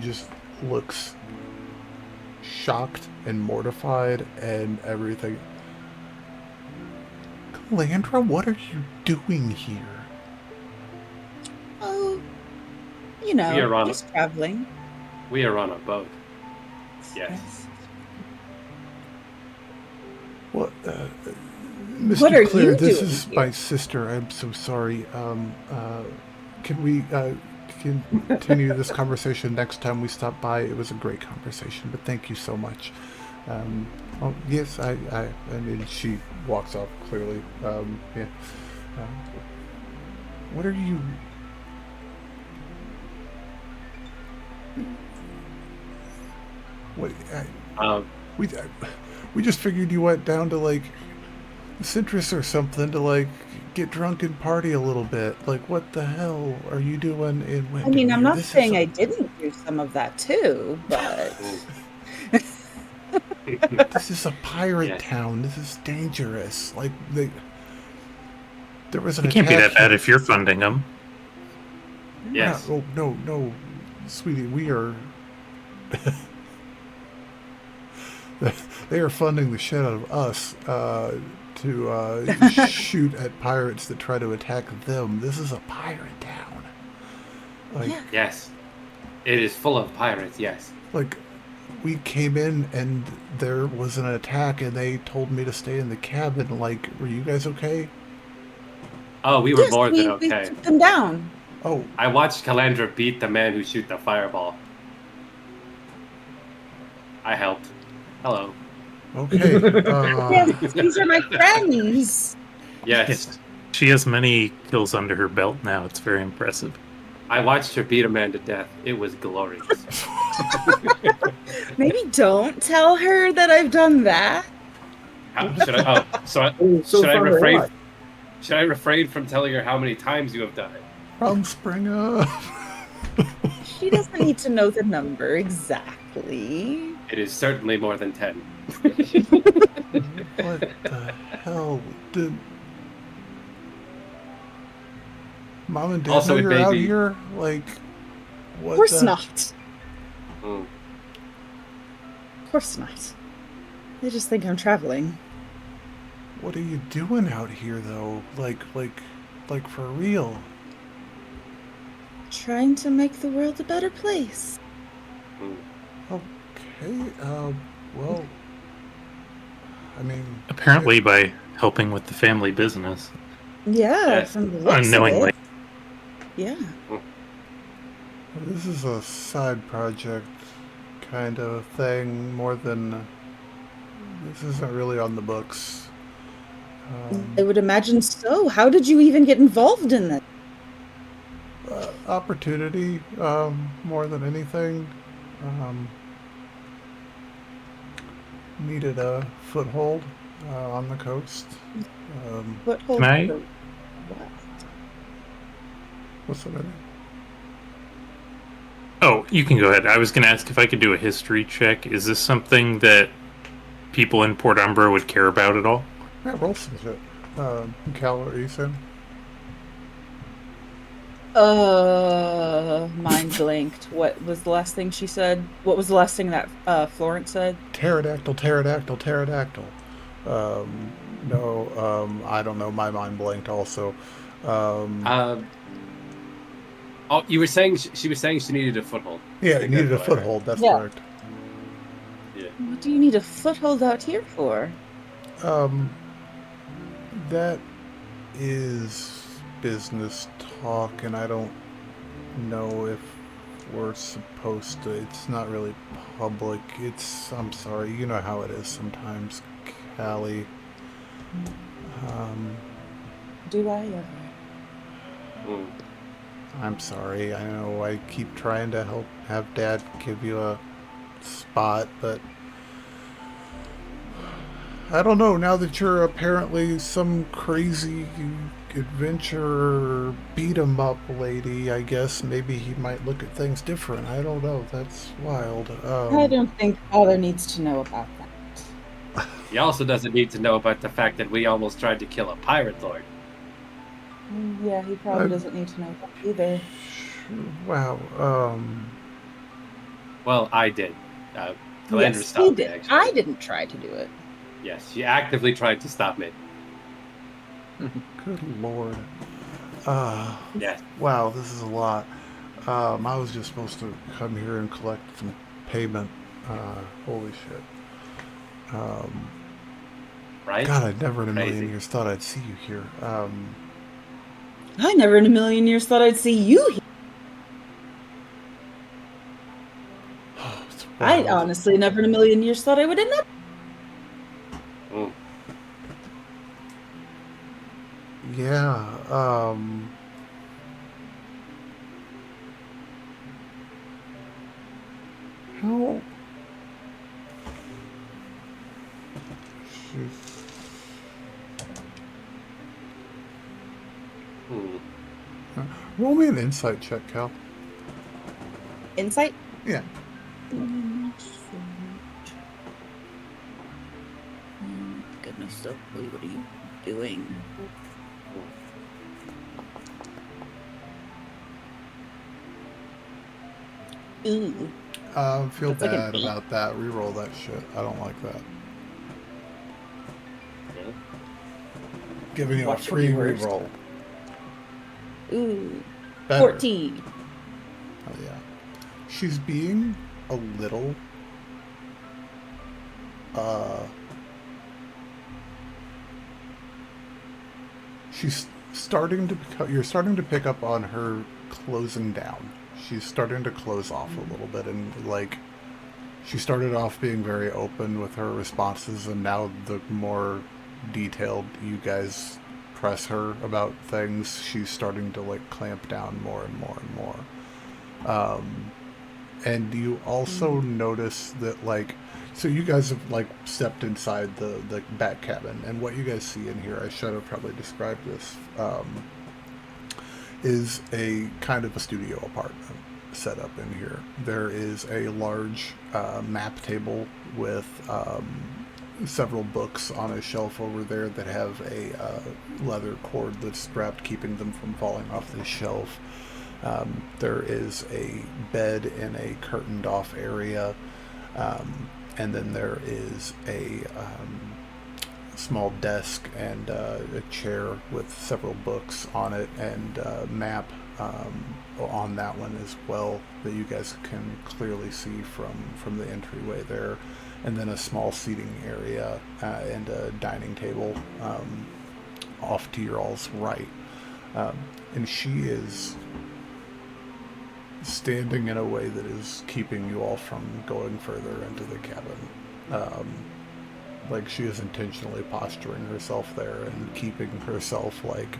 just looks shocked and mortified and everything. Calandra, what are you doing here? Oh, just traveling. We are on a boat. Yes. What, Mr. What are Clare, you this doing is here? my sister. I'm so sorry. Can we continue this conversation next time we stop by? It was a great conversation, but thank you so much. Oh, yes, I mean, she walks off clearly. Yeah. What are you... What? We just figured you went down to, like, Citrus or something to, like, get drunk and party a little bit. Like, what the hell are you doing in Winter? I mean, I'm not saying I didn't do some of that too, but This is a pirate town. This is dangerous. Like, there was an It can't be attack that bad here. if you're funding them. Yes. Oh, no, sweetie, we are. They are funding the shit out of us to shoot at pirates that try to attack them. This is a pirate town. Like, Yes. It is full of pirates, yes. like, we came in and there was an attack and they told me to stay in the cabin. Like, were you guys okay? Oh, we were Yes, more than we okay. took them down. Oh, I watched Calandra beat the man who shoot the fireball. I helped. Hello. okay. Yes, these are my friends. Yes. Yes. She has many kills under her belt now. It's very impressive. I watched her beat a man to death. It was glorious. Maybe don't tell her that I've done that. Should I? Oh, So should I far, refrain? why? Should I refrain from telling her how many times you have done it? Rumspringa. She doesn't need to know the number exactly. It is certainly more than 10. What the hell did Mom and Dad Also, know it you're may out be- here? Like, what? Of course the- not. Mm. Of course not. They just think I'm traveling. What are you doing out here, though? Like for real? Trying to make the world a better place. Mm. Okay. Well, I mean, Apparently, by helping with the family business. Yeah, Yes. from the looks of Unknowingly. it. Yeah. this is a side project kind of thing more than. This isn't really on the books. I would imagine so. How did you even get involved in that? Opportunity, more than anything. Needed a foothold on the coast. What whole Can I- what? What's the name? Oh, you can go ahead. I was going to ask if I could do a history check. Is this something that people in Port Umbra would care about at all? Yeah, roll some shit. Cal, what are you saying? Mind blanked. What was the last thing she said? What was the last thing that Florence said? Pterodactyl, pterodactyl, pterodactyl. No, I don't know. My mind blanked also. Oh, you were saying she was saying she needed a foothold. Yeah, I it think needed a that's what I heard. foothold. That's Yeah. correct. What do you need a foothold out here for? That is business talk, and I don't know if we're supposed to. It's not really public. I'm sorry. You know how it is sometimes, Callie. Do I ever? Mm. I'm sorry. I know I keep trying to have Dad give you a spot, but I don't know. Now that you're apparently some crazy adventure beat 'em up lady, I guess maybe he might look at things different. I don't know. That's wild. I don't think Father needs to know about that. He also doesn't need to know about the fact that we almost tried to kill a pirate lord. Yeah, he probably doesn't need to know that either. Wow. Well, I did. Calandra Yes, he stopped me, did. actually. I didn't try to do it. Yes, she actively tried to stop me. Good lord. Yes. Wow, this is a lot. I was just supposed to come here and collect some payment. Holy shit. Right? God, I never in a million Crazy. years thought I'd see you here. I never in a million years thought I'd see you here. It's I wild. honestly never in a million years thought I would end up. Mm. Yeah, how? Shoot. Mm. Roll me an insight check, Cal. Insight? Yeah. Goodness, Oakley, what are you doing? Ooh. Feel That's like an bad 8. about that. Reroll that shit. I don't like that. Yeah. Giving you Watch a free it be worse. reroll. Ooh. Better. 14. Oh, yeah. She's being a little she's you're starting to pick up on her closing down. She's starting to close off a little bit, and like she started off being very open with her responses, and now the more detailed you guys press her about things, she's starting to like clamp down more and more and more. And you also notice that like, so you guys have like stepped inside the back cabin, and what you guys see in here, I should have probably described this, is a kind of a studio apartment set up in here. There is a large map table with several books on a shelf over there that have a leather cord that's strapped, keeping them from falling off the shelf. There is a bed in a curtained off area, and then there is a small desk and a chair with several books on it, and a map on that one as well that you guys can clearly see from the entryway there, and then a small seating area and a dining table off to your all's right. And she is standing in a way that is keeping you all from going further into the cabin. Like she is intentionally posturing herself there and keeping herself like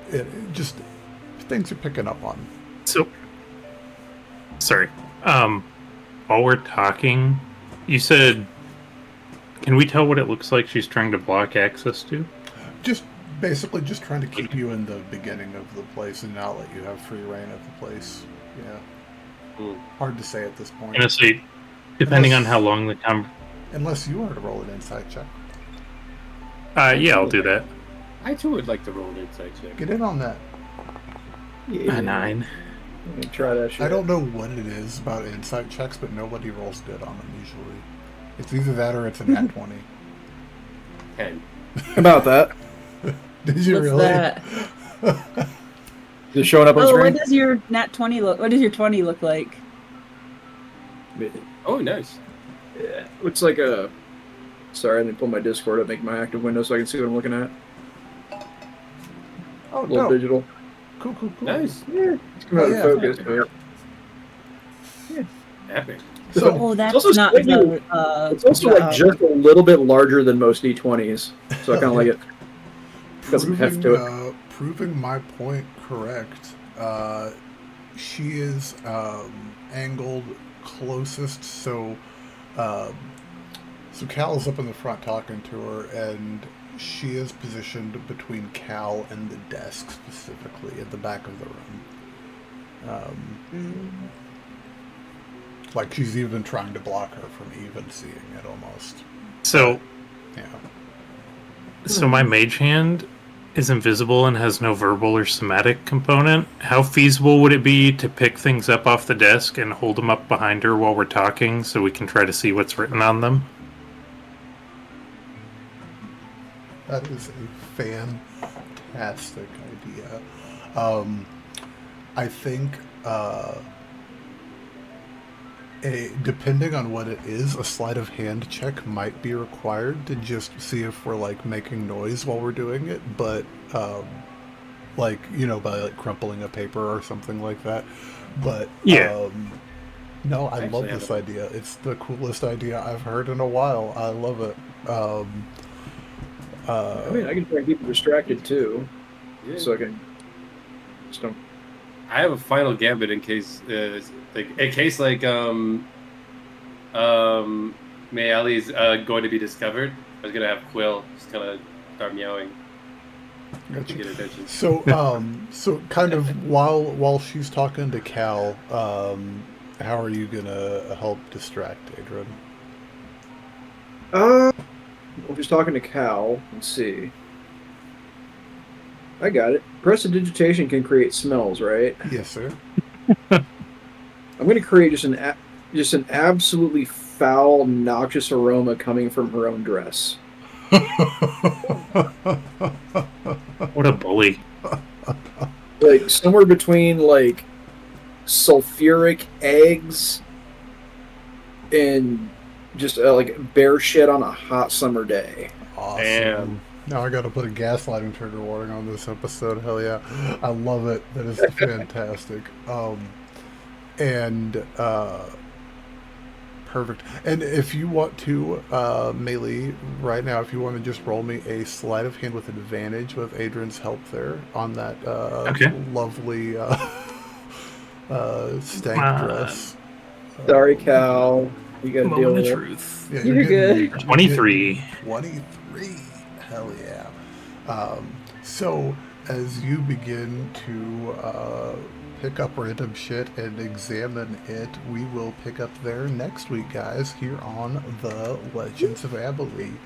it just things you're picking up on. So, sorry. While we're talking, you said, can we tell what it looks like she's trying to block access to? Just basically just trying to keep you in the beginning of the place and not let you have free reign of the place. Yeah. Hard to say at this point. Honestly, depending on how long the unless you want to roll an insight check. Yeah, I'll do that. I too would like to roll an insight check. Get in on that. Yeah. 9. Let me try that shit. I don't know what it is about insight checks, but nobody rolls good on them usually. It's either that or it's a nat 20. 10. About that. Did you What's really? that? Is it showing up on Oh, screen? what does your nat 20 look? What does your 20 look like? Oh, nice. Yeah. Looks like a... Sorry, I didn't pull my Discord up, make my active window so I can see what I'm looking at. Oh, A little no. digital. Cool. Nice. Yeah. It's coming out of Yeah. focus, but... Epic. So, Oh, that's also not slightly- the. It's also like just a little bit larger than most D20s, so I kind of like it. Got some heft to it. Proving my point correct, she is angled closest, so Cal's up in the front talking to her, and she is positioned between Cal and the desk, specifically at the back of the room. Like she's even trying to block her from even seeing it almost. So, Yeah. so my mage hand is invisible and has no verbal or somatic component. How feasible would it be to pick things up off the desk and hold them up behind her while we're talking so we can try to see what's written on them? That is a fantastic idea. I think depending on what it is, a sleight of hand check might be required to just see if we're like making noise while we're doing it, but like, you know, by like crumpling a paper or something like that. But Yeah. no, I Actually, love this idea. It's the coolest idea I've heard in a while. I love it. I mean, I can try and keep them distracted too, Yeah. so I can just don't. I have a final gambit in case, Mayali's going to be discovered. I was gonna have Quill just kind of start meowing to Gotcha. get attention. So kind of while she's talking to Cal, how are you gonna help distract Adran? Well, just talking to Cal. Let's see. I got it. Prestidigitation can create smells, right? Yes, sir. I'm going to create just an absolutely foul, noxious aroma coming from her own dress. What a bully. Like somewhere between like sulfuric eggs and just like bear shit on a hot summer day. Awesome. Damn. Now I gotta put a gaslighting trigger warning on this episode. Hell yeah. I love it. That is fantastic. Perfect. And if you want to, Melee, right now, if you want to just roll me a sleight of hand with advantage with Adran's help there on that lovely stank dress. Sorry, Cal. You gotta deal Moment with of it. truth. Yeah, You're good. 23. 23. Hell yeah. So, as you begin to pick up random shit and examine it, we will pick up there next week, guys, here on the Legends of Abilene.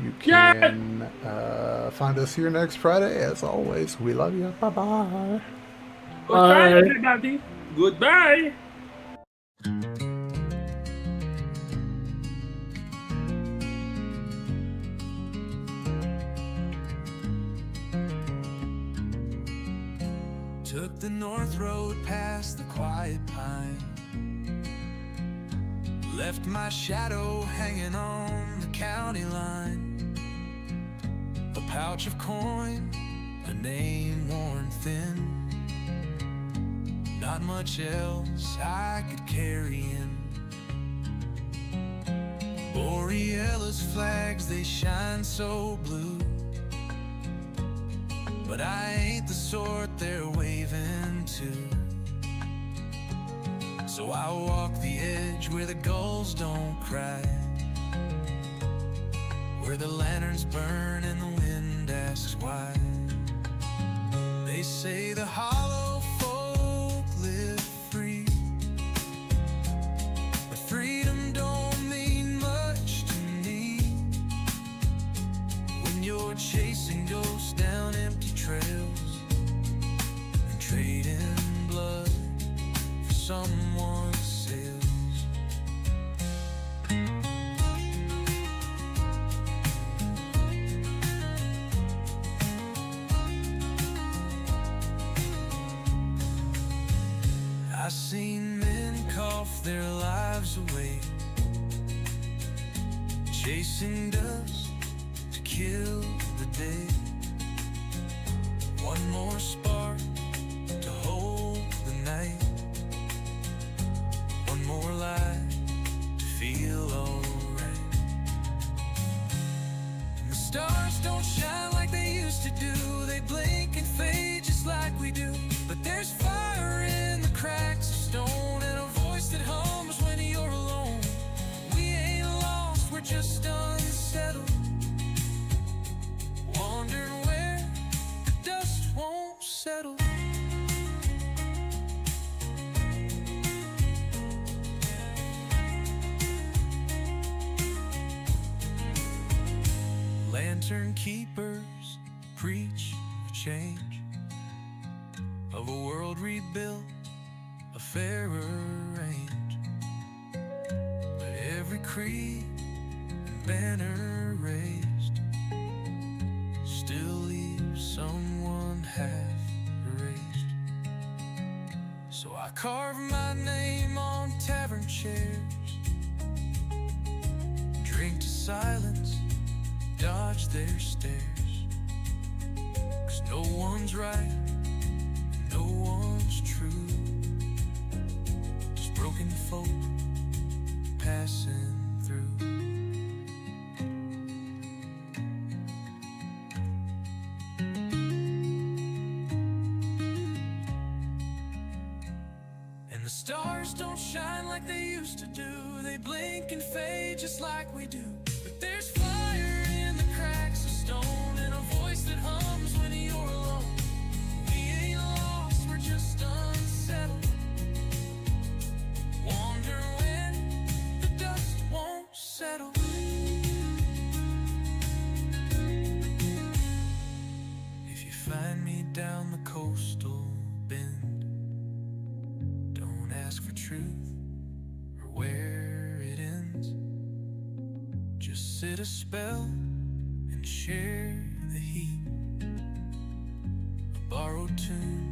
You can find us here next Friday. As always, we love you. Bye-bye. Goodbye, everybody. Goodbye. Took the north road past the quiet pine. Left my shadow hanging on the county line. A pouch of coin, a name worn thin. Not much else I could carry in. Boreala's flags, they shine so blue, but I ain't the sort they're waving to. So I walk the edge where the gulls don't cry, where the lanterns burn and the wind asks why. They say the hollow folk live free, but freedom don't mean much to me when you're chasing ghosts down empty trails and trading blood for someone's sales. I've seen men cough their lives away, chasing dust to kill the day. One more spark to hold the night, one more light to feel alright. And the stars don't shine like they used to do, they blink and fade just like we do. But there's fire in the cracks of stone and a voice that hums when you're alone. We ain't lost, we're just unsettled, wondering where the dust won't settle. Lantern keepers preach a change, of a world rebuilt, a fairer range. But every creed and banner raised still leaves someone half erased. So I carve my name on tavern chairs, drink to silence, dodge their stares. 'Cause no one's right, no one's true, just broken folk passing through. And the stars don't shine like they used to do, they blink and fade just like we do. But there's fire in the cracks of stone and a voice that hums when you're alone. We ain't lost, we're just unsettled, wonder when the dust won't settle. If you find me down the coastal bend, don't ask for truth or where it ends. Just sit a spell and share the heat. A borrowed tune